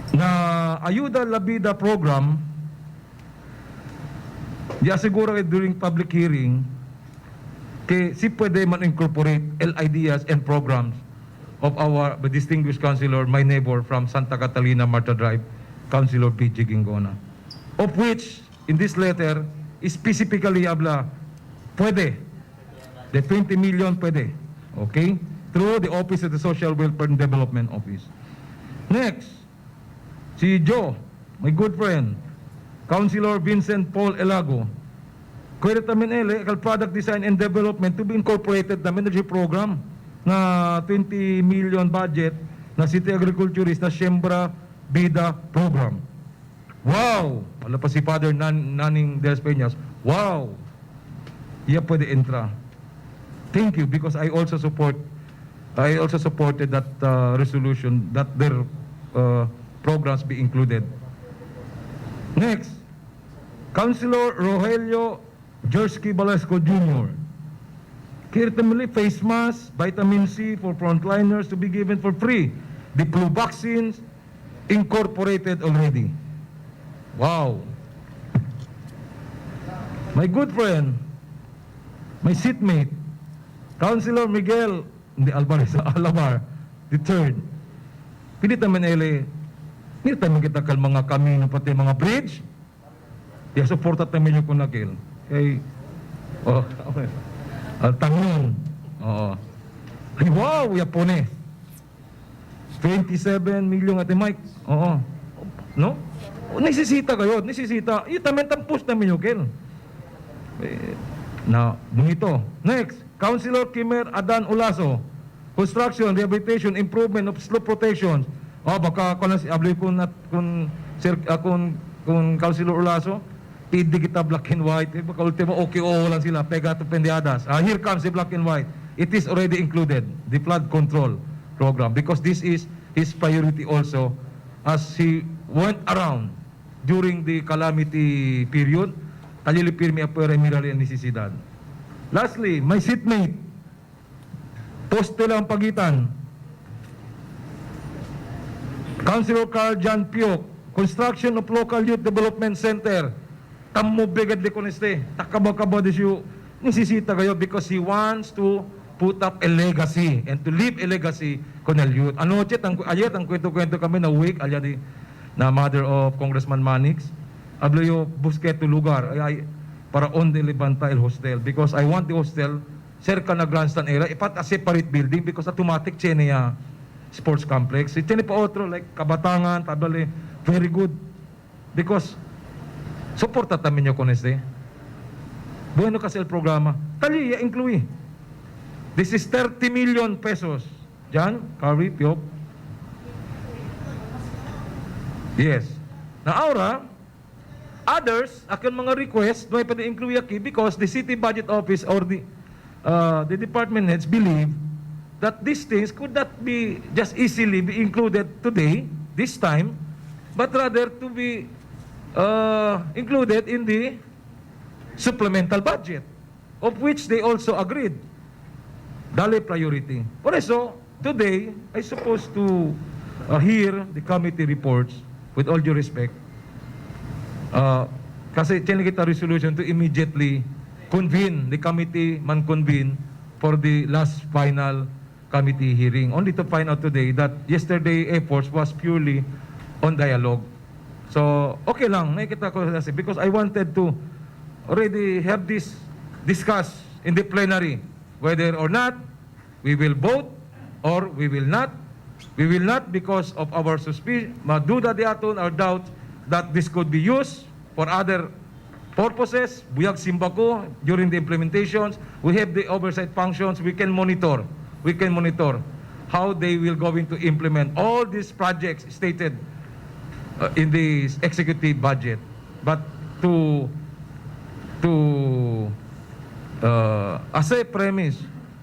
Na ayuda labida program, di asiguro during public hearing, ke si pwede man incorporate ideas and programs of our distinguished councilor, my neighbor from Santa Catalina, Marta Drive, Councilor PG Gingona. Of which, in this letter, specifically habla, pwede. The 20 million pwede. Okay? Through the Office of the Social Welfare and Development Office. Next, si Joe, my good friend, Councilor Vincent Paul Elago, pwede tamin product design and development to be incorporated na energy program na 20 million budget na city agriculturist na Siembra Bida program. Wow! Wala pa si Father Naning Des Peñas. Wow! Iya pwede entra. Thank you because I also supported that resolution that their programs be included. Next, Councilor Rogelio Jersky Balasco Jr. Kirtamili face mask, vitamin C for frontliners to be given for free. The flu vaccines incorporated already. Wow. My good friend, my seatmate, Councilor Miguel Alvarez Alamar, the third. Pinit naman pinit naman kita kal mga kamino pati mga bridge. Di suporta namin yung kunakil. Kay, okay. Tangon. Oo. Ay, wow, yapone. 27 million ate Mike. Oo. No? Nisisita kayo, nisisita. Yung tamen-tampus namin yung kel. Na, bunito. Next, Councilor Kimer Adan Ulaso. Construction, rehabilitation, improvement of slope protection. Baka ako na si abli kung Councilor Ulaso, pidi kita black and white. Baka ultimo, okay, lang sila. Pega to pendiadas. Here comes the black and white. It is already included, the flood control program, because this is his priority also as he went around during the calamity period. Talilipirmi apera emirali ang nisisidad. Lastly, my seatmate, poste lang pagitan. Councilor Carl John Piok, construction of local youth development center. Tamo bigad di koneste, takabakaba di siyo, nisisita kayo because he wants to put up a legacy and to leave a legacy konel youth. Ano chet, ayat ang kwento-kwento kami na week, alyat na mother of Congressman Manix, ablo yo busket to lugar, ay para on the Levanta el hostel because I want the hostel, circa na grandstand area, ipat a separate building because automatic chene ya sports complex. Chene pa otro, like Kabatangan, tabale, very good because suporta tamin nyo con este. Bueno kasi el programa. Tali, incluye. This is 30 million pesos. Jan, Carrie, Piop. Yes. Na ahora, others, akan mga request, no pwede incluye aquí because the city budget office or the department heads believe that these things could not be just easily be included today, this time, but rather to be included in the supplemental budget, of which they also agreed. Dali priority. Por eso, today, I supposed to hear the committee reports with all due respect. Kasi tiyan kita resolution to immediately convene, the committee man convene for the last final committee hearing, only to find out today that yesterday efforts was purely on dialogue. So, okay lang, nakikita ko kasi because I wanted to already have this discussed in the plenary, whether or not we will vote or we will not. We will not because of our suspicion, maduda diaton or doubt that this could be used for other purposes. Buyag simbako during the implementations. We have the oversight functions. We can monitor how they will going to implement all these projects stated in the executive budget. But as a premise,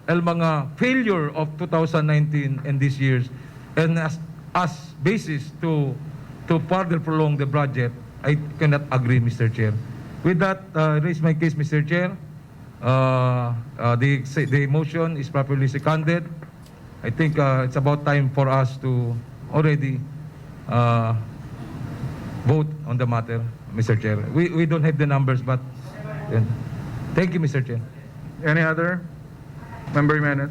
el mga failure of 2019 and this year's, and as basis to further prolong the budget, I cannot agree, Mr. Chair. With that, raise my case, Mr. Chair. The motion is properly seconded. I think it's about time for us to already vote on the matter, Mr. Chair. We don't have the numbers, but thank you, Mr. Chair. Any other? Member Jimenez?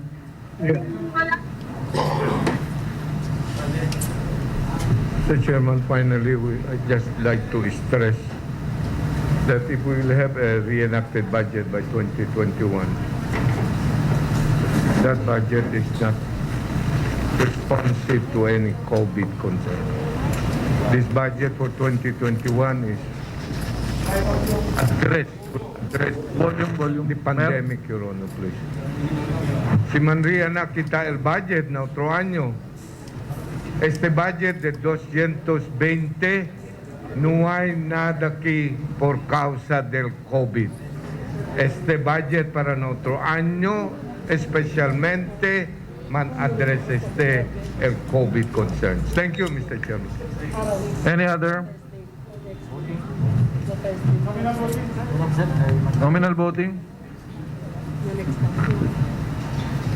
Mr. Chairman, finally, I'd just like to stress that if we will have a reenacted budget by 2021, that budget is not responsive to any COVID concern. This budget for 2021 is address volume the pandemic, Your Honor, please. Si Manria na kita el budget na otro año. Este budget de 220 no hay nada aquí por causa del COVID. Este budget para otro año especialmente man address el COVID concerns. Thank you, Mr. Chairman. Any other? Nominal voting?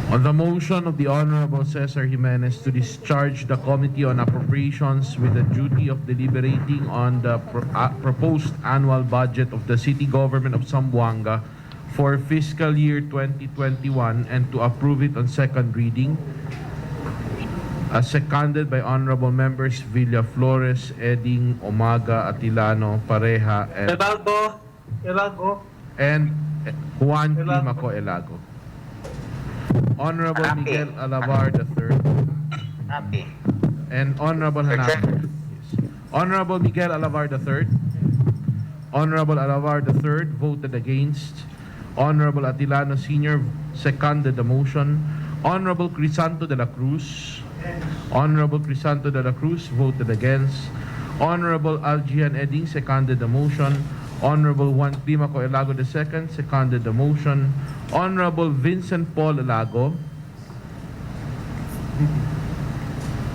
On the motion of the Honorable Cesar Jimenez to discharge the Committee on Appropriations with the duty of deliberating on the proposed annual budget of the City Government of Zamboanga for fiscal year 2021 and to approve it on second reading, as seconded by Honorable Members Villa Flores, Eding, Omaga, Atilano, Pareja, and Juan Climaco Elago. Honorable Happy. Miguel Alavar III Happy. and Honorable Hanapi. Yes. Honorable Miguel Alavar III. Honorable Alavar III voted against. Honorable Atilano Sr. seconded the motion. Honorable Crisanto de la Cruz. Honorable Crisanto de la Cruz voted against. Honorable Algian Eding seconded the motion. Honorable Juan Climaco Elago II seconded the motion. Honorable Vincent Paul Elago.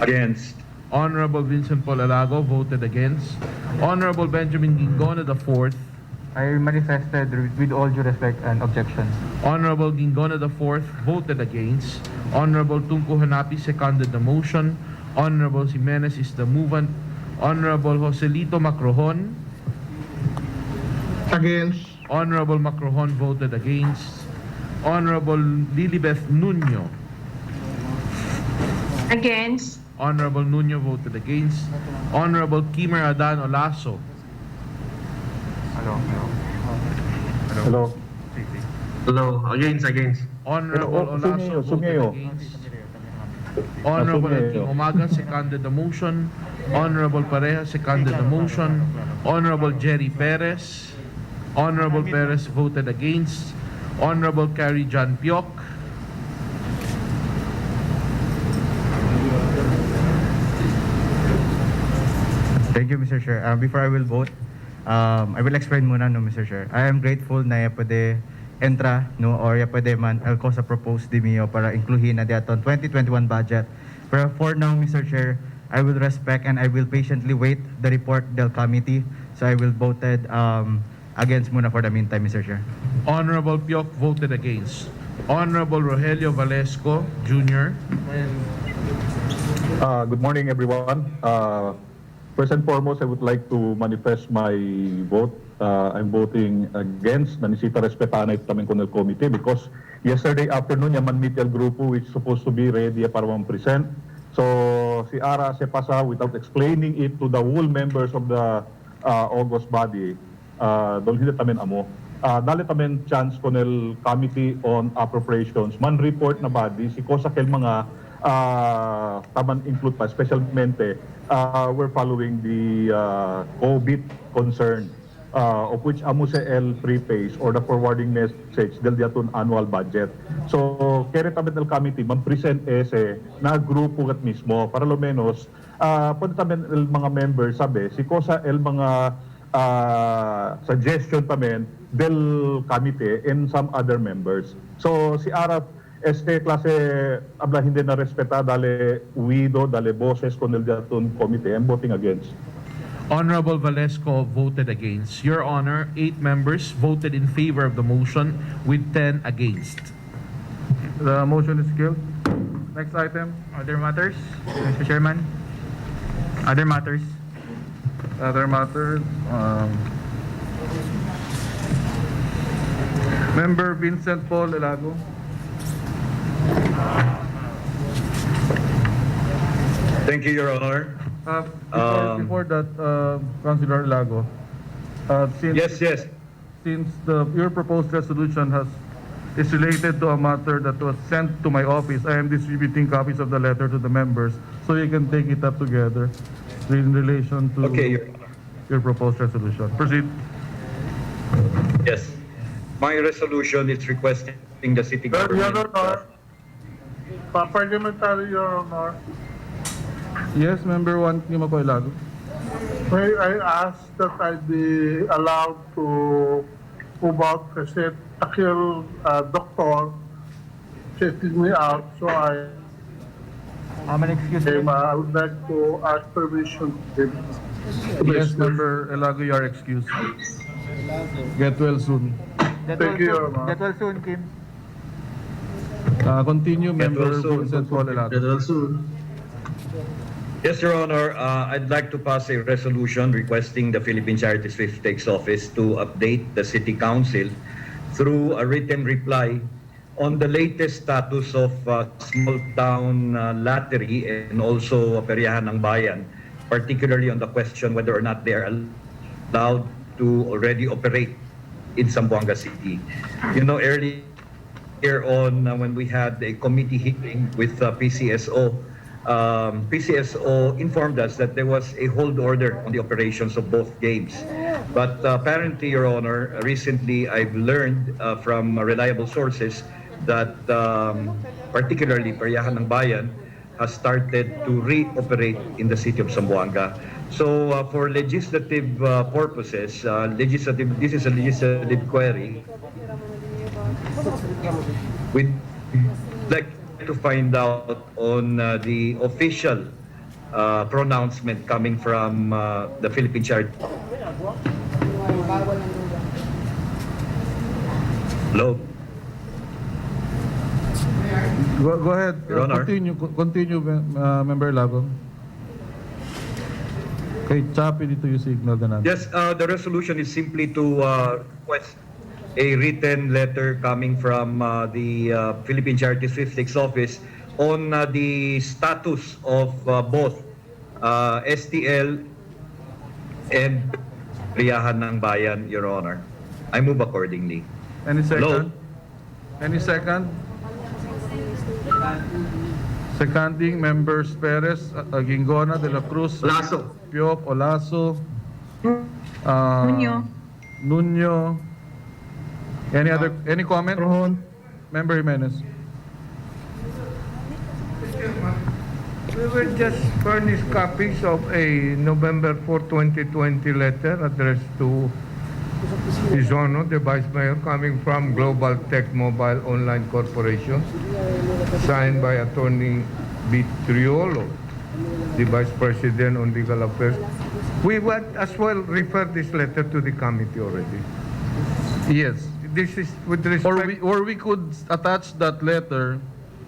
Against. Honorable Vincent Paul Elago voted against. Honorable Benjamin Gingona IV. I manifested with all due respect and objection. Honorable Gingona IV voted against. Honorable Tunco Hanapi seconded the motion. Honorable Jimenez is the movant. Honorable Joselito Macrohon. Against. Honorable Macrohon voted against. Honorable Lilibeth Nuño. Against. Honorable Nuño voted against. Honorable Kimer Adan Olaso. Hello. Against. Honorable Olaso voted against. Honorable King Umaga seconded the motion. Honorable Pareja seconded the motion. Honorable Jerry Perez. Honorable Perez voted against. Honorable Carrie John Piok. Thank you, Mr. Chair. Before I will vote, I will explain muna, no, Mr. Chair. I am grateful na pwede entra, no, or pwede man alko sa propose di mio para incluhin na diaton 2021 budget. Pero for now, Mr. Chair, I will respect and I will patiently wait the report del committee. So I will voted against muna for the meantime, Mr. Chair. Honorable Piok voted against. Honorable Rogelio Valesco Jr. Good morning, everyone. First and foremost, I would like to manifest my vote. I'm voting against the Nisita Respetana Itamen Conel Committee because yesterday afternoon, yaman meet yung grupo which is supposed to be ready para present. So, si Ara se pasa without explaining it to the whole members of the August body, doon hindi tamen amo. Dali tamen chance Conel Committee on Appropriations, man report na body, si Kosa kel mga taman include pa, especialmente we're following the COVID concern of which amo sa el prepays or the forwarding message del diaton annual budget. So, kere tamen el committee man-present ese na grupo kat mismo para lo menos pwede tamen el mga members sabi si kosa el mga suggestion tamen del committee and some other members. So, si Arap klase abla hindi na respeta dale uwido, dale boses con el diaton committee. I'm voting against. Honorable Valesco voted against. Your Honor, 8 members voted in favor of the motion with 10 against. The motion is killed. Next item. Other matters, Mr. Chairman? Other matters? Other matters. Member Vincent Paul Elago. Thank you, Your Honor. Before that, Councilor Elago, since since your proposed resolution is related to a matter that was sent to my office, I am distributing copies of the letter to the members so you can take it up together in relation to your proposed resolution. Proceed. Yes. My resolution is requesting the city government. Your Honor, Parliamentary, Your Honor. Yes, Member 1 Kimako Elago. May I ask that I be allowed to move out kasi takil doctor checking me out, so I would like to ask permission to him. Yes, Member Elago, you are excused. Get well soon. Thank you, Your Honor. Get well soon, Kim. Continue, Member Vincent Paul Elago. Yes, Your Honor. I'd like to pass a resolution requesting the Philippine Charity Sweepstakes Office to update the City Council through a written reply on the latest status of small town lottery and also Peryahan ng Bayan, particularly on the question whether or not they are allowed to already operate in Zamboanga City. You know, earlier on when we had a committee hearing with PCSO, PCSO informed us that there was a hold order on the operations of both games. But apparently, Your Honor, recently I've learned from reliable sources that particularly Peryahan ng Bayan has started to reoperate in the city of Zamboanga. So for legislative purposes, this is a legislative query. We'd like to find out on the official pronouncement coming from the Philippine Charity. Hello? Go ahead. Your Honor. Continue, Member Elago. Okay, Chapi, dito yung signal na natin. Yes, the resolution is simply to request a written letter coming from the Philippine Charity Sweepstakes Office on the status of both STL and Riyahan ng Bayan, Your Honor. I move accordingly. Any second? Hello? Any second? Seconding, Members Perez, Gingona, De La Cruz, Olaso. Piop, Olaso, Nunyo. Any comment? Member Jimenez. We will just furnish copies of a November 4, 2020 letter addressed to His Honor, the Vice Mayor, coming from Global Tech Mobile Online Corporation, signed by Attorney Vitriolo, the Vice President on Legal Affairs. We would as well refer this letter to the committee already. Yes. This is with respect... Or we could attach that letter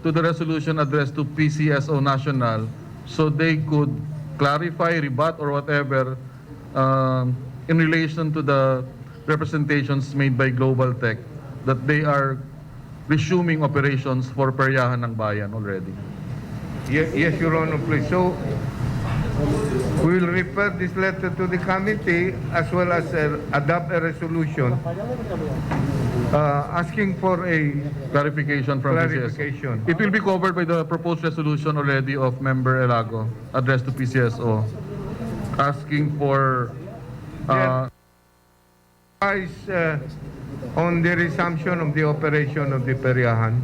to the resolution addressed to PCSO National so they could clarify, rebut, or whatever in relation to the representations made by Global Tech that they are resuming operations for Peryahan ng Bayan already. Yes, Your Honor, please. So, we will refer this letter to the committee as well as adopt a resolution asking for a clarification from clarification. PCSO. It will be covered by the proposed resolution already of Member Elago addressed to PCSO asking for on the resumption of the operation of the Peryahan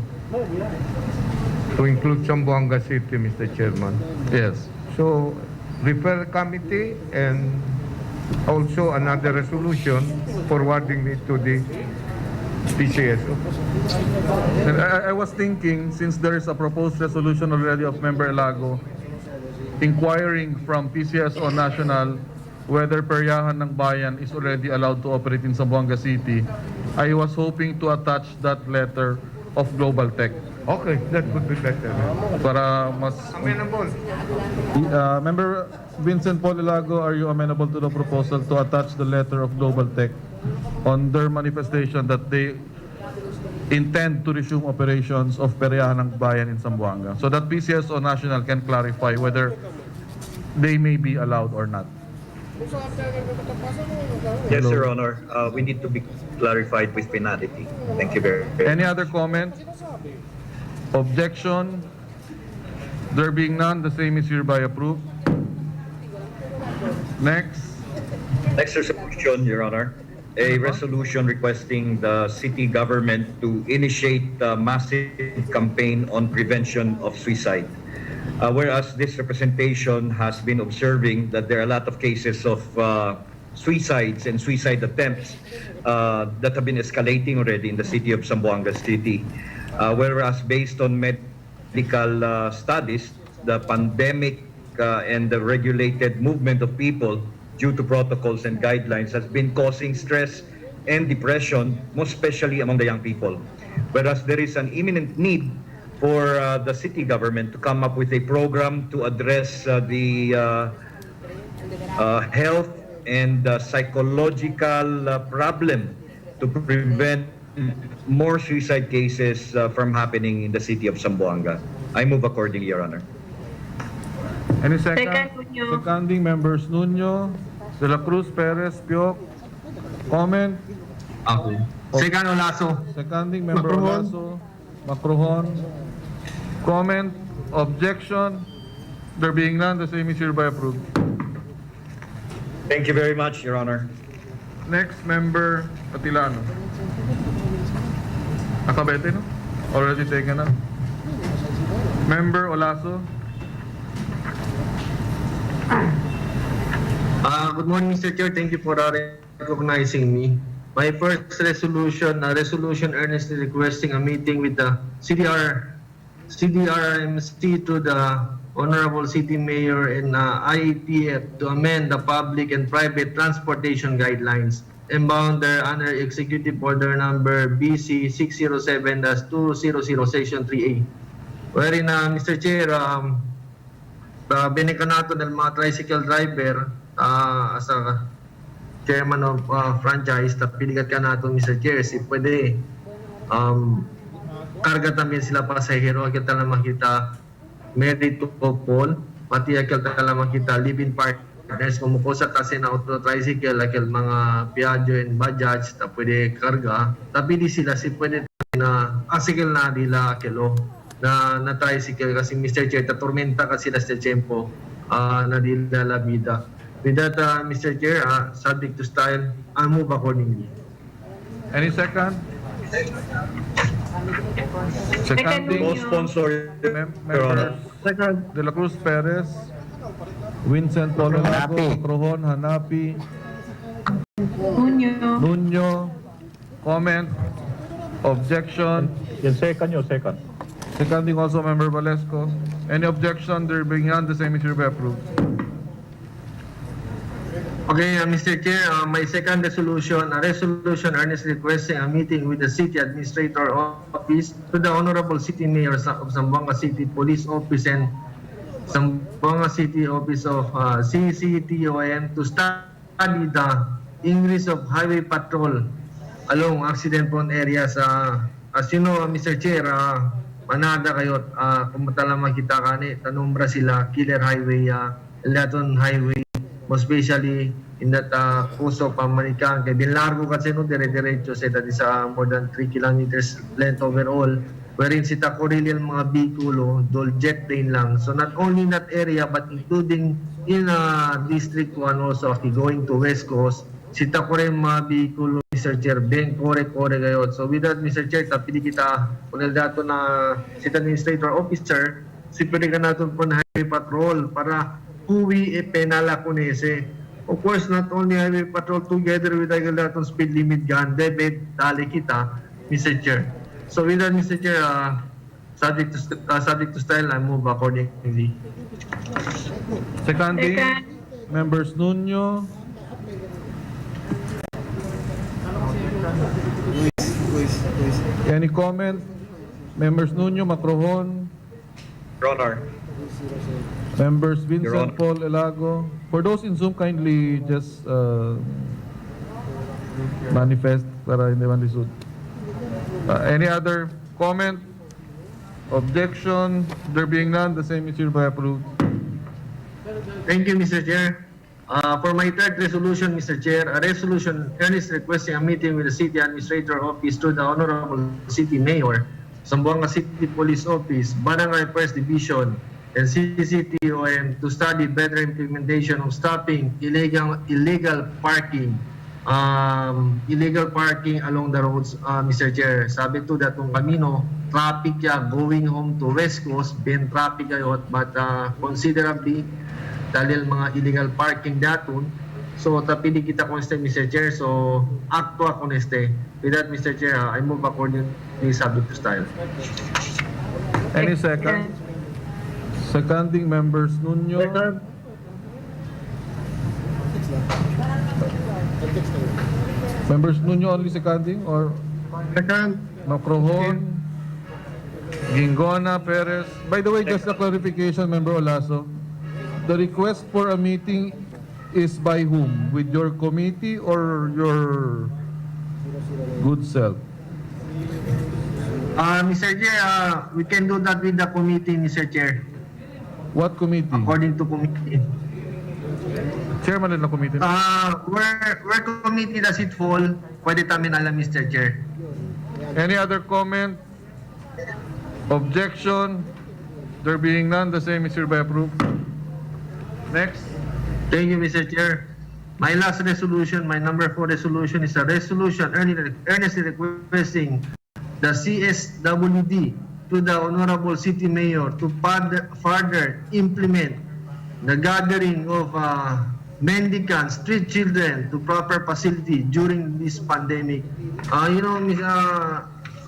to include Zamboanga City, Mr. Chairman. Yes. So, refer committee and also another resolution forwarding it to the PCSO. And I was thinking, since there is a proposed resolution already of Member Elago inquiring from PCSO National whether Peryahan ng Bayan is already allowed to operate in Zamboanga City, I was hoping to attach that letter of Global Tech. Okay, that would be better. Para mas... Amenable. Member Vincent Paul Elago, are you amenable to the proposal to attach the letter of Global Tech on their manifestation that they intend to resume operations of Peryahan ng Bayan in Zamboanga so that PCSO National can clarify whether they may be allowed or not? Yes, Your Honor. We need to be clarified with finality. Thank you very much. Any other comment? Objection? There being none, the same is hereby approved. Next. Next resolution, Your Honor. A resolution requesting the city government to initiate a massive campaign on prevention of suicide. Whereas this representation has been observing that there are a lot of cases of suicides and suicide attempts that have been escalating already in the city of Zamboanga City. Whereas based on medical studies, the pandemic and the regulated movement of people due to protocols and guidelines has been causing stress and depression, most especially among the young people. Whereas there is an imminent need for the city government to come up with a program to address the health and psychological problem to prevent more suicide cases from happening in the city of Zamboanga. I move accordingly, Your Honor. Any second? Seconding members Nuño, De La Cruz, Perez, Piok. Comment? Okay. Second, Olaso. Seconding member Olaso, Macrohon. Comment? Objection? There being none, the same is hereby approved. Thank you very much, Your Honor. Next, member Atilano. Nakabete, no? Already taken na. Member Olaso. Good morning, Mr. Chair. Thank you for recognizing me. My first resolution, earnestly requesting a meeting with the CDRMC to the Honorable City Mayor and IETF to amend the public and private transportation guidelines and bound under Executive Order number BC 607-200 Section 3A. Wherein, Mr. Chair, binigyan nato ng mga tricycle driver as a chairman of franchise, piligat ka nato, Mr. Chair, si pwede karga tamin sila pasahero, kita na makita merit to couple, pati kita na makita live-in partners, kumukusa kasi na auto tricycle, akil mga Piaggio and Bajaj, pwede karga, tapi di sila si pwede na asikil na nila akilo na tricycle kasi Mr. Chair, tatormenta kasi sila sa tempo na nila la vida. With that, Mr. Chair, subject to style, I move accordingly. Any second? Seconding Co-sponsor, members De La Cruz, Perez, Vincent Pololago, Macrohon, Hanapi, Nuño. Comment? Objection? Yung second yun, second. Seconding also member Valesco. Any objection? There being none, the same is hereby approved. Okay, Mr. Chair, my second resolution, a resolution earnestly requesting a meeting with the City Administrator Office to the Honorable City Mayor of Zamboanga City Police Office and Zamboanga City Office of CCTOM to study the increase of highway patrol along accident-prone areas. As you know, Mr. Chair, manada kayo, kung matala makita ka ni, tanumbra sila, Killer Highway, Laton Highway, most especially in that Puso, Pamanikan, kay Binlargo kasi no, dire-diretso sa that is more than 3 kilometers length overall, wherein si Tacorili ang mga bikulo, dol jet plane lang. So not only in that area, but including in District 1 also, going to West Coast, si Tacorili mga bikulo, Mr. Chair, Ben kore kayo. So with that, Mr. Chair, tapili kita, kunil dato na si Administrator Officer, si pwede ka natin po na highway patrol para uwi penala kunese. Of course, not only highway patrol together with the daton speed limit gun, debit, tali kita, Mr. Chair. So with that, Mr. Chair, subject to style, I move accordingly. Seconding, Members Nuno. Any comment? Members Nuno, Macrohon. Your Honor. Members Your Vincent Honor. Paul Elago. For those in Zoom, kindly just manifest para hindi man lisod. Any other comment? Objection? There being none, the same is hereby approved. Thank you, Mr. Chair. For my third resolution, Mr. Chair, a resolution earnestly requesting a meeting with the City Administrator Office to the Honorable City Mayor, Zamboanga City Police Office, Barangay First Division, and CCTOM to study better implementation of stopping illegal parking along the roads, Mr. Chair. Sabi to datong kamino, traffic ya going home to West Coast, ben traffic ayot, but considerably dahil mga illegal parking daton. So tapili kita konste, Mr. Chair. So acto koneste. With that, Mr. Chair, I move accordingly subject to style. Any second? Seconding, Members Nuno. Members Nuno only seconding or Second. Macrohon, Gingona, Perez. By the way, just a clarification, Member Olaso. The request for a meeting is by whom? With your committee or your good self? Mr. Chair, we can do that with the committee, Mr. Chair. What committee? According to committee. Chairman ng committee. Where committee does it fall? Pwede tamin alam, Mr. Chair. Any other comment? Objection? There being none, the same is hereby approved. Next. Thank you, Mr. Chair. My last resolution, my number 4 resolution is a resolution earnestly requesting the CSWD to the Honorable City Mayor to further implement the gathering of mendicants, street children to proper facility during this pandemic.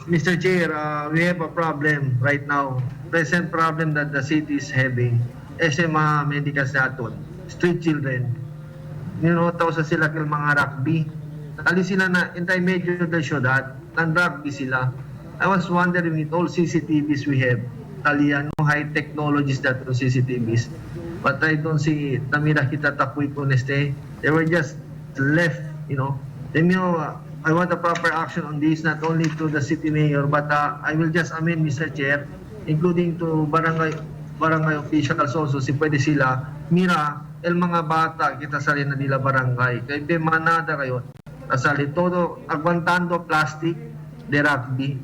Mr. Chair, we have a problem right now. Present problem that the city is having. SMA mendicants natin, street children. Tawsa sila kay mga rugby. Tali sila na intermediate na syudad, nan-rugby sila. I was wondering with all CCTVs we have, talian high technologies that on CCTVs. But I don't see tamira kita tapoy koneste. They were just left, I want a proper action on this, not only to the city mayor, but I will just amend, Mr. Chair, including to barangay officials also, si pwede sila, mira, el mga bata, kita sali na nila barangay. Kaya pe manada kayo, kasali todo, aguantando plastic, de rugby.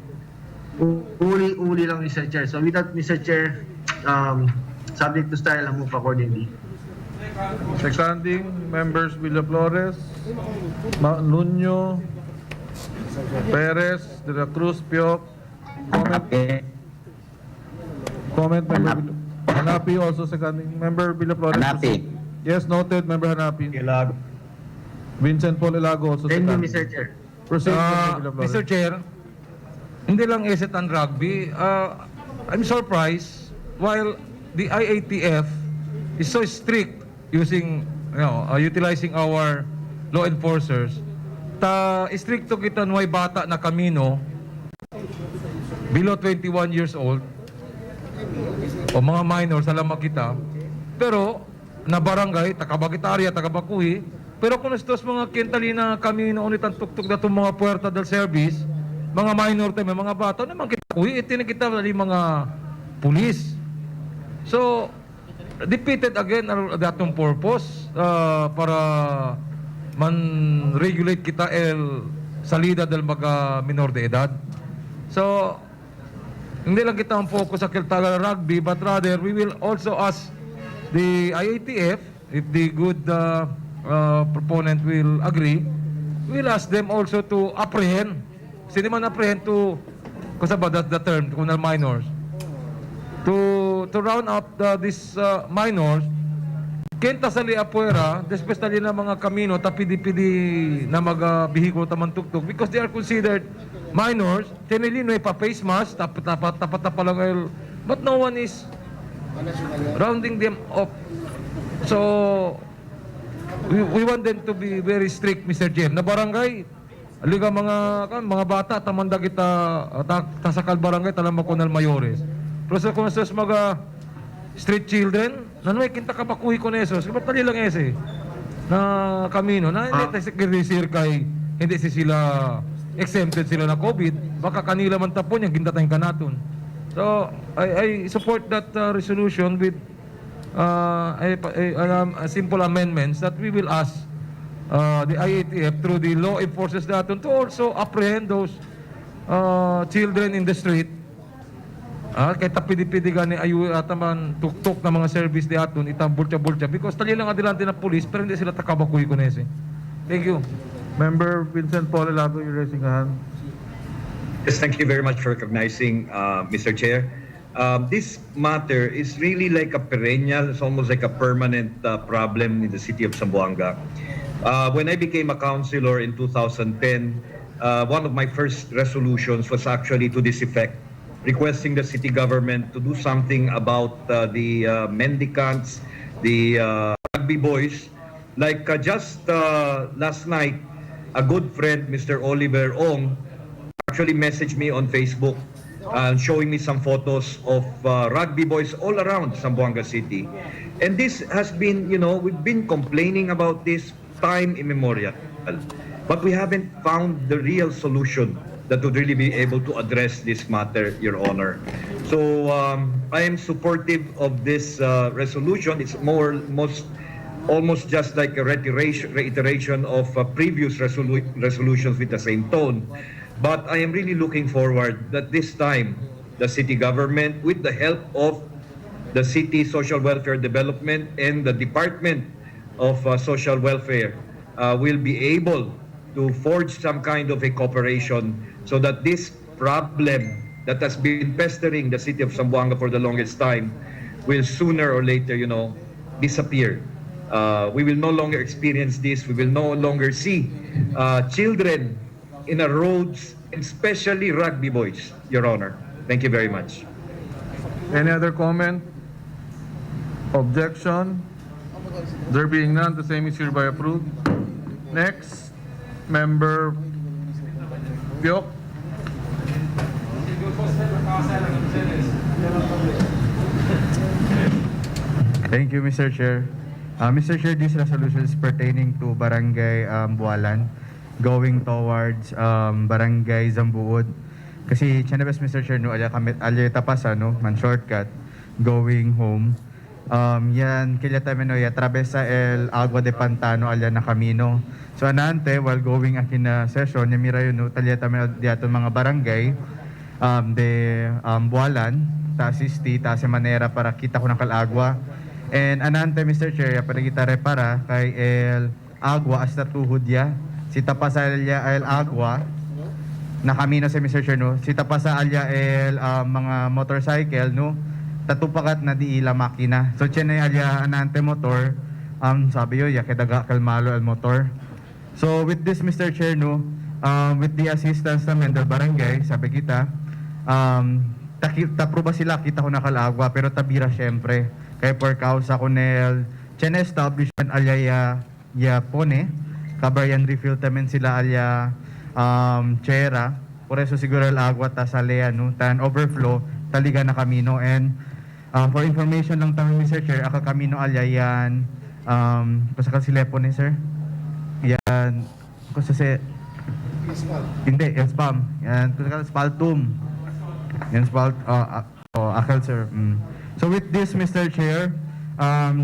Uli lang, Mr. Chair. So with that, Mr. Chair, subject to style, I move accordingly. Seconding, Members Villaflores, Nuno, Perez, De La Cruz, Piok. Comment, Member Hanapi also seconding. Member Villaflores. Hanapi. Yes, noted, Member Hanapi. Elago. Vincent Paul Elago also Thank you, seconding. Mr. Chair. Proceed, Member Villaflores. Mr. Chair, hindi lang ESET ang rugby. I'm surprised while the IATF is so strict utilizing our law enforcers, stricto kita nuay bata na kamino below 21 years old. o mga minors alam makita. Pero na barangay, taga-Bagitarya, taga-Bakuhi, pero kung estos mga kintalina kami noon itang tuktok na itong mga puerta del service, mga minor tayo, mga bata, naman kita kuhi, itin kita dali mga pulis. So, defeated again datong purpose para man-regulate kita el salida del mga minor de edad. So, hindi lang kita ang focus sa Kiltagal Rugby, but rather we will also ask the IATF, if the good proponent will agree, we'll ask them also to apprehend. Sino man apprehend to, kasi ba that's the term, kung minors, to round up these minors, kenta sali apuera, especially na mga kamino, tapidi-pidi na magbihiko taman tuktok, because they are considered minors, tinilino pa face mask, tapat lang, but no one is rounding them up. So, we want them to be very strict, Mr. Jem. Na barangay, aliga mga bata, tamanda kita, tasakal barangay, talang makunal mayores. Pero sa kung sa mga street children, nanuay kinta kapakuhi ko na esos, kapat tali lang ese, na kamino, na hindi tayo kay, hindi sila exempted sila na COVID, baka kanila man tapon yung gintatay kanaton. So, I support that resolution with simple amendments that we will ask the IATF through the law enforcers natin to also apprehend those children in the street. Kahit tapidi-pidi gani ayu ataman tuktok na mga service di aton itang bulcha-bulcha because tali lang adelante na police pero hindi sila takabakuy ko nese. Thank you. Member Vincent Paul Elato, you're raising a hand. Yes, thank you very much for recognizing, Mr. Chair. This matter is really like a perennial, it's almost like a permanent problem in the city of Zamboanga. When I became a councilor in 2010, one of my first resolutions was actually to this effect, requesting the city government to do something about the mendicants, the rugby boys. Like just last night, a good friend, Mr. Oliver Ong, actually messaged me on Facebook showing me some photos of rugby boys all around Zamboanga City. And this has been, we've been complaining about this time immemorial. But we haven't found the real solution that would really be able to address this matter, Your Honor. So I am supportive of this resolution. It's almost just like a reiteration of previous resolutions with the same tone. But I am really looking forward that this time, the city government, with the help of the City Social Welfare Development and the Department of Social Welfare, will be able to forge some kind of a cooperation so that this problem that has been pestering the city of Zamboanga for the longest time will sooner or later, disappear. We will no longer experience this. We will no longer see children in our roads, especially rugby boys, Your Honor. Thank you very much. Any other comment? Objection? There being none, the same is hereby approved. Next, Member Pyok. Thank you, Mr. Chair. Mr. Chair, this resolution is pertaining to Barangay Bualan, going towards Barangay Zambuod. Kasi chanabas, Mr. Chair, no, alya tapasa, no, man shortcut, going home. Yan, kaya tayo ya Travesa el Agua de Pantano alya na camino. So anante, while going akin na session, yung mira yun, no, talya tayo diato mga barangay, Bualan, ta asisti, ta si manera para kita ko ng kalagwa. And anante, Mr. Chair, para kita repara kay el Agua hasta tuhod ya. Si tapasa alya el Agua, na camino si Mr. Chair, no? Si tapasa alya el mga motorcycle, no? Tatupakat na di ila makina. So tiyan na alya anante motor, sabi yo, ya kedaga kalmalo el motor. So with this, Mr. Chair, no, with the assistance namin del barangay, sabi kita, tapruba sila, kita ko nakalagwa, pero tabira syempre. Kaya per causa ko nel, tiyan na establishment alya ya pone, kabayan refill tamen sila alya chera, por eso siguro el agua ta salea, no, tan overflow, Taliga na Camino. And for information lang tayo, Mr. Chair, Aka Camino Alayan, basta ka silepo ni sir. Yan, kasi hindi, yan spam. Yan, spaltum. Yan spalt, akal sir. So with this, Mr. Chair,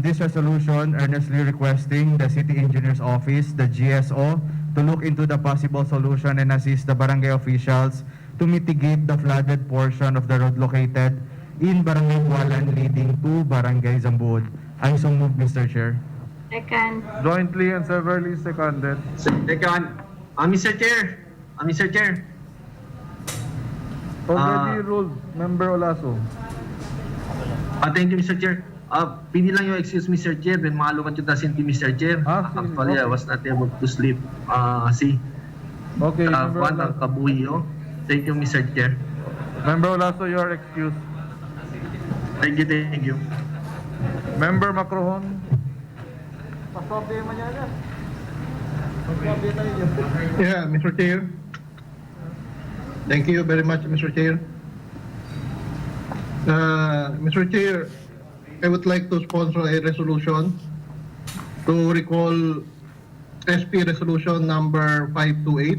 this resolution earnestly requesting the City Engineer's Office, the GSO, to look into the possible solution and assist the barangay officials to mitigate the flooded portion of the road located in Barangay Bualan leading to Barangay Zamboanga. I so move, Mr. Chair. Second. Jointly and severally seconded. Second. Mr. Chair. Mr. Chair. Already ruled, Member Olaso. Thank you, Mr. Chair. Pili lang yung excuse, Mr. Chair. Then malukat yung dasin Mr. Chair. Actually, I was not able to sleep. See. Okay, Member Juan Olaso. Kabuyo. Thank you, Mr. Chair. Member Olaso, your excuse. Thank you, thank you. Member Macrohon. Yeah, Mr. Chair. Thank you very much, Mr. Chair. Mr. Chair, I would like to sponsor a resolution to recall SP Resolution number 528,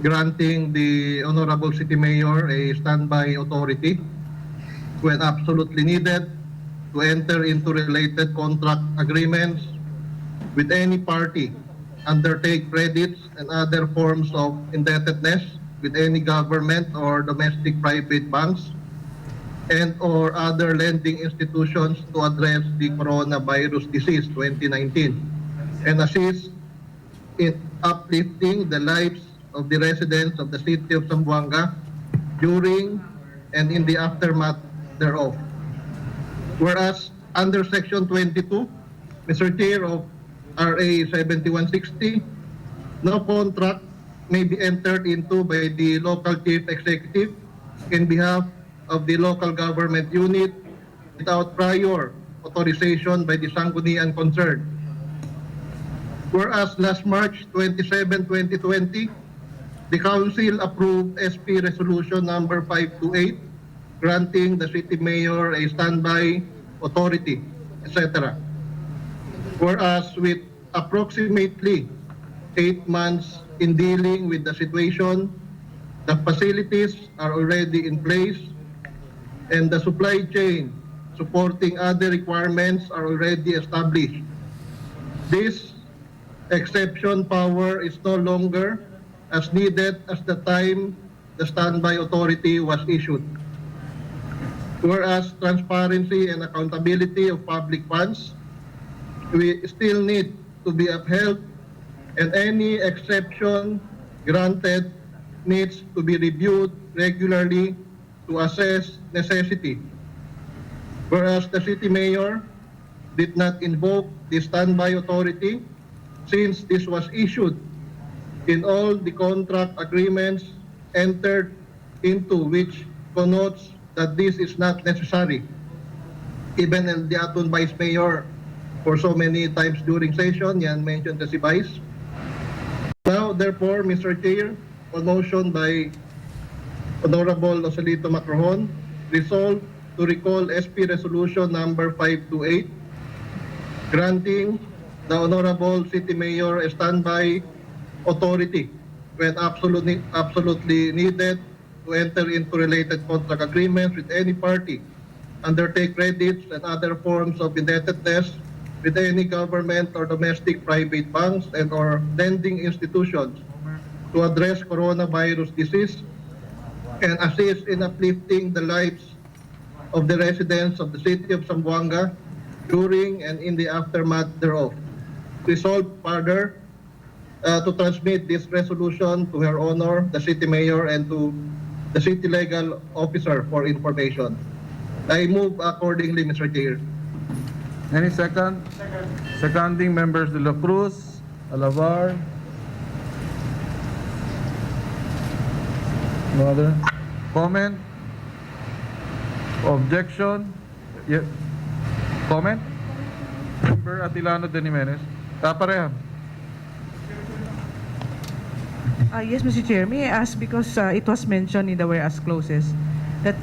granting the Honorable City Mayor a standby authority when absolutely needed to enter into related contract agreements with any party, undertake credits and other forms of indebtedness with any government or domestic private banks and or other lending institutions to address the coronavirus disease 2019 and assist in uplifting the lives of the residents of the city of Zamboanga during and in the aftermath thereof. Whereas under Section 22, Mr. Chair, of RA 7160, no contract may be entered into by the local chief executive in behalf of the local government unit without prior authorization by the Sangguniang concerned. Whereas last March 27, 2020, the Council approved SP Resolution number 528, granting the City Mayor a standby authority, etc. Whereas with approximately 8 months in dealing with the situation, the facilities are already in place and the supply chain supporting other requirements are already established. This exception power is no longer as needed as the time the standby authority was issued. Whereas transparency and accountability of public funds we still need to be upheld, and any exception granted needs to be reviewed regularly to assess necessity. Whereas the city mayor did not invoke the standby authority since this was issued in all the contract agreements entered into, which connotes that this is not necessary. Even the aton vice mayor for so many times during session, yan mentioned si Vice. Now, therefore, Mr. Chair, on motion by Honorable Joselito Macrohon, resolved to recall SP Resolution number 528, granting the Honorable City Mayor a standby authority when absolutely needed to enter into related contract agreements with any party, undertake credits and other forms of indebtedness with any government or domestic private banks and or lending institutions to address coronavirus disease and assist in uplifting the lives of the residents of the city of Zamboanga during and in the aftermath thereof. Resolve further to transmit this resolution to Her Honor, the City Mayor, and to the City Legal Officer for information. I move accordingly, Mr. Chair. Any second? Seconding members De La Cruz, Alavar. No other comment? Objection? Yeah. Comment? Member Atilano de Jimenez. Pareha. Yes, Mr. Chair. May I ask, because it was mentioned in the whereas clauses, that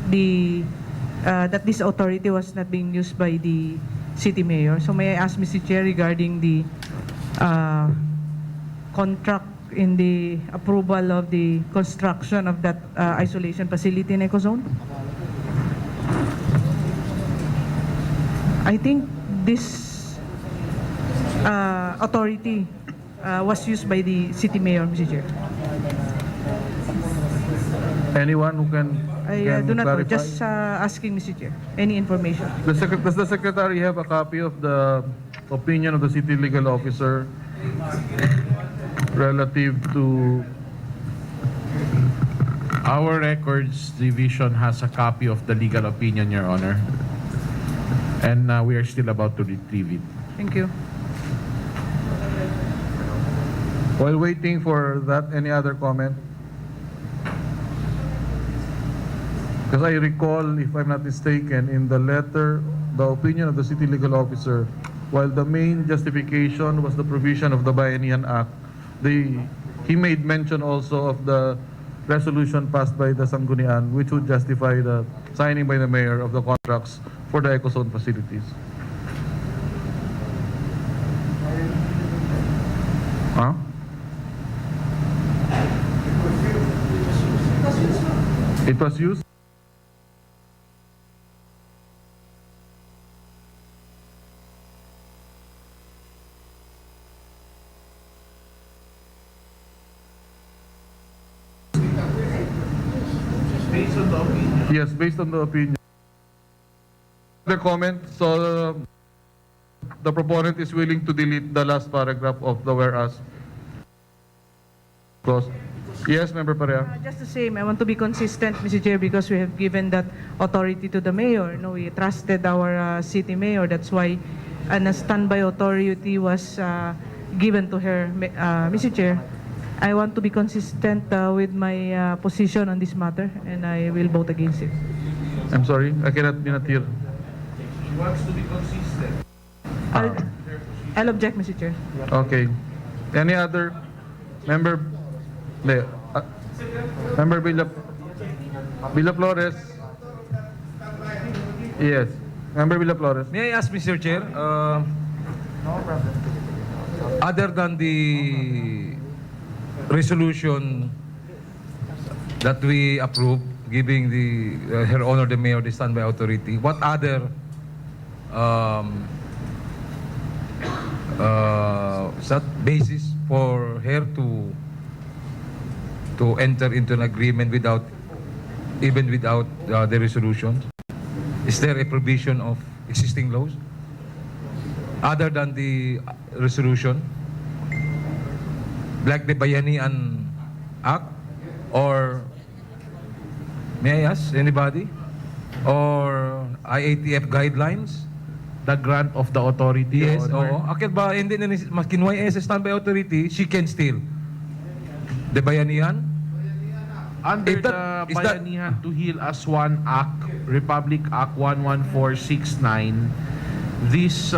this authority was not being used by the city mayor. So may I ask Mr. Chair regarding the contract in the approval of the construction of that isolation facility in Ecozone? I think this authority was used by the city mayor, Mr. Chair. Anyone who can I do not know, clarify? just asking Mr. Chair, any information. Does the secretary have a copy of the opinion of the city legal officer relative to... Our records division has a copy of the legal opinion, Your Honor. And we are still about to retrieve it. Thank you. While waiting for that, any other comment? Because I recall, if I'm not mistaken, in the letter, the opinion of the city legal officer, while the main justification was the provision of the Bayanihan Act, he made mention also of the resolution passed by the Sanggunian, which would justify the signing by the mayor of the contracts for the Ecozone facilities. Huh? It was used? Based on the opinion. Yes, based on the opinion. Other comment? So the proponent is willing to delete the last paragraph of the whereas clause. Yes, Member Parea. Just the same, I want to be consistent, Mr. Chair, because we have given that authority to the mayor. No, we trusted our city mayor. That's why a standby authority was given to her, Mr. Chair. I want to be consistent with my position on this matter, and I will vote against it. I'm sorry, I cannot be not hear. She wants to be consistent. I'll object, Mr. Chair. Okay. Any other member? Member Villa Flores. Yes. Member Villa Flores. May I ask, Mr. Chair, other than the resolution that we approve, giving the Her Honor the Mayor the standby authority, what other is that basis for her to enter into an agreement without the resolution? Is there a provision of existing laws other than the resolution, like the Bayanihan Act, or may I ask anybody, or IATF guidelines? The grant of the authority. Yes, Honor. oo. Akit ba hindi na makinuha as a standby authority, she can still. The Bayanihan? Under the Bayanihan to Heal as One Act, Republic Act 11469, this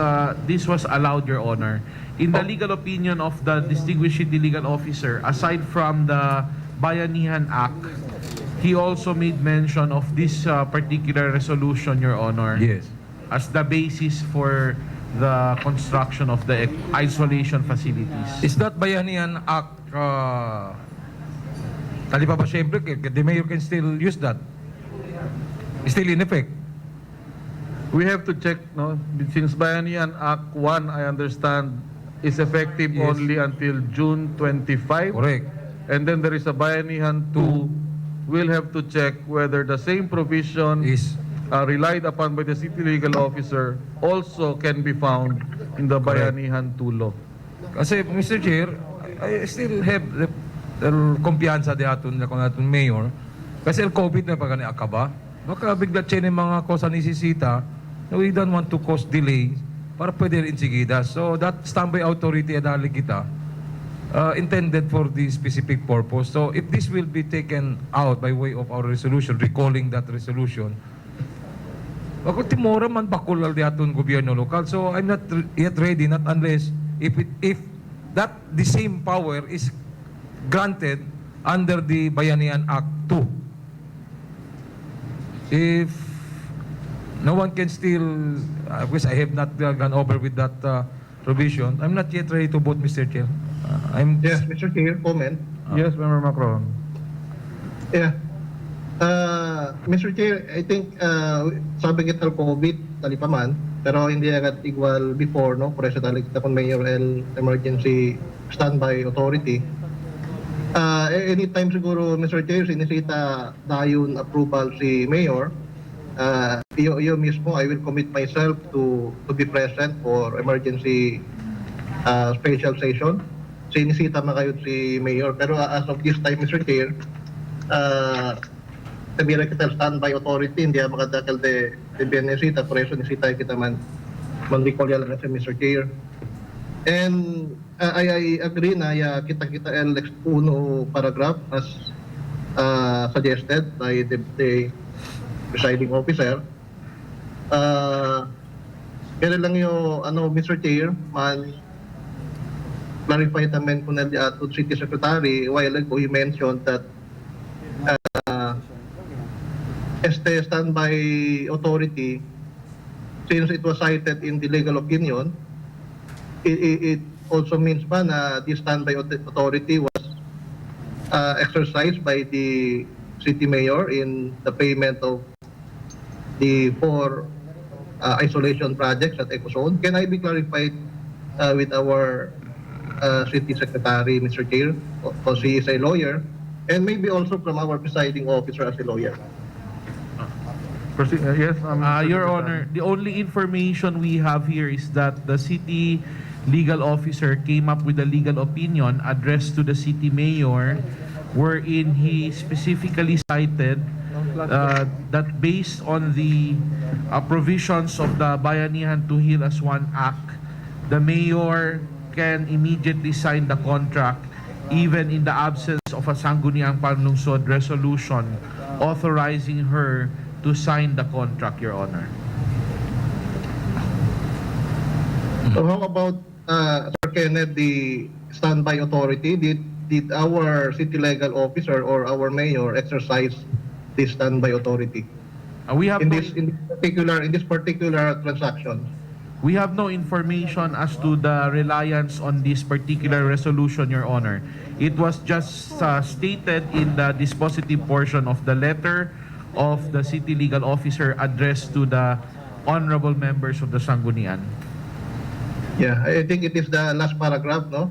was allowed, Your Honor. In the legal opinion of the distinguished city legal officer, aside from the Bayanihan Act, he also made mention of this particular resolution, Your Honor. Yes. As the basis for the construction of the isolation facilities. Is that Bayanihan Act, tali pa ba siyempre, the mayor can still use that? Still in effect? We have to check, no? Since Bayanihan Act 1, I understand, is effective Yes. only until June 25. Correct. And then there is a Bayanihan 2. We'll have to check whether the same provision Is relied upon by the city legal officer also can be found in the Correct. Bayanihan 2 law. Kasi, Mr. Chair, I still have the kumpiyansa di aton na kung aton mayor. Kasi el COVID na pa gani akaba. Baka bigla siya ng mga kosa nisisita na we don't want to cause delay para pwede rin sigida. So that standby authority adali kita intended for the specific purpose. So if this will be taken out by way of our resolution, recalling that resolution, ako timora man bakulal di aton gobyerno lokal. So I'm not yet ready, not unless if that the same power is granted under the Bayanihan Act 2. if no one can still, because I have not gone over with that provision, I'm not yet ready to vote, Mr. Chair. Yes, Mr. Chair, comment. Yes, Member Macron. Yeah. Mr. Chair, I think sabi kita COVID, tali pa man, pero hindi agad igual before, no? Por eso tali kita kung Mayor L Emergency Standby Authority. Anytime siguro, Mr. Chair, sinisita dayon approval si Mayor, iyo mismo, I will commit myself to be present for emergency special session. Sinisita makayod si Mayor. Pero as of this time, Mr. Chair, sabihin kita standby authority, hindi makadakal de benesita, por eso nisita kita man-recall lang sa Mr. Chair. And I agree na kita el next uno paragraph as suggested by the presiding officer. Pero lang yung Mr. Chair, clarify naman ko na to City Secretary a while ago, he mentioned that este standby authority, since it was cited in the legal opinion, it also means pa na the standby authority was exercised by the city mayor in the payment of the 4 isolation projects at Ecozone. Can I be clarified with our city secretary, Mr. Chair, because he is a lawyer, and maybe also from our presiding officer as a lawyer? Yes, Your Honor, the only information we have here is that the city legal officer came up with a legal opinion addressed to the city mayor, wherein he specifically cited that based on the provisions of the Bayanihan to Heal as One Act, the mayor can immediately sign the contract even in the absence of a Sangguniang Panlungsod resolution authorizing her to sign the contract, Your Honor. So how about Sir Kenneth, the standby authority? Did our city legal officer or our mayor exercise this standby authority? We have in this particular transaction. We have no information as to the reliance on this particular resolution, Your Honor. It was just stated in the dispositive portion of the letter of the city legal officer addressed to the honorable members of the Sanggunian. Yeah, I think it is the last paragraph, no?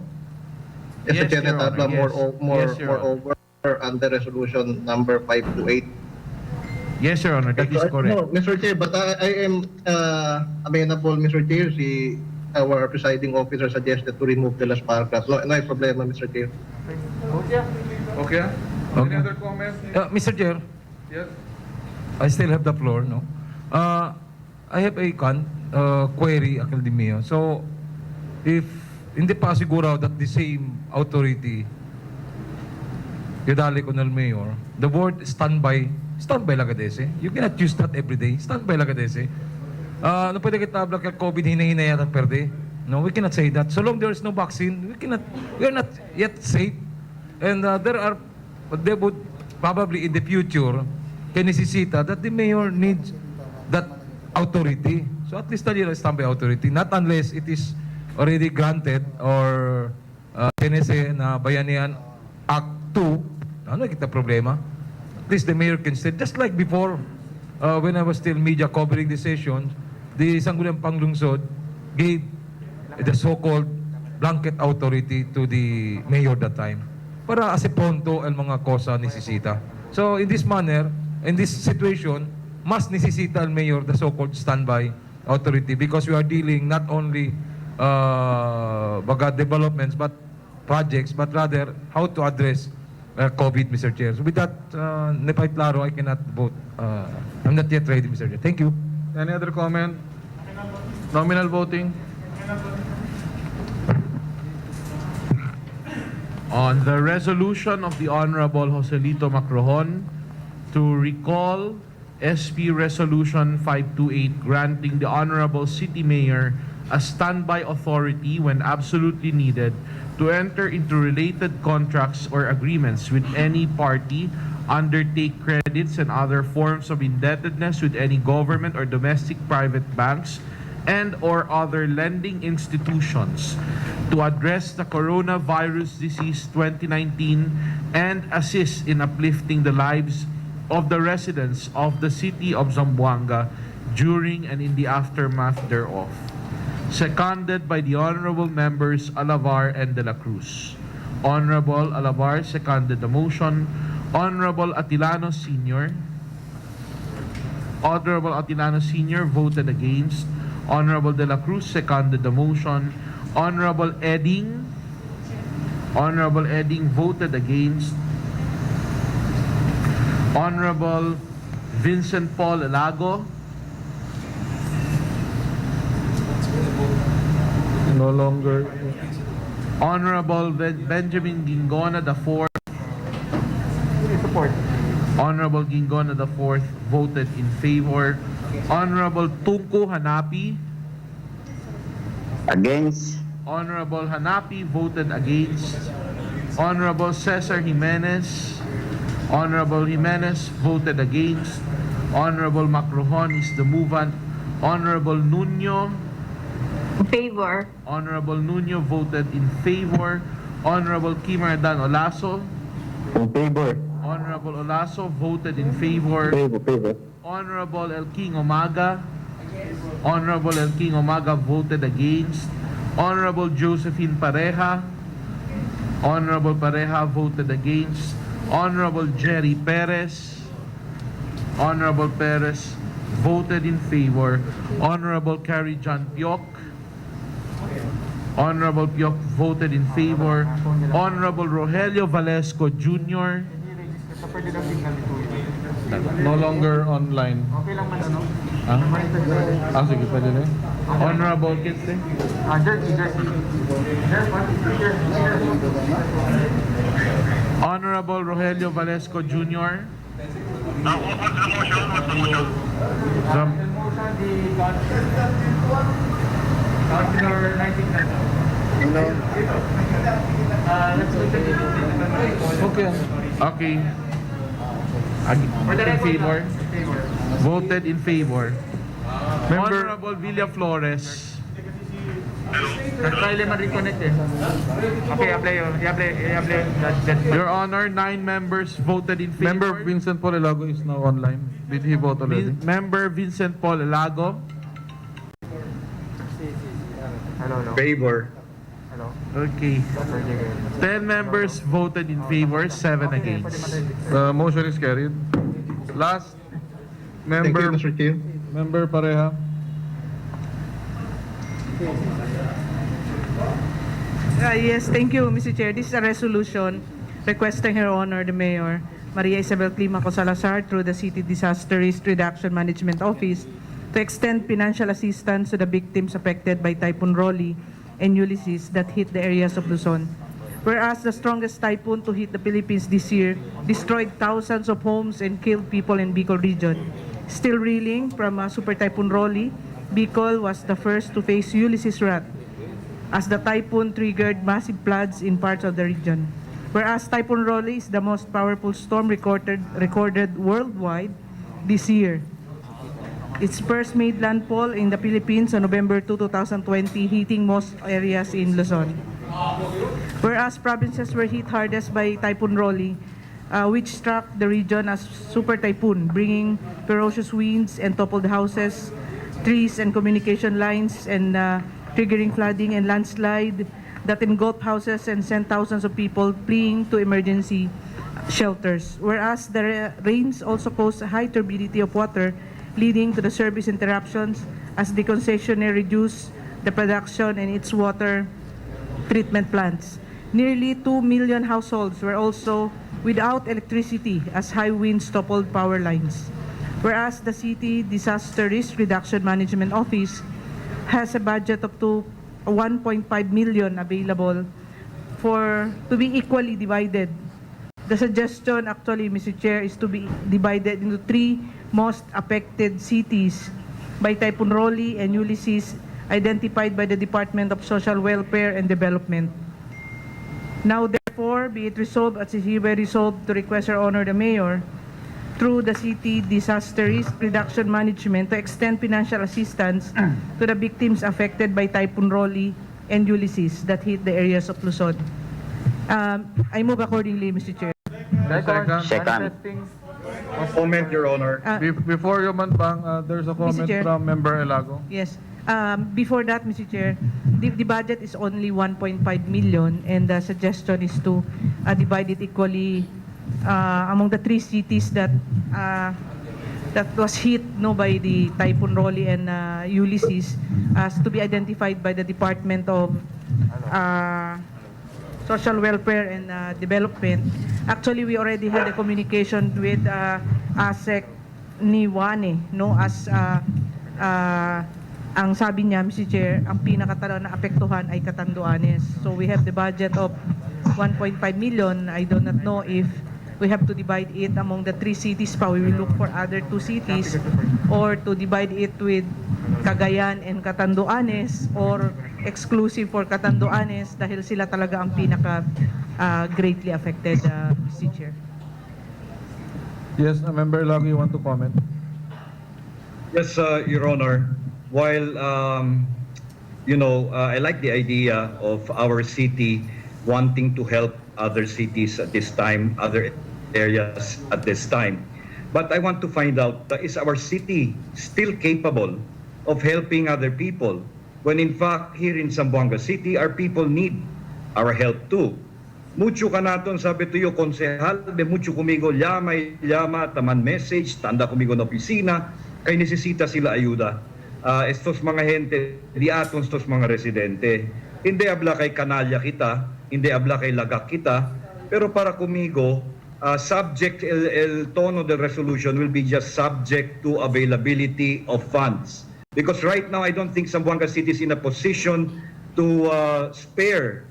Yes, Your Honor, yes. Yes, Your Honor. Moreover, under resolution number 528. Yes, Your Honor, that is correct. No, Mr. Chair, but I am amenable, Mr. Chair, our presiding officer suggested to remove the last paragraph. No problema, Mr. Chair. Okay. Any other comment? Mr. Chair, Yes. I still have the floor, no? I have a query, Academia. So, if hindi pa siguro that the same authority, Yodali Kunal Mayor, the word standby lagadese. You cannot use that every day. Standby lagadese. No pwede kita tabla ka COVID hinahinaya at perde. No, we cannot say that. So long there is no vaccine, we are not yet safe. And they would probably in the future necessita that the mayor needs that authority. So at least tali standby authority, not unless it is already granted or PNSA na Bayanihan Act 2. Ano kita problema? At least the mayor can say, just like before, when I was still media covering the session, the Sangguniang Panglungsod gave the so-called blanket authority to the mayor that time para as a pronto ang mga kosa nisisita. So in this manner, in this situation, mas nisisita ang mayor the so-called standby authority because we are dealing not only baga developments but projects, but rather how to address COVID, Mr. Chair. So with that, nepay klaro, I cannot vote. I'm not yet ready, Mr. Chair. Thank you. Any other comment? Nominal voting? On the resolution of the Honorable Joselito Macrohon to recall SP Resolution 528 granting the Honorable City Mayor a standby authority when absolutely needed to enter into related contracts or agreements with any party undertake credits and other forms of indebtedness with any government or domestic private banks and or other lending institutions to address the coronavirus disease 2019 and assist in uplifting the lives of the residents of the city of Zamboanga during and in the aftermath thereof. Seconded by the Honorable Members Alavar and De La Cruz. Honorable Alavar seconded the motion. Honorable Atilano Sr. Honorable Atilano Sr. voted against. Honorable De La Cruz seconded the motion. Honorable Edding voted against. Honorable Vincent Paul Elago. No longer. Honorable Benjamin Gingona IV. Honorable Gingona IV voted in favor. Honorable Tunko Hanapi. Against. Honorable Hanapi voted against. Honorable Cesar Jimenez. Honorable Jimenez voted against. Honorable Macrohon is the movant. Honorable Nuno. In favor. Honorable Nuno voted in favor. Honorable Kimardan Olaso. In favor. Honorable Olaso voted in favor. Favor. Honorable El King Umaga. Honorable El King Umaga voted against. Honorable Josephine Pareja. Honorable Pareja voted against. Honorable Jerry Perez. Honorable Perez voted in favor. Honorable Carrie John Piok. Honorable Piok voted in favor. Honorable Rogelio Valesco Jr. No longer online. Okay lang man ano? Sige, pwede na. Honorable Kitse. Honorable Rogelio Valesco Jr. Okay. In favor. Voted in favor. Honorable Villa Flores. Kaya man reconnect eh. Okay, i-apply. Your Honor, 9 members voted in favor. Member Vincent Polelago is now online. Did he vote already? Member Vincent Paul Elago. Hello. Favor. Okay. 10 members voted in favor, 7 against. The motion is carried. Last, Thank you, member, Mr. Chair. member Pareja. Yes, thank you, Mr. Chair. This is a resolution requesting Her Honor the Mayor, Maria Isabel Climaco Salazar, through the City Disaster Risk Reduction Management Office, to extend financial assistance to the victims affected by Typhoon Rolly and Ulysses that hit the areas of Luzon. Whereas the strongest typhoon to hit the Philippines this year destroyed thousands of homes and killed people in Bicol region. Still reeling from Super Typhoon Rolly, Bicol was the first to face Ulysses' wrath, as the typhoon triggered massive floods in parts of the region. Whereas Typhoon Rolly is the most powerful storm recorded worldwide this year. Its first made landfall in the Philippines on November 2, 2020, hitting most areas in Luzon. Whereas provinces were hit hardest by Typhoon Rolly, which struck the region as super typhoon, bringing ferocious winds and toppled houses, trees and communication lines, and triggering flooding and landslide that engulfed houses and sent thousands of people fleeing to emergency shelters. Whereas the rains also caused a high turbidity of water, leading to the service interruptions as the concessionaire reduced the production in its water treatment plants. Nearly 2 million households were also without electricity as high winds toppled power lines. Whereas the City Disaster Risk Reduction Management Office has a budget up to 1.5 million available to be equally divided. The suggestion actually, Mr. Chair, is to be divided into 3 most affected cities by Typhoon Rolly and Ulysses, identified by the Department of Social Welfare and Development. Now therefore, be it resolved as is hereby resolved to request Your Honor the Mayor through the City Disaster Risk Reduction Management to extend financial assistance to the victims affected by Typhoon Rolly and Ulysses that hit the areas of Luzon. I move accordingly, Mr. Chair. Second. Comment, Your Honor. Before you manbang, there's a comment Chair. from Member Elago. Yes. Before that, Mr. Chair, the budget is only 1.5 million and the suggestion is to divide it equally among the three cities that was hit by the Typhoon Rolly and Ulysses, as to be identified by the Department of Social Welfare and Development. Actually, we already had a communication with ASEC ni Wane, as ang sabi niya, Mr. Chair, ang pinakatala na apektuhan ay Catanduanes. So we have the budget of 1.5 million. I do not know if we have to divide it among the three cities pa. We will look for other two cities, or to divide it with Cagayan and Catanduanes, or exclusive for Catanduanes dahil sila talaga ang pinaka greatly affected, Mr. Chair. Yes, Member Elago, you want to comment? Yes, Your Honor. While, I like the idea of our city wanting to help other cities at this time, other areas at this time. But I want to find out, is our city still capable of helping other people? When in fact, here in Zamboanga City, our people need our help too. Mucho ka naton, sabi tuyo, konsehal, mucho kumigo, llama, taman message, tanda kumigo na opisina, kay nesesita sila ayuda. Estos mga gente, di aton estos mga residente. Hindi abla kay kanalya kita, hindi abla kay lagak kita, pero para kumigo, subject, el tono del resolution will be just subject to availability of funds. Because right now, I don't think Zamboanga City is in a position to spare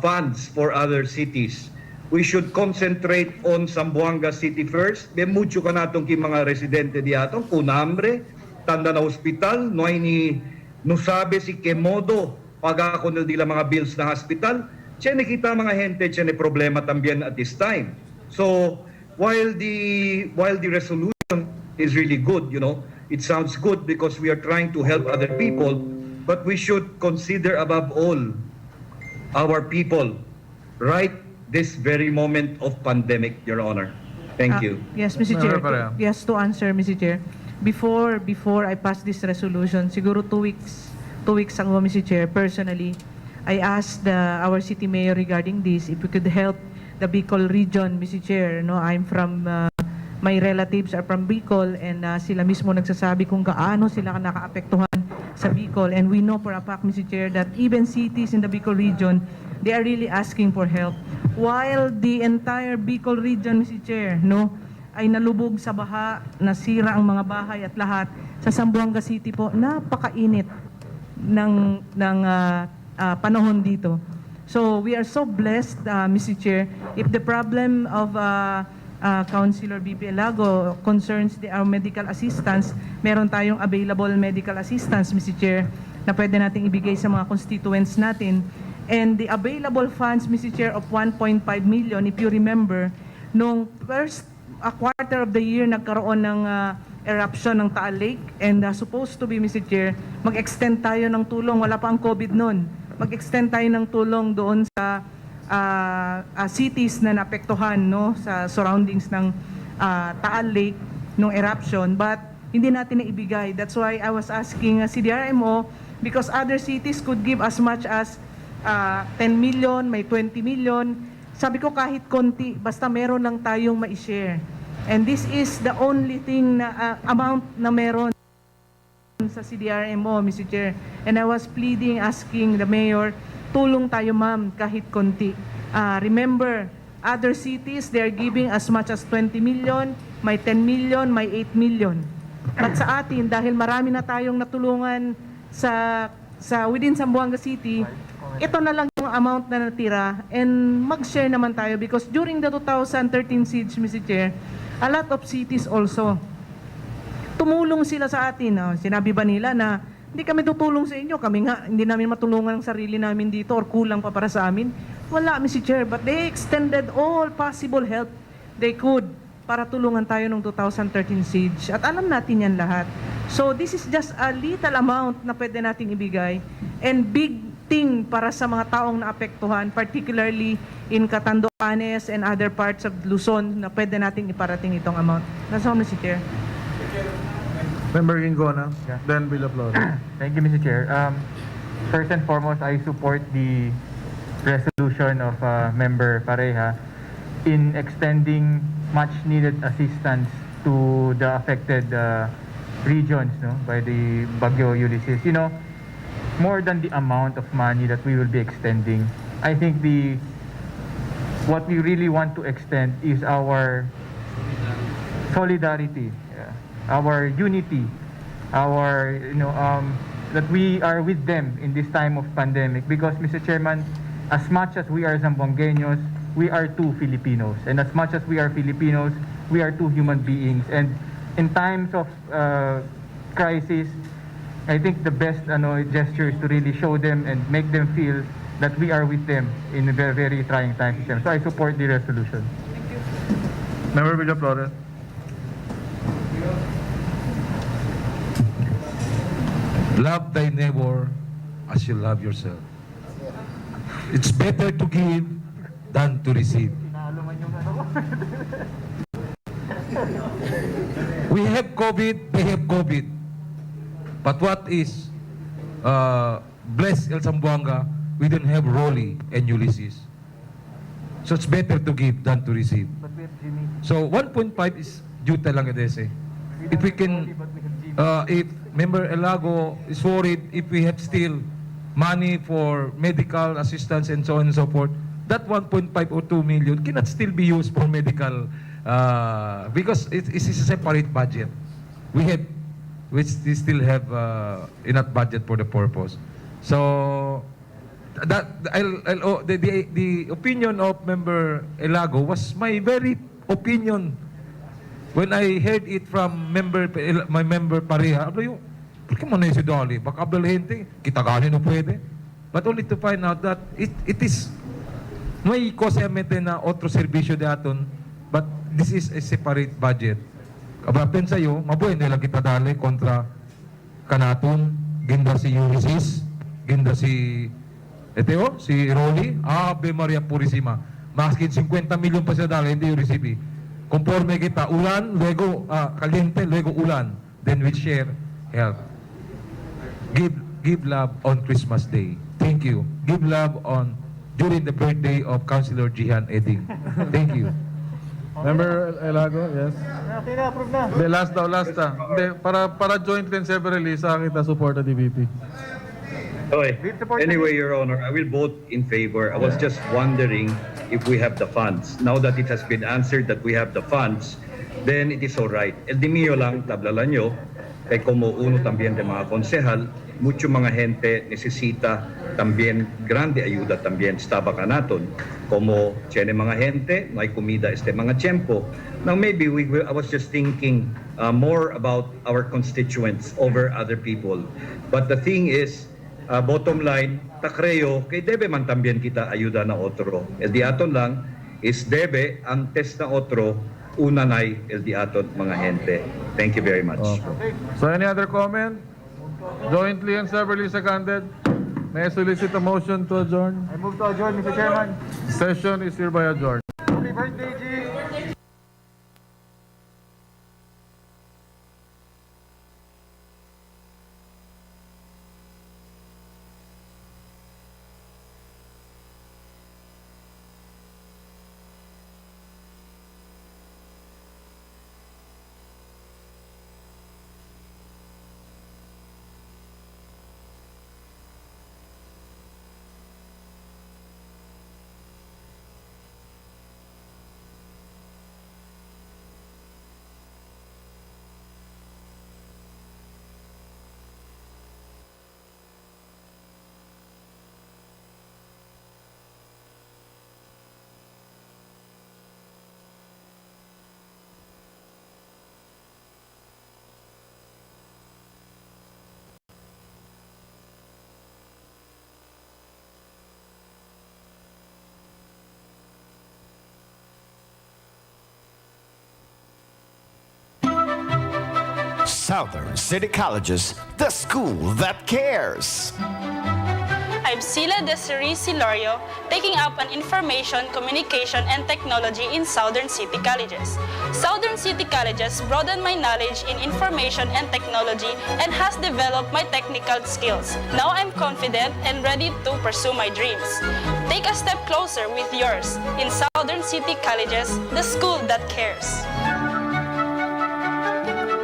funds for other cities. We should concentrate on Zamboanga City first. Be mucho ka natong ki mga residente di atong kunambre, tanda na hospital, no ay no sabi si Kemodo, pag ako nila mga bills na hospital, tiyan kita mga gente, tiyan problema tambien at this time. So, while the resolution is really good, it sounds good because we are trying to help other people, but we should consider above all our people right this very moment of pandemic, Your Honor. Thank you. Yes, Mr. Chair. Yes, to answer, Mr. Chair. Before I pass this resolution, siguro 2 weeks ago, Mr. Chair, personally, I asked our city mayor regarding this, if we could help the Bicol region, Mr. Chair. I'm from, my relatives are from Bicol, and sila mismo nagsasabi kung gaano sila nakaapektuhan sa Bicol. And we know for a fact, Mr. Chair, that even cities in the Bicol region, they are really asking for help. While the entire Bicol region, Mr. Chair, ay nalubog sa baha, nasira ang mga bahay at lahat, sa Zamboanga City po, napakainit ng panahon dito. So we are so blessed, Mr. Chair, if the problem of Councilor BP Elago concerns our medical assistance, meron tayong available medical assistance, Mr. Chair, na pwede nating ibigay sa mga constituents natin. And the available funds, Mr. Chair, of 1.5 million, if you remember, nung first quarter of the year, nagkaroon ng eruption ng Taal Lake, and supposed to be, Mr. Chair, mag-extend tayo ng tulong, wala pa ang COVID noon, mag-extend tayo ng tulong doon sa cities na naapektuhan sa surroundings ng Taal Lake nung eruption, but hindi natin naibigay. That's why I was asking CDRMO, because other cities could give as much as 10 million, may 20 million. Sabi ko kahit konti, basta meron lang tayong ma-share. And this is the only thing na amount na meron sa CDRMO, Mr. Chair. And I was pleading, asking the mayor, tulong tayo ma'am kahit konti. Remember, other cities, they are giving as much as 20 million, may 10 million, may 8 million. But sa atin, dahil marami na tayong natulungan sa within Zamboanga City, ito na lang yung amount na natira, and mag-share naman tayo, because during the 2013 siege, Mr. Chair, a lot of cities also tumulong sila sa atin. Sinabi ba nila na hindi kami tutulong sa inyo. Kami nga, hindi namin matulungan ang sarili namin dito or kulang pa para sa amin. Wala, Mr. Chair, but they extended all possible help they could para tulungan tayo noong 2013 siege. At alam natin yan lahat. So this is just a little amount na pwede nating ibigay and big thing para sa mga taong naapektuhan, particularly in Catanduanes and other parts of Luzon na pwede nating iparating itong amount. That's all, Mr. Chair. Member Gingona, then Bill Flores. Thank you, Mr. Chair. First and foremost, I support the resolution of Member Pareha in extending much needed assistance to the affected regions, no, by the Bagyo Ulysses. You know, more than the amount of money that we will be extending, I think what we really want to extend is our solidarity, our unity, our that we are with them in this time of pandemic. Because, Mr. Chairman, as much as we are Zamboangueños, we are two Filipinos, and as much as we are Filipinos, we are two human beings. And in times of crisis, I think the best gesture is to really show them and make them feel that we are with them in very, very trying times. So I support the resolution. Member Bill Flores. Love thy neighbor as you love yourself. It's better to give than to receive. We have COVID, they have COVID. But what is bless El Zamboanga, we don't have Rolly and Ulysses. So it's better to give than to receive. So 1.5 is juta lang edese. If we can, if Member Elago is worried if we have still money for medical assistance and so on and so forth, that 1.5 or 2 million cannot still be used for medical because it is a separate budget. We still have enough budget for the purpose. So that the opinion of Member Elago was my very opinion when I heard it from my member Pareha. Porque mo na si Dolly, baka abalhente, kita ganin o pwede. But only to find out that it is may kosemente na otro serbisyo daton, but this is a separate budget. Kabapen sa'yo, mabuhay nila kita dali kontra kanaton, ginda si Ulysses, ginda si si Rolly, Ave Maria Purisima. Maskin 50 milyon pa siya dali, hindi yung recipe. Conforme kita, ulan, luego kaliente, luego ulan. Then we share help. Give love on Christmas Day. Thank you. Give love during the birthday of Councilor Jihan Eding. Thank you. Member Elago, yes. Okay na, approve na. Hindi, last daw. Hindi, para jointly and severally sa kita support the DVP. Okay. Anyway, Your Honor, I will vote in favor. I was just wondering if we have the funds. Now that it has been answered that we have the funds, then it is all right. El di mio lang, tablala nyo, kay como uno también de mga konsehal, mucho mga gente necesita también grande ayuda también estaba ka naton. Como tiene mga gente, no hay comida mga tiempo. Now maybe I was just thinking more about our constituents over other people. But the thing is, bottom line, takreo, kay debe man también kita ayuda na otro. El di aton lang is debe antes na otro, una nay el di aton mga gente. Thank you very much. Okay. So any other comment? Jointly and severally seconded. May I solicit a motion to adjourn? I move to adjourn, Mr. Chairman. Session is hereby adjourned. Happy birthday, G! Southern City Colleges, the school that cares. I'm Sila Desiree Silorio, taking up an Information, Communication, and Technology in Southern City Colleges. Southern City Colleges broadened my knowledge in information and technology and has developed my technical skills. Now I'm confident and ready to pursue my dreams. Take a step closer with yours in Southern City Colleges, the school that cares.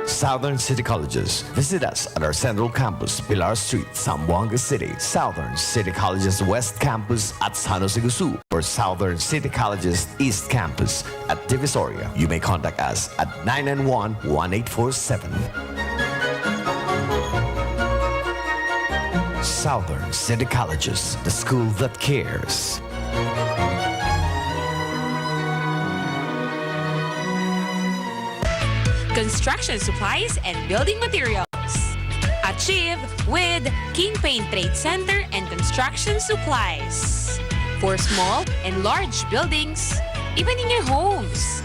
Southern City Colleges. Visit us at our Central Campus, Pilar Street, Zamboanga City. Southern City Colleges West Campus at San Jose Gusu, or Southern City Colleges East Campus at Divisoria. You may contact us at 991-1847. Southern City Colleges, the school that cares. Construction supplies and building materials. Achieve with King Paint Trade Center and Construction Supplies. For small and large buildings, even in your homes.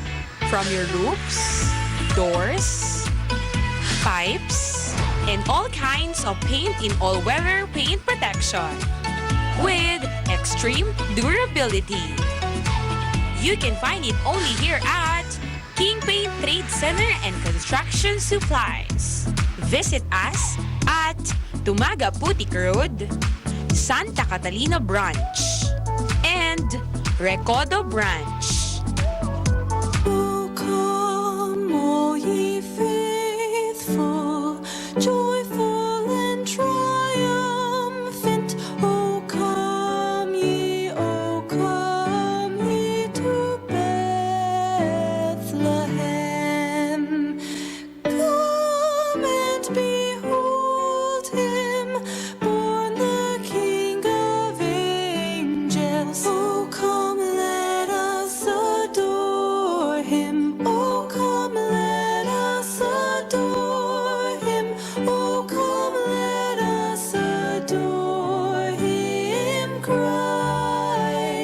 From your roofs, doors, pipes, and all kinds of paint in all-weather paint protection. With extreme durability. You can find it only here at King Paint Trade Center and Construction Supplies. Visit us at Tumaga Putik Road, Santa Catalina Branch, and Recodo Branch. O come, all ye faithful, join